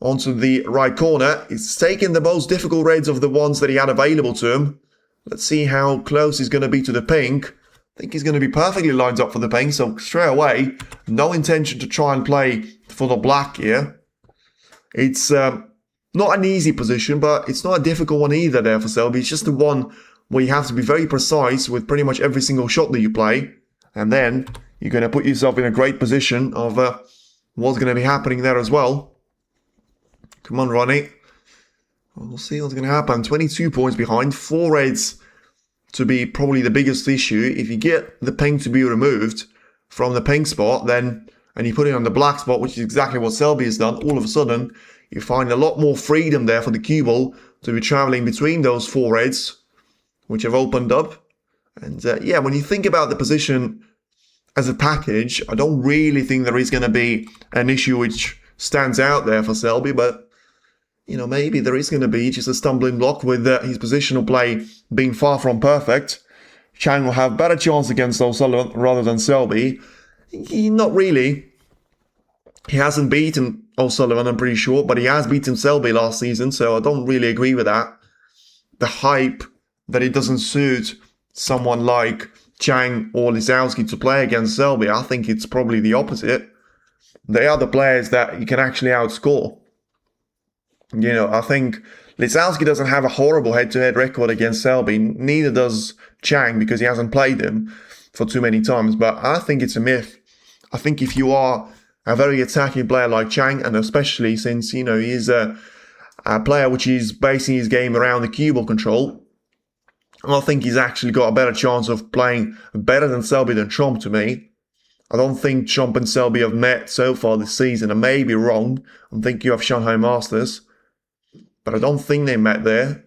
onto the right corner. He's taken the most difficult reds of the ones that he had available to him. Let's see how close he's going to be to the pink. I think he's going to be perfectly lined up for the pink, so straight away, no intention to try and play for the black here. It's not an easy position, but it's not a difficult one either there for Selby. It's just the one where you have to be very precise with pretty much every single shot that you play. And then you're going to put yourself in a great position of what's going to be happening there as well. Come on, Ronnie. We'll see what's going to happen. 22 points behind. 4 reds to be probably the biggest issue. If you get the pink to be removed from the pink spot, then, and you put it on the black spot, which is exactly what Selby has done, all of a sudden, you find a lot more freedom there for the cue ball to be traveling between those 4 reds, which have opened up. And yeah, when you think about the position as a package, I don't really think there is going to be an issue which stands out there for Selby, but, you know, maybe there is going to be just a stumbling block with his positional play being far from perfect. Chang will have better chance against O'Sullivan rather than Selby. Not really. He hasn't beaten O'Sullivan, I'm pretty sure, but he has beaten Selby last season, so I don't really agree with that. The hype that it doesn't suit someone like Chang or Lisowski to play against Selby, I think it's probably the opposite. They are the players that you can actually outscore. You know, I think Lisowski doesn't have a horrible head-to-head record against Selby, neither does Chang because he hasn't played him. for too many times, but I think it's a myth. I think if you are a very attacking player like Chang, and especially since, he is a player which is basing his game around the cue ball control, I think he's actually got a better chance of playing better than Selby than Trump to me. I don't think Trump and Selby have met so far this season. I may be wrong. I'm thinking of Shanghai Masters. But I don't think they met there.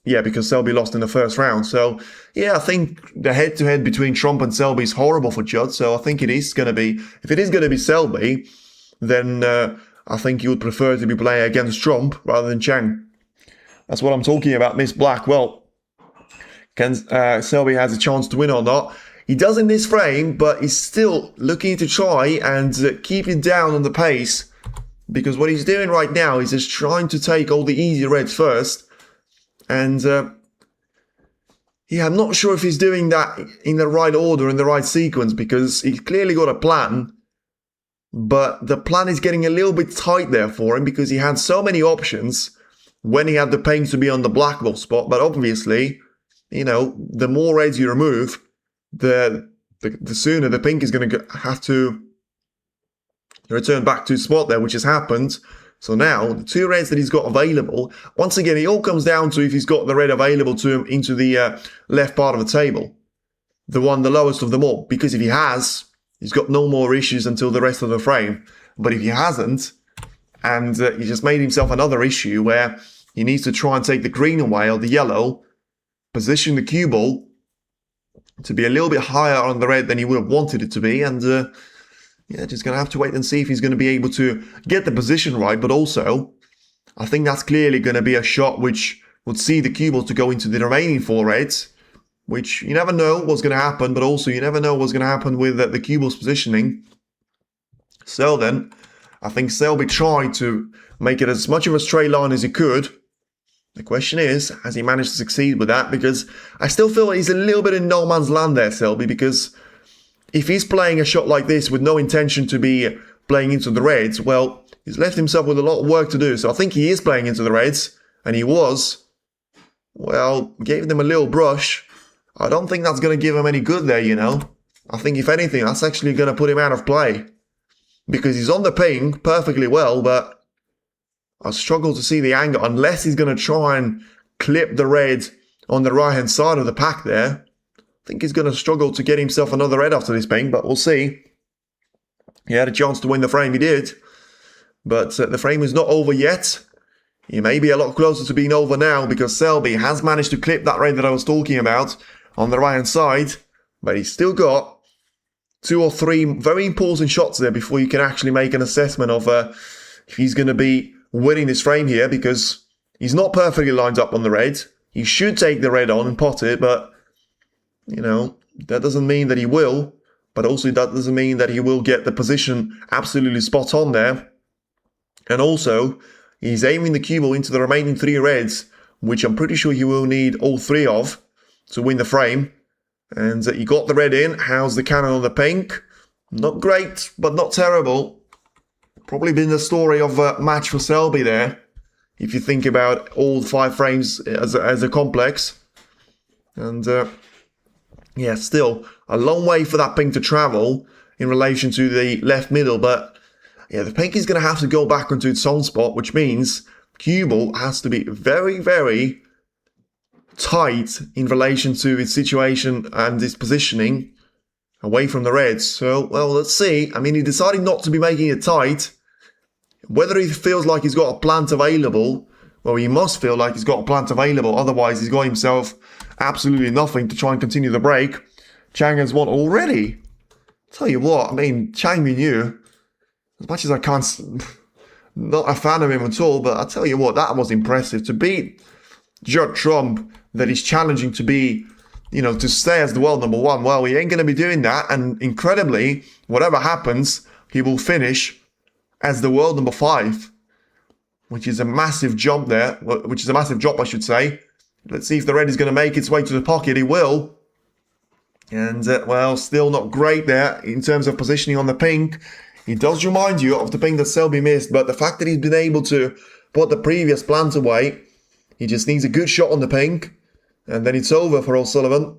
Yeah, because Selby lost in the first round. So, yeah, I think the head-to-head between Trump and Selby is horrible for Judd. So I think it is going to be, if it is going to be Selby, then I think you would prefer to be playing against Trump rather than Chang. That's what I'm talking about, Miss Black. Well, can Selby has a chance to win or not? He does in this frame, but he's still looking to try and keep it down on the pace. Because what he's doing right now is just trying to take all the easy reds first. And I'm not sure if he's doing that in the right order, in the right sequence, because he's clearly got a plan. But the plan is getting a little bit tight there for him because he had so many options when he had the pink to be on the black ball spot. But obviously, the more reds you remove, the sooner the pink is going to have to return back to spot there, which has happened. So now, the 2 reds that he's got available, once again, it all comes down to if he's got the red available to him into the left part of the table. The lowest of them all. Because if he has, he's got no more issues until the rest of the frame. But if he hasn't, and he just made himself another issue where he needs to try and take the green away or the yellow, position the cue ball to be a little bit higher on the red than he would have wanted it to be, and just going to have to wait and see if he's going to be able to get the position right. But also, I think that's clearly going to be a shot which would see the cue ball to go into the remaining 4 reds, which you never know what's going to happen, but also you never know what's going to happen with the cue ball's positioning. So then, I think Selby tried to make it as much of a straight line as he could. The question is, has he managed to succeed with that? Because I still feel like he's a little bit in no man's land there, Selby, because if he's playing a shot like this with no intention to be playing into the reds, well, he's left himself with a lot of work to do. So I think he is playing into the reds, and he was, gave them a little brush. I don't think that's going to give him any good there, I think, if anything, that's actually going to put him out of play. Because he's on the ping perfectly well, but I struggle to see the angle, unless he's going to try and clip the red on the right-hand side of the pack there. I think he's going to struggle to get himself another red after this ping, but we'll see. He had a chance to win the frame, he did. But the frame is not over yet. He may be a lot closer to being over now because Selby has managed to clip that red that I was talking about on the right-hand side. But he's still got 2 or 3 very important shots there before you can actually make an assessment of if he's going to be winning this frame here, because he's not perfectly lined up on the red. He should take the red on and pot it, but that doesn't mean that he will, but also that doesn't mean that he will get the position absolutely spot on there. And also, he's aiming the cue ball into the remaining 3 reds, which I'm pretty sure he will need all 3 of to win the frame. And he got the red in. How's the cannon on the pink? Not great, but not terrible. Probably been the story of a match for Selby there, if you think about all 5 frames as a complex. And still a long way for that pink to travel in relation to the left middle, but the pink is going to have to go back onto its own spot, which means cue ball has to be very, very tight in relation to its situation and its positioning away from the reds. So, let's see. I mean, he decided not to be making it tight. Whether he feels like he's got a plant available, he must feel like he's got a plant available, otherwise he's got himself absolutely nothing to try and continue the break. Chang has won already. Tell you what, Chang Minyu, as much as I can't, not a fan of him at all, but I tell you what, that was impressive. To beat Judd Trump, that he's challenging to be, to stay as the world number 1. Well, he ain't going to be doing that, and incredibly, whatever happens, he will finish as the world number 5, which is a massive jump there, which is a massive drop, I should say. Let's see if the red is going to make its way to the pocket. He will. And, still not great there in terms of positioning on the pink. He does remind you of the pink that Selby missed, but the fact that he's been able to put the previous plant away, he just needs a good shot on the pink, and then it's over for O'Sullivan.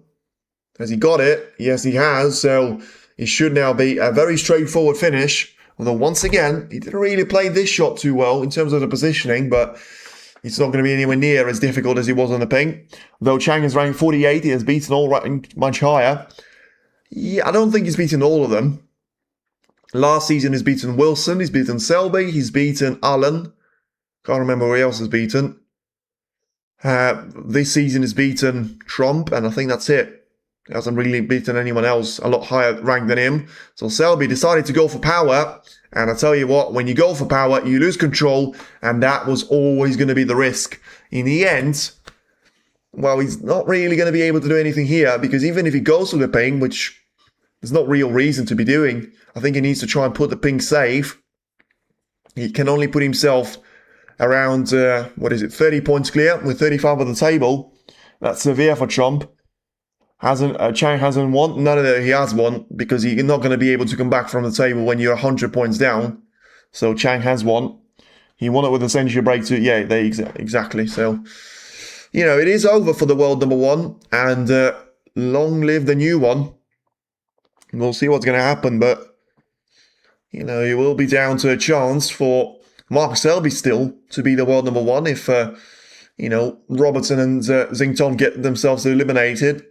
Has he got it? Yes, he has. So it should now be a very straightforward finish. Although, once again, he didn't really play this shot too well in terms of the positioning, but it's not going to be anywhere near as difficult as it was on the ping. Though Chang is ranked 48, he has beaten all ranked much higher. Yeah, I don't think he's beaten all of them. Last season he's beaten Wilson, he's beaten Selby, he's beaten Allen. Can't remember who else has beaten. This season he's beaten Trump, and I think that's it. He hasn't really beaten anyone else a lot higher ranked than him. So Selby decided to go for power. And I tell you what, when you go for power, you lose control. And that was always going to be the risk. In the end, well, he's not really going to be able to do anything here. Because even if he goes for the ping, which there's not real reason to be doing, I think he needs to try and put the ping safe. He can only put himself around, 30 points clear with 35 on the table. That's severe for Trump. Chang hasn't won. None of that he has won because he's not going to be able to come back from the table when you're 100 points down. So Chang has won. He won it with a century break too. Yeah, exactly. So, it is over for the world number one, and long live the new one. We'll see what's going to happen, but it will be down to a chance for Mark Selby still to be the world number one if Robertson and Xington get themselves eliminated.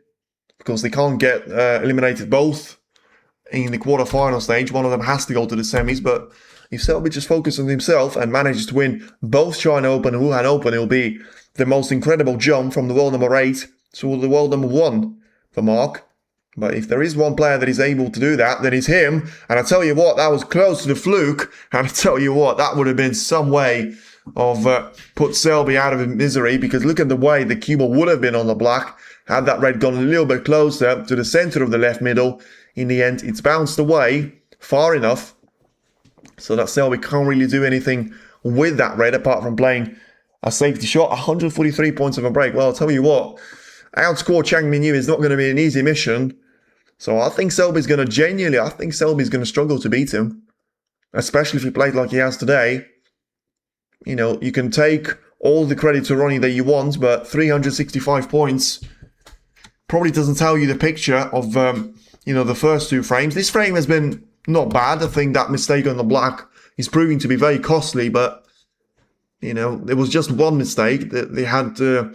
Because they can't get eliminated both in the quarterfinal stage. One of them has to go to the semis. But if Selby just focuses on himself and manages to win both China Open and Wuhan Open, it'll be the most incredible jump from the world number 8 to the world number 1 for Mark. But if there is one player that is able to do that, then it's him. And I tell you what, that was close to the fluke. And I tell you what, that would have been some way of put Selby out of his misery. Because look at the way the cue ball would have been on the black. Had that red gone a little bit closer to the center of the left middle, in the end, it's bounced away far enough so that Selby can't really do anything with that red apart from playing a safety shot. 143 points of a break. Well, I'll tell you what, outscore Chang Minyu is not going to be an easy mission. So I think Selby's going to struggle to beat him, especially if he played like he has today. You can take all the credit to Ronnie that you want, but 365 points probably doesn't tell you the picture of, the first two frames. This frame has been not bad. I think that mistake on the black is proving to be very costly, but, there was just one mistake. They had 2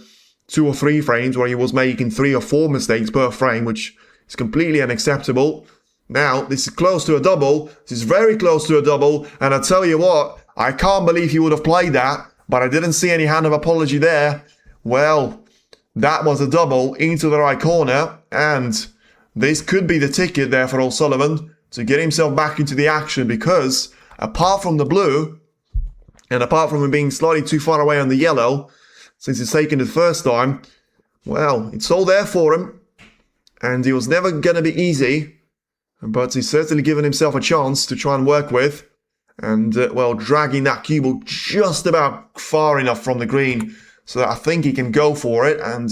or 3 frames where he was making 3 or 4 mistakes per frame, which is completely unacceptable. Now, this is close to a double. This is very close to a double. And I tell you what, I can't believe he would have played that, but I didn't see any hand of apology there. Well, that was a double into the right corner, and this could be the ticket there for O'Sullivan to get himself back into the action, because apart from the blue, and apart from him being slightly too far away on the yellow, since he's taken it the first time, well, it's all there for him, and it was never going to be easy, but he's certainly given himself a chance to try and work with, and, dragging that cue ball just about far enough from the green, so that I think he can go for it and,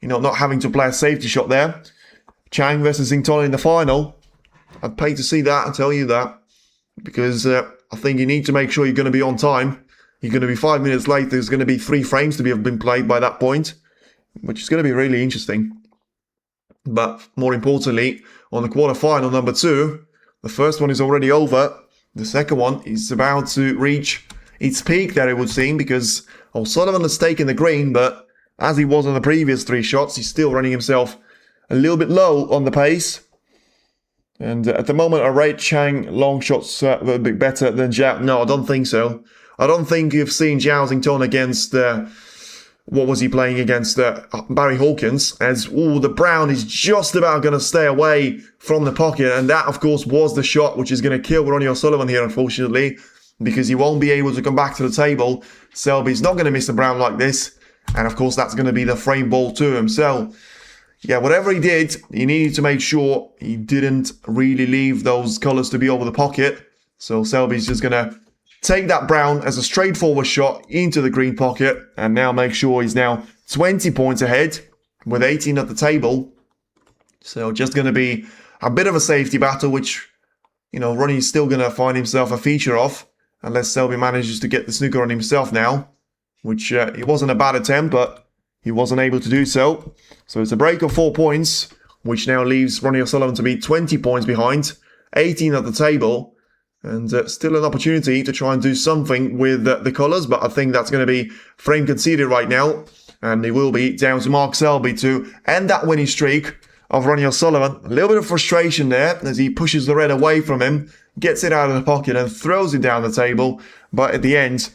not having to play a safety shot there. Chang versus Xington in the final. I'd pay to see that, I'll tell you that. Because I think you need to make sure you're going to be on time. You're going to be 5 minutes late. There's going to be 3 frames to have been played by that point, which is going to be really interesting. But more importantly, on the quarterfinal number 2, the first one is already over. The second one is about to reach its peak there, it would seem, because O'Sullivan has taken the green, but as he was on the previous 3 shots, he's still running himself a little bit low on the pace. And at the moment, I rate Chang long shots a bit better than Zhao. No, I don't think so. I don't think you've seen Zhao Xington against, what was he playing against? Barry Hawkins. As, the brown is just about going to stay away from the pocket. And that, of course, was the shot which is going to kill Ronnie O'Sullivan here, unfortunately, because he won't be able to come back to the table. Selby's not going to miss the brown like this. And, of course, that's going to be the frame ball to him. So, yeah, whatever he did, he needed to make sure he didn't really leave those colours to be over the pocket. So Selby's just going to take that brown as a straightforward shot into the green pocket, and now make sure he's now 20 points ahead with 18 at the table. So just going to be a bit of a safety battle, which, Ronnie's still going to find himself a feature of, unless Selby manages to get the snooker on himself now, which it wasn't a bad attempt, but he wasn't able to do so. So it's a break of 4 points, which now leaves Ronnie O'Sullivan to be 20 points behind, 18 at the table, and still an opportunity to try and do something with the colours, but I think that's going to be frame conceded right now, and it will be down to Mark Selby to end that winning streak of Ronnie O'Sullivan. A little bit of frustration there as he pushes the red away from him, gets it out of the pocket and throws it down the table, but at the end,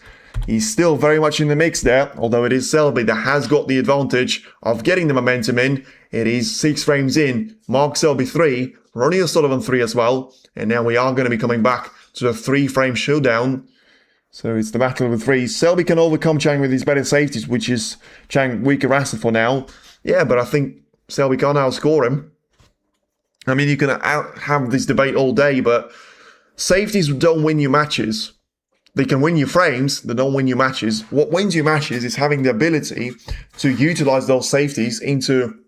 he's still very much in the mix there, although it is Selby that has got the advantage of getting the momentum in. It is 6 frames in, Mark Selby 3, Ronnie O'Sullivan 3 as well, and now we are going to be coming back to the 3-frame showdown. So it's the battle of the 3. Selby can overcome Chang with his better safeties, which is Chang weaker asset for now. Yeah, but I think Selby can't outscore him. I mean, you can have this debate all day, but safeties don't win you matches. They can win you frames, they don't win you matches. What wins you matches is having the ability to utilize those safeties into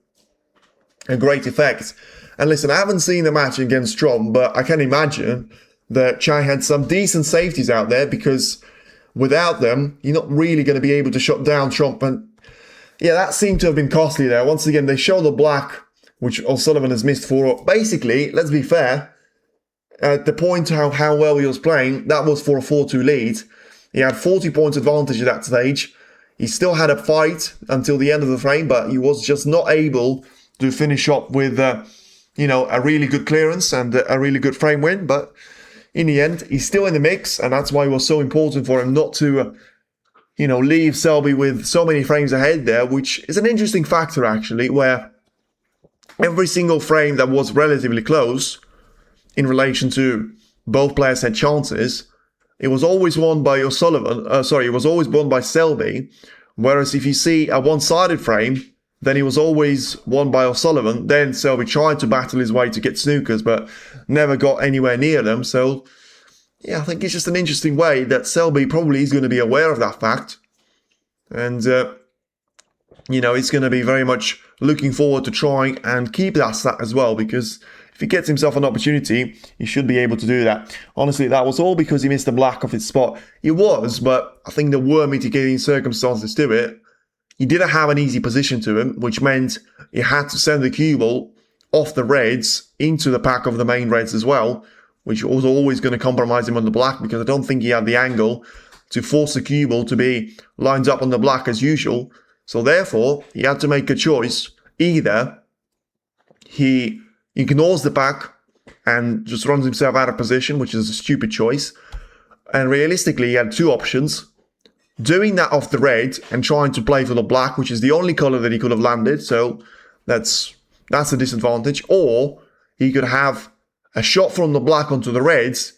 a great effect. And listen, I haven't seen the match against Trump, but I can imagine that Chang had some decent safeties out there, because without them, you're not really going to be able to shut down Trump. And yeah, that seemed to have been costly there. Once again, they show the black, which O'Sullivan has missed for. Basically, let's be fair, at the point how well he was playing, that was for a 4-2 lead. He had 40 points advantage at that stage. He still had a fight until the end of the frame, but he was just not able to finish up with, a really good clearance and a really good frame win. But in the end, he's still in the mix, and that's why it was so important for him not to, leave Selby with so many frames ahead there, which is an interesting factor, actually, where every single frame that was relatively close in relation to both players had chances, it was always won by O'Sullivan. It was always won by Selby. Whereas if you see a one-sided frame, then it was always won by O'Sullivan. Then Selby tried to battle his way to get snookers, but never got anywhere near them. So, yeah, I think it's just an interesting way that Selby probably is going to be aware of that fact. And, he's going to be very much looking forward to trying and keep that stat as well, because if he gets himself an opportunity, he should be able to do that. Honestly, that was all because he missed the black off his spot. It was, but I think there were mitigating circumstances to it. He didn't have an easy position to him, which meant he had to send the cue ball off the reds into the pack of the main reds as well, which was always going to compromise him on the black, because I don't think he had the angle to force the cue ball to be lined up on the black as usual. So therefore, he had to make a choice. Either he ignores the pack and just runs himself out of position, which is a stupid choice. And realistically, he had 2 options. Doing that off the red and trying to play for the black, which is the only colour that he could have landed. So that's a disadvantage. Or he could have a shot from the black onto the reds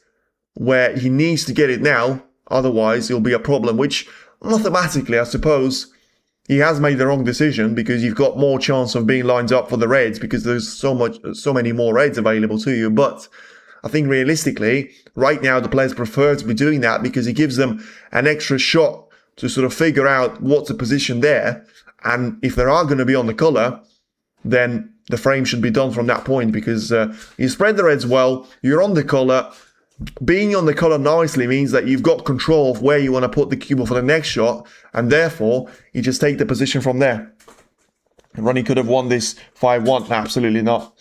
where he needs to get it now. Otherwise, it'll be a problem, which mathematically, I suppose, he has made the wrong decision, because you've got more chance of being lined up for the reds because there's so many more reds available to you. But I think realistically, right now, the players prefer to be doing that because it gives them an extra shot to sort of figure out what's the position there. And if they are going to be on the colour, then the frame should be done from that point, because you spread the reds well, you're on the colour. Being on the colour nicely means that you've got control of where you want to put the cue ball for the next shot, and therefore you just take the position from there. Ronnie could have won this 5-1, absolutely not.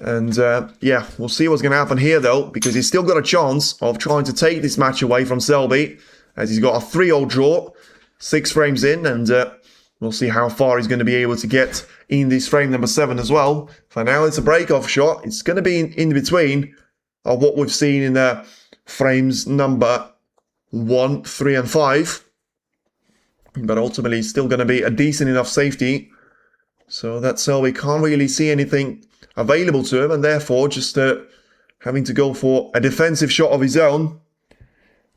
And yeah, we'll see what's going to happen here though, because he's still got a chance of trying to take this match away from Selby, as he's got a 3-0 draw, 6 frames in, and we'll see how far he's going to be able to get in this frame number 7 as well. For now, it's a break-off shot. It's going to be in between of what we've seen in frames number 1, 3 and 5. But ultimately, it's still going to be a decent enough safety, so that Selby can't really see anything available to him, and therefore just having to go for a defensive shot of his own.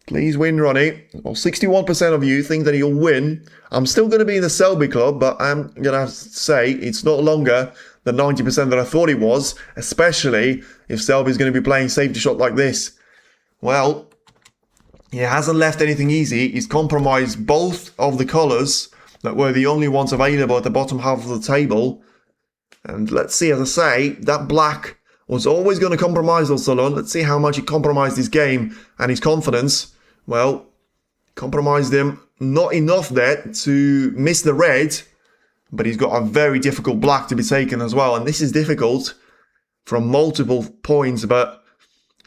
Please win, Ronnie. Well, 61% of you think that he'll win. I'm still going to be in the Selby club, but I'm going to have to say it's no longer the 90% that I thought it was, especially if Selby's going to be playing safety shot like this. Well, he hasn't left anything easy. He's compromised both of the colours that were the only ones available at the bottom half of the table. And let's see, as I say, that black was always going to compromise O'Sullivan. Let's see how much he compromised his game and his confidence. Well, compromised him not enough there to miss the red. but he's got a very difficult black to be taken as well. And this is difficult from multiple points, but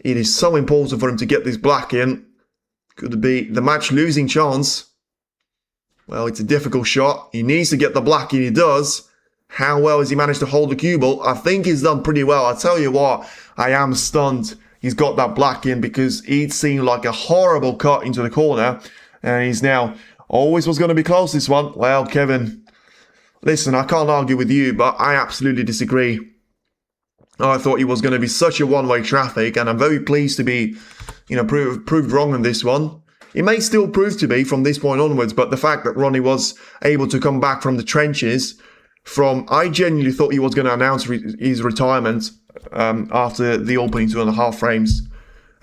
it is so important for him to get this black in. Could it be the match losing chance? Well, it's a difficult shot. He needs to get the black in, he does. How well has he managed to hold the cue ball? I think he's done pretty well. I tell you what, I am stunned he's got that black in, because it seemed like a horrible cut into the corner. And he's now always was going to be close, this one. Well, Kevin, listen, I can't argue with you, but I absolutely disagree. I thought he was going to be such a one-way traffic, and I'm very pleased to be, proved wrong on this one. It may still prove to be from this point onwards, but the fact that Ronnie was able to come back from the trenches I genuinely thought he was going to announce his retirement after the opening 2.5 frames.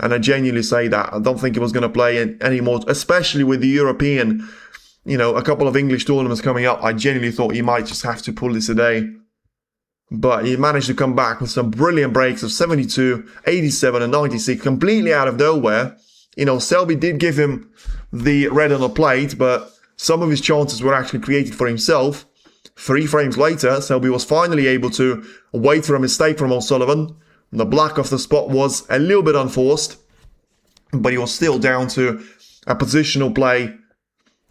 And I genuinely say that. I don't think he was going to play anymore, especially with the European, a couple of English tournaments coming up. I genuinely thought he might just have to pull this a day. But he managed to come back with some brilliant breaks of 72, 87 and 96, completely out of nowhere. Selby did give him the red on the plate, but some of his chances were actually created for himself. 3 frames later, Selby was finally able to wait for a mistake from O'Sullivan. The black off the spot was a little bit unforced, but he was still down to a positional play,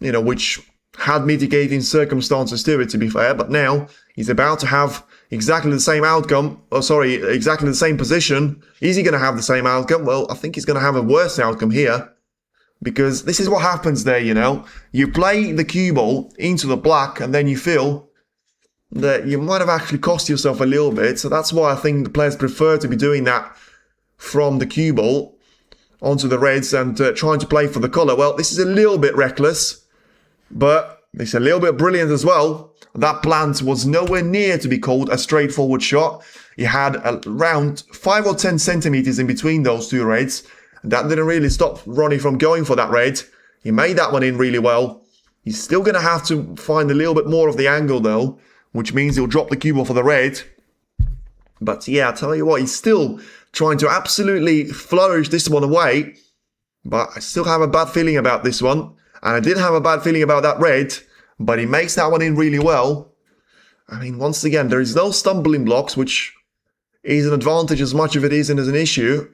which had mitigating circumstances to it, to be fair. But now he's about to have exactly the same outcome. Exactly the same position. Is he going to have the same outcome? Well, I think he's going to have a worse outcome here, because this is what happens there, You play the cue ball into the black, and then you feel that you might have actually cost yourself a little bit. So that's why I think the players prefer to be doing that from the cue ball onto the reds and trying to play for the colour. Well, this is a little bit reckless, but it's a little bit brilliant as well. That plant was nowhere near to be called a straightforward shot. He had around 5 or 10 centimetres in between those 2 reds. That didn't really stop Ronnie from going for that red. He made that one in really well. He's still going to have to find a little bit more of the angle though, which means he'll drop the cue ball for the red. But yeah, I tell you what, he's still trying to absolutely flourish this one away. But I still have a bad feeling about this one. And I did have a bad feeling about that red, but he makes that one in really well. I mean, once again, there is no stumbling blocks, which is an advantage as much as it isn't as an issue.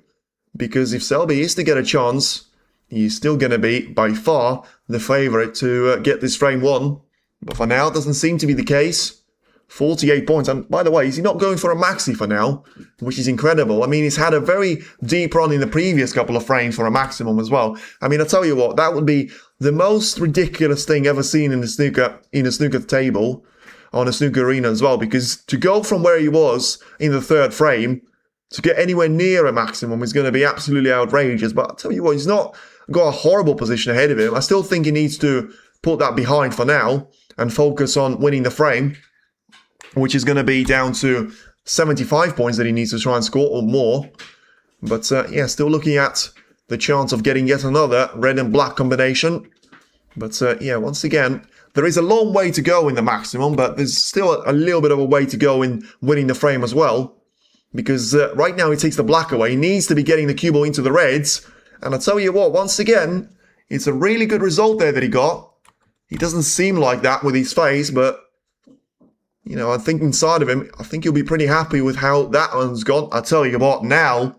Because if Selby is to get a chance, he's still going to be, by far, the favourite to get this frame won. But for now, it doesn't seem to be the case. 48 points. And by the way, is he not going for a maxi for now? Which is incredible. I mean, he's had a very deep run in the previous couple of frames for a maximum as well. I mean, I'll tell you what, that would be the most ridiculous thing ever seen in a snooker table, on a snooker arena as well. Because to go from where he was in the 3rd frame to get anywhere near a maximum is going to be absolutely outrageous. But I'll tell you what, he's not got a horrible position ahead of him. I still think he needs to put that behind for now and focus on winning the frame, which is going to be down to 75 points that he needs to try and score or more. But yeah, still looking at the chance of getting yet another red and black combination. But yeah, once again, there is a long way to go in the maximum, but there's still a little bit of a way to go in winning the frame as well. Because right now he takes the black away. He needs to be getting the cue ball into the reds. And I tell you what, once again, it's a really good result there that he got. He doesn't seem like that with his face, but I think inside of him, I think he'll be pretty happy with how that one's gone. I tell you what, now,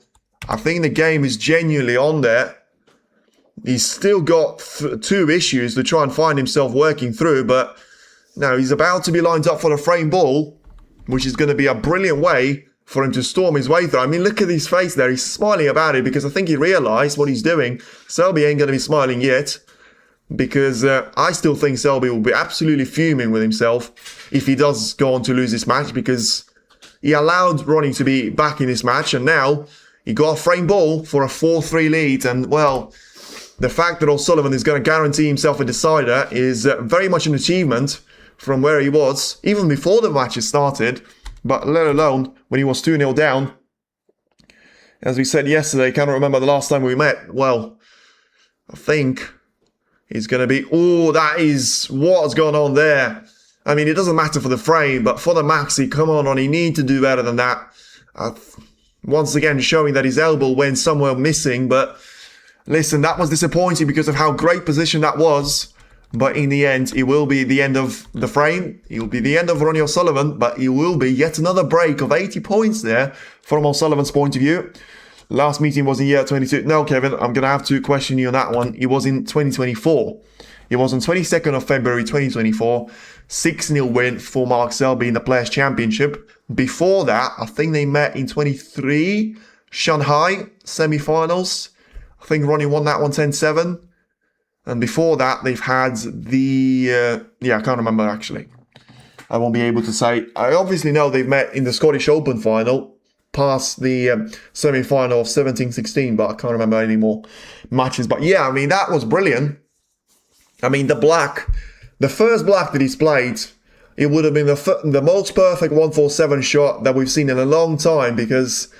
I think the game is genuinely on there. He's still got 2 issues to try and find himself working through, but now he's about to be lined up for a frame ball, which is going to be a brilliant way for him to storm his way through. I mean, look at his face there. He's smiling about it because I think he realised what he's doing. Selby ain't going to be smiling yet, because I still think Selby will be absolutely fuming with himself if he does go on to lose this match, because he allowed Ronnie to be back in this match, and now he got a frame ball for a 4-3 lead. And well, the fact that O'Sullivan is going to guarantee himself a decider is very much an achievement from where he was even before the match has started, but let alone when he was 2-0 down. As we said yesterday, can't remember the last time we met. Well, I think it's going to be, oh, that is what's gone on there. I mean, it doesn't matter for the frame, but for the maxi, come on, Ronnie, need to do better than that. Once again, showing that his elbow went somewhere missing, but listen, that was disappointing because of how great position that was. But in the end, it will be the end of the frame. It will be the end of Ronnie O'Sullivan, but it will be yet another break of 80 points there from O'Sullivan's point of view. Last meeting was in year 22. No, Kevin, I'm going to have to question you on that one. It was in 2024. It was on 22nd of February 2024. 6-0 win for Mark Selby in the Players' Championship. Before that, I think they met in 23, Shanghai semi-finals. I think Ronnie won that one 10-7. And before that, they've had the... I can't remember actually. I won't be able to say. I obviously know they've met in the Scottish Open final, past the semi-final of 17-16, but I can't remember any more matches. But yeah, I mean, that was brilliant. I mean, the first black that he's played, it would have been the most perfect 147 shot that we've seen in a long time, because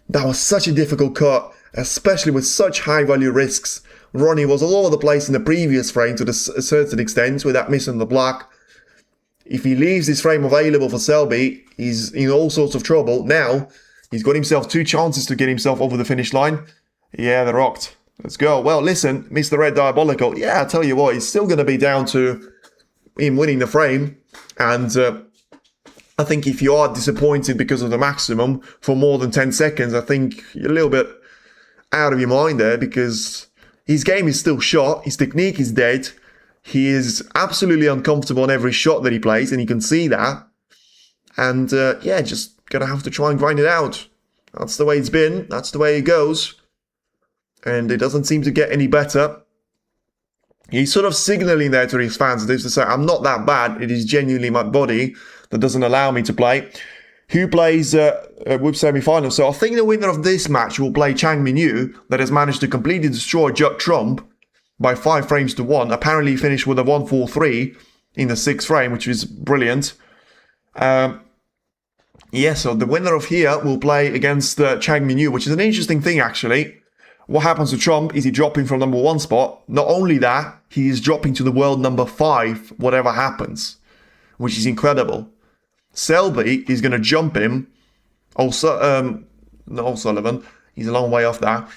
that was such a difficult cut, especially with such high value risks. Ronnie was all over the place in the previous frame to a certain extent with that miss on the black. If he leaves this frame available for Selby, he's in all sorts of trouble. Now, he's got himself 2 chances to get himself over the finish line. Yeah, they're rocked. Let's go. Well, listen, Mr. Red Diabolical. Yeah, I'll tell you what, it's still going to be down to him winning the frame. And I think if you are disappointed because of the maximum for more than 10 seconds, I think you're a little bit out of your mind there, because his game is still shot. His technique is dead. He is absolutely uncomfortable on every shot that he plays, and you can see that. And yeah, just going to have to try and grind it out. That's the way it's been. That's the way it goes. And it doesn't seem to get any better. He's sort of signaling there to his fans to say, I'm not that bad. It is genuinely my body that doesn't allow me to play. Who plays with semi-finals? So I think the winner of this match will play Chang Minyu, that has managed to completely destroy Judd Trump by 5 frames to 1. Apparently he finished with a 1-4-3 in the 6th frame, which is brilliant. Yeah, so the winner of here will play against Chang Minyu, which is an interesting thing actually. What happens to Trump is he dropping from number 1 spot. Not only that, he is dropping to the world number 5, whatever happens, which is incredible. Selby is going to jump him. Also, not O'Sullivan. He's a long way off that.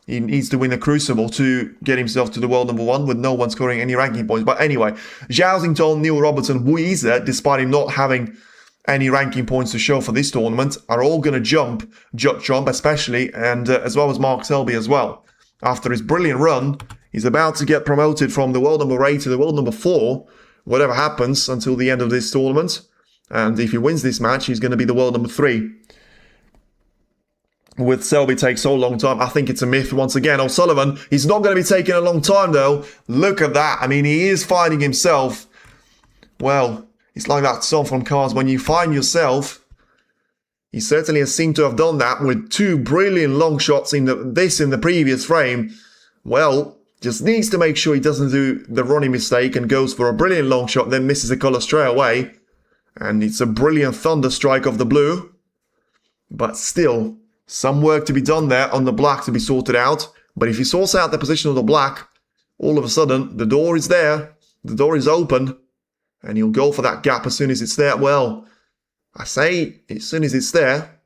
He needs to win the Crucible to get himself to the world number 1 with no one scoring any ranking points. But anyway, Zhao Xingtong, Neil Robertson, Wu Yize, despite him not having any ranking points to show for this tournament, are all going to jump Judd Trump especially, and as well as Mark Selby as well. After his brilliant run, he's about to get promoted from the world number 8 to the world number 4, whatever happens until the end of this tournament. And if he wins this match, he's going to be the world number 3. With Selby takes so long time, I think it's a myth once again. O'Sullivan, he's not going to be taking a long time though. Look at that. I mean, he is finding himself. Well, it's like that song from Cars, When You Find Yourself. He certainly has seemed to have done that with 2 brilliant long shots in the previous frame. Well, just needs to make sure he doesn't do the Ronnie mistake and goes for a brilliant long shot, then misses the colour straight away. And it's a brilliant thunder strike of the blue. But still, some work to be done there on the black to be sorted out. But if he sorts out the position of the black, all of a sudden, the door is there. The door is open. And he'll go for that gap as soon as it's there. Well, I say, as soon as it's there,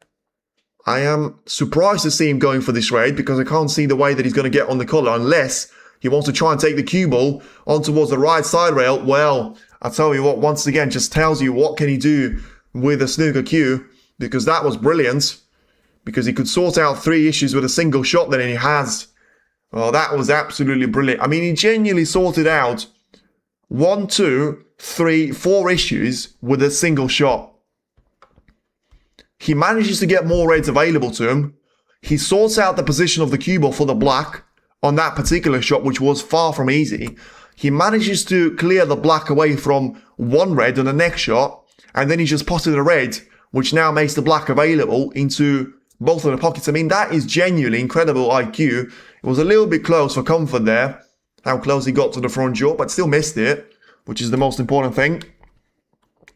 I am surprised to see him going for this raid, because I can't see the way that he's going to get on the colour unless he wants to try and take the cue ball on towards the right side rail. Well, I tell you what, once again, just tells you what can he do with a snooker cue, because that was brilliant, because he could sort out 3 issues with a single shot that he has. Well, that was absolutely brilliant. I mean, he genuinely sorted out 1, 2, 3, 4 issues with a single shot. He manages to get more raids available to him. He sorts out the position of the cue ball for the black on that particular shot, which was far from easy. He manages to clear the black away from 1 red on the next shot, and then he just potted a red, which now makes the black available into both of the pockets. I mean, that is genuinely incredible IQ. It was a little bit close for comfort there, how close he got to the front jaw, but still missed it, which is the most important thing.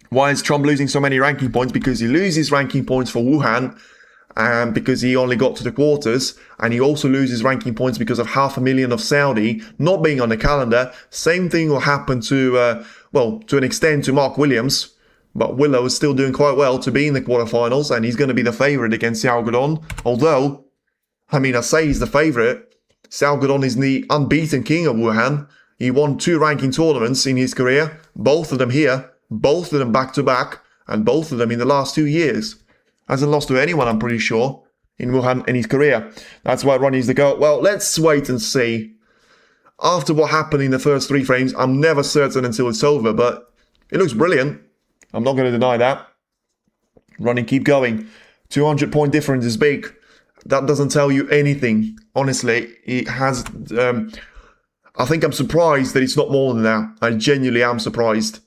Why is Trump losing so many ranking points? Because he loses ranking points for Wuhan, because he only got to the quarters, and he also loses ranking points because of 500,000 of Saudi not being on the calendar. Same thing will happen to, well, to an extent to Mark Williams, but Willow is still doing quite well to be in the quarterfinals, and he's going to be the favourite against Xiao Guodong. Although, I mean, I say he's the favourite. Xiao Guodong is the unbeaten king of Wuhan, He won 2 ranking tournaments in his career, both of them here, both of them back-to-back, and both of them in the last 2 years. Hasn't lost to anyone, I'm pretty sure, in Wuhan in his career. That's why Ronnie's the GOAT. Well, let's wait and see. After what happened in the first 3 frames, I'm never certain until it's over, but it looks brilliant. I'm not going to deny that. Ronnie, keep going. 200-point difference is big. That doesn't tell you anything. Honestly, it has... I think I'm surprised that it's not more than that. I genuinely am surprised.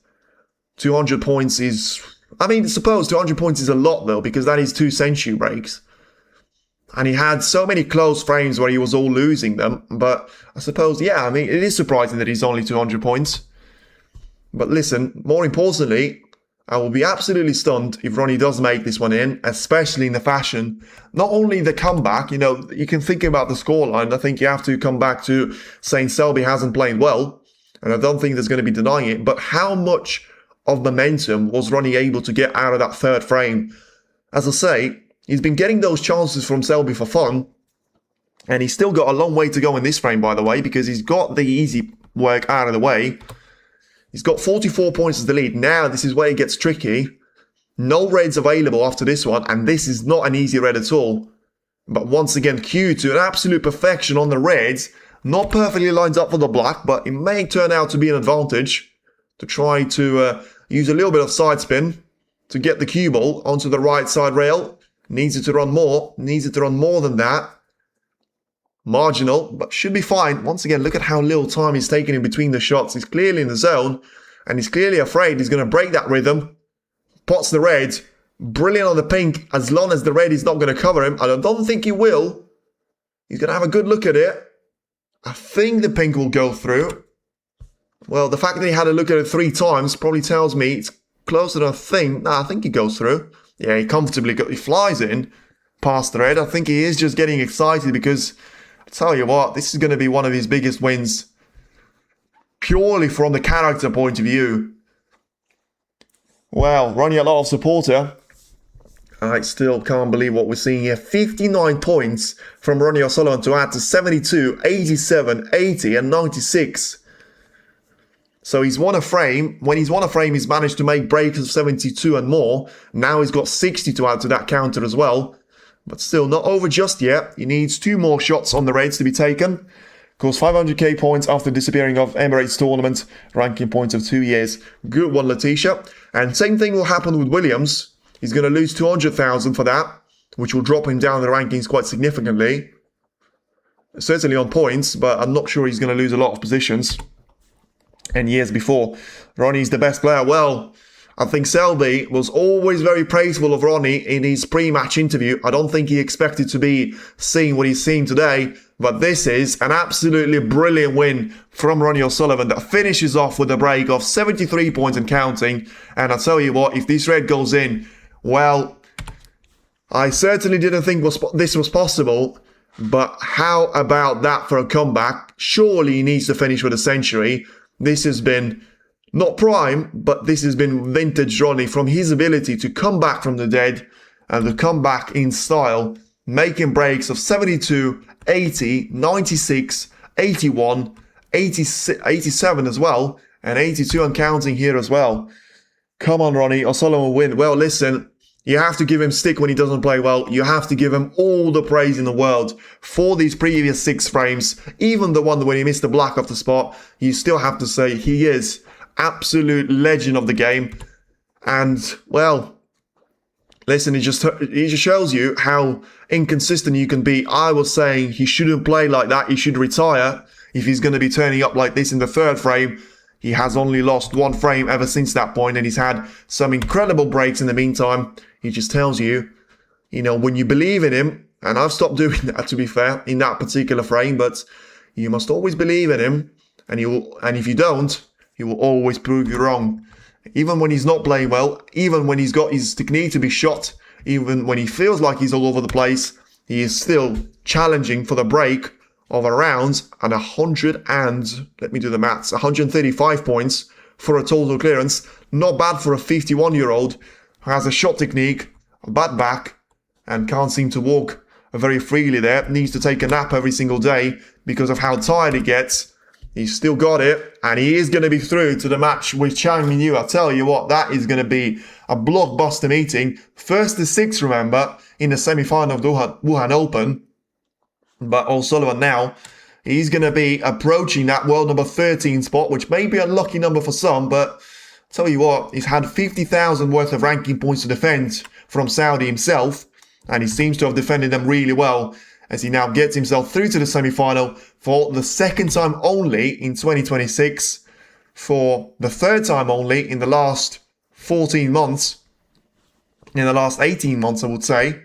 200 points is... I mean, suppose 200 points is a lot, though, because that is 2 century breaks. And he had so many close frames where he was all losing them. But I suppose, yeah, I mean, it is surprising that he's only 200 points. But listen, more importantly, I will be absolutely stunned if Ronnie does make this one in, especially in the fashion. Not only the comeback, you know, you can think about the scoreline. I think you have to come back to saying Selby hasn't played well. And I don't think there's going to be denying it. But how much of momentum was Ronnie able to get out of that 3rd frame? As I say, he's been getting those chances from Selby for fun. And he's still got a long way to go in this frame, by the way, because he's got the easy work out of the way. He's got 44 points as the lead. Now, this is where it gets tricky. No reds available after this one, and this is not an easy red at all. But once again, Q to an absolute perfection on the reds. Not perfectly lines up for the black, but it may turn out to be an advantage to try to use a little bit of side spin to get the cue ball onto the right side rail. Needs it to run more. Needs it to run more than that. Marginal, but should be fine. Once again, look at how little time he's taking in between the shots. He's clearly in the zone, and he's clearly afraid he's going to break that rhythm. Pots the red. Brilliant on the pink, as long as the red is not going to cover him. I don't think he will. He's going to have a good look at it. I think the pink will go through. Well, the fact that he had a look at it 3 times probably tells me it's closer than I think. Nah, I think he goes through. Yeah, he comfortably he flies in past the red. I think he is just getting excited because... I tell you what, this is going to be one of his biggest wins. Purely from the character point of view. Well, Ronnie a lot of supporter. I still can't believe what we're seeing here. 59 points from Ronnie O'Sullivan to add to 72, 87, 80 and 96. So he's won a frame. When he's won a frame, he's managed to make breaks of 72 and more. Now he's got 60 to add to that counter as well. But still not over just yet. He needs 2 more shots on the reds to be taken. Of course, 500k points after disappearing off Emirates tournament. Ranking points of 2 years. Good one, Letitia. And same thing will happen with Williams. He's going to lose 200,000 for that, which will drop him down the rankings quite significantly. Certainly on points, but I'm not sure he's going to lose a lot of positions. And years before, Ronnie's the best player. Well, I think Selby was always very praiseful of Ronnie in his pre-match interview. I don't think he expected to be seeing what he's seeing today, but this is an absolutely brilliant win from Ronnie O'Sullivan that finishes off with a break of 73 points and counting. And I tell you what, if this red goes in, well, I certainly didn't think this was possible, but how about that for a comeback? Surely he needs to finish with a century. This has been... not prime, but this has been vintage Ronnie from his ability to come back from the dead and to come back in style, making breaks of 72, 80, 96, 81, 87 as well, and 82 and counting here as well. Come on, Ronnie, O'Sullivan will win. Well, listen, you have to give him stick when he doesn't play well. You have to give him all the praise in the world for these previous 6 frames. Even the one when he missed the black off the spot, you still have to say he is absolute legend of the game. And well, listen, it just shows you how inconsistent you can be. I was saying he shouldn't play like that. He should retire if he's going to be turning up like this in the 3rd frame. He has only lost 1 frame ever since that point, and he's had some incredible breaks in the meantime. He just tells you, you know, when you believe in him, and I've stopped doing that, to be fair, in that particular frame, but you must always believe in him, and if you don't, he will always prove you wrong. Even when he's not playing well, even when he's got his technique to be shot, even when he feels like he's all over the place, he is still challenging for the break of around and 135 points for a total clearance. Not bad for a 51-year-old who has a shot technique, a bad back, and can't seem to walk very freely there. Needs to take a nap every single day because of how tired he gets. He's still got it, and he is going to be through to the match with Chang Minyu. I tell you what, that is going to be a blockbuster meeting. First to 6, remember, in the semi-final of the Wuhan Open. But O'Sullivan now, he's going to be approaching that world number 13 spot, which may be a lucky number for some, but I'll tell you what, he's had 50,000 worth of ranking points to defend from Saudi himself, and he seems to have defended them really well, as he now gets himself through to the semi-final for the second time only in 2026, for the third time only in the last 14 months, in the last 18 months, I would say,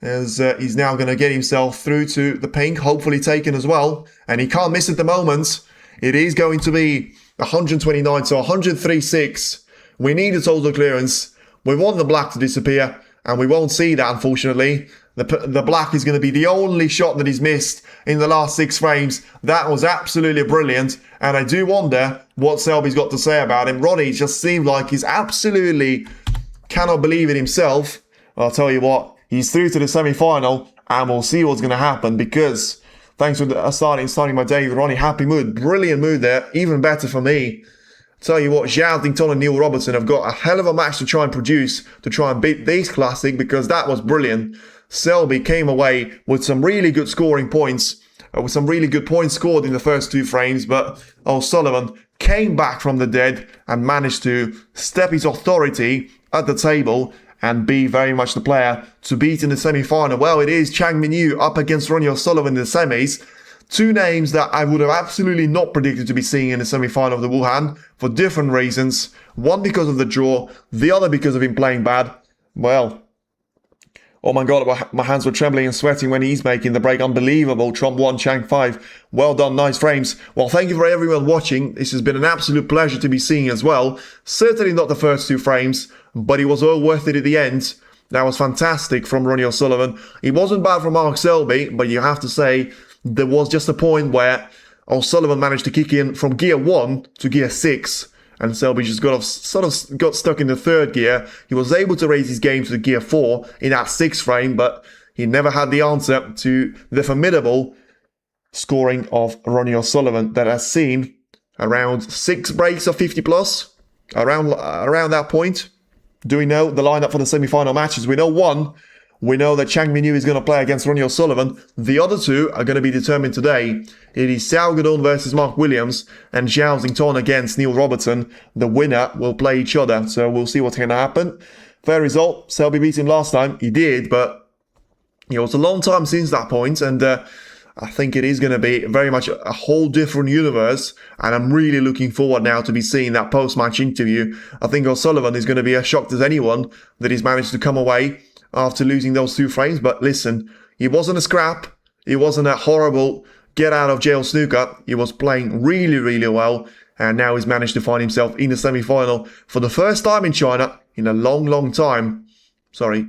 as he's now going to get himself through to the pink, hopefully taken as well, and he can't miss at the moment. It is going to be 129 to 103.6. We need a total clearance. We want the black to disappear, and we won't see that, unfortunately. The black is going to be the only shot that he's missed in the last 6 frames. That was absolutely brilliant, and I do wonder what Selby's got to say about him. Ronnie just seemed like he's absolutely cannot believe it himself. I'll tell you what, he's through to the semi-final, and we'll see what's going to happen, because thanks for starting my day with Ronnie. Happy mood, brilliant mood there, even better for me. Tell you what, Zhao Dington and Neil Robertson have got a hell of a match to try and produce, to try and beat this classic, because that was brilliant. Selby came away with some really good scoring points, with some really good points scored in the first 2 frames, but O'Sullivan came back from the dead and managed to step his authority at the table and be very much the player to beat in the semi-final. Well, it is Chang Minyu up against Ronnie O'Sullivan in the semis. 2 names that I would have absolutely not predicted to be seeing in the semi-final of the Wuhan for different reasons. One because of the draw, the other because of him playing bad. Well, oh my god, my hands were trembling and sweating when he's making the break. Unbelievable. Trump 1, Chang 5. Well done, nice frames. Well, thank you for everyone watching. This has been an absolute pleasure to be seeing as well. Certainly not the first 2 frames, but it was all worth it at the end. That was fantastic from Ronnie O'Sullivan. It wasn't bad from Mark Selby, but you have to say there was just a point where O'Sullivan managed to kick in from gear 1 to gear 6. And Selby just got stuck in the 3rd gear. He was able to raise his game to the gear 4 in that 6th frame, but he never had the answer to the formidable scoring of Ronnie O'Sullivan that has seen around 6 breaks of 50 plus, around that point. Do we know the lineup for the semi-final matches? We know 1. We know that Chang Minyu is going to play against Ronnie O'Sullivan. The other 2 are going to be determined today. It is Sao Gadon versus Mark Williams and Zhao Xington against Neil Robertson. The winner will play each other, so we'll see what's going to happen. Fair result. Selby beat him last time. He did, but it was a long time since that point, and I think it is going to be very much a whole different universe, and I'm really looking forward now to be seeing that post-match interview. I think O'Sullivan is going to be as shocked as anyone that he's managed to come away after losing those 2 frames. But listen, it wasn't a scrap. It wasn't a horrible get out of jail snooker. He was playing really, really well. And now he's managed to find himself in the semi-final for the first time in China in a long, long time. Sorry,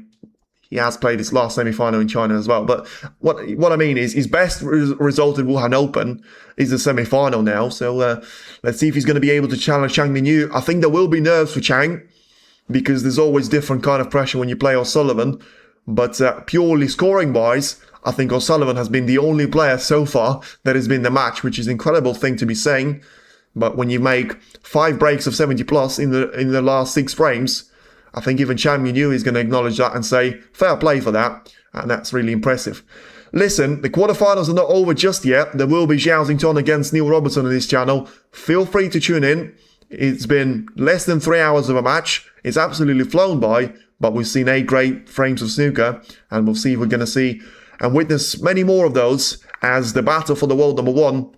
he has played his last semi-final in China as well. But what I mean is his best result in Wuhan Open is the semi-final now. So let's see if he's going to be able to challenge Chang Minyu. I think there will be nerves for Chang, because there's always different kind of pressure when you play O'Sullivan. But purely scoring-wise, I think O'Sullivan has been the only player so far that has been the match, which is an incredible thing to be saying. But when you make 5 breaks of 70 plus in the last 6 frames, I think even Chang Minyu is going to acknowledge that and say, fair play for that. And that's really impressive. Listen, the quarterfinals are not over just yet. There will be Zhao Xington against Neil Robertson on this channel. Feel free to tune in. It's been less than 3 hours of a match. It's absolutely flown by, but we've seen 8 great frames of snooker, and we'll see if we're going to see and witness many more of those, as the battle for the world number 1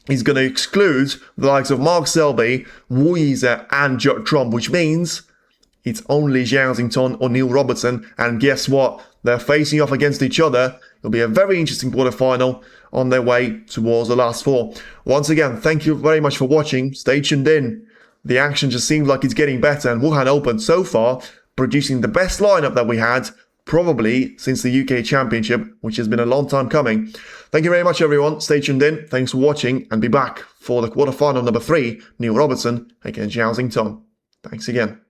is going to exclude the likes of Mark Selby, Wu Yize, and Judd Trump, which means it's only Zhao Xington or Neil Robertson, and guess what? They're facing off against each other. It'll be a very interesting quarterfinal on their way towards the last 4. Once again, thank you very much for watching. Stay tuned in. The action just seems like it's getting better, and Wuhan Open so far producing the best lineup that we had probably since the UK Championship, which has been a long time coming. Thank you very much, everyone. Stay tuned in. Thanks for watching, and be back for the quarterfinal number 3, Neil Robertson against Zhao Xington. Thanks again.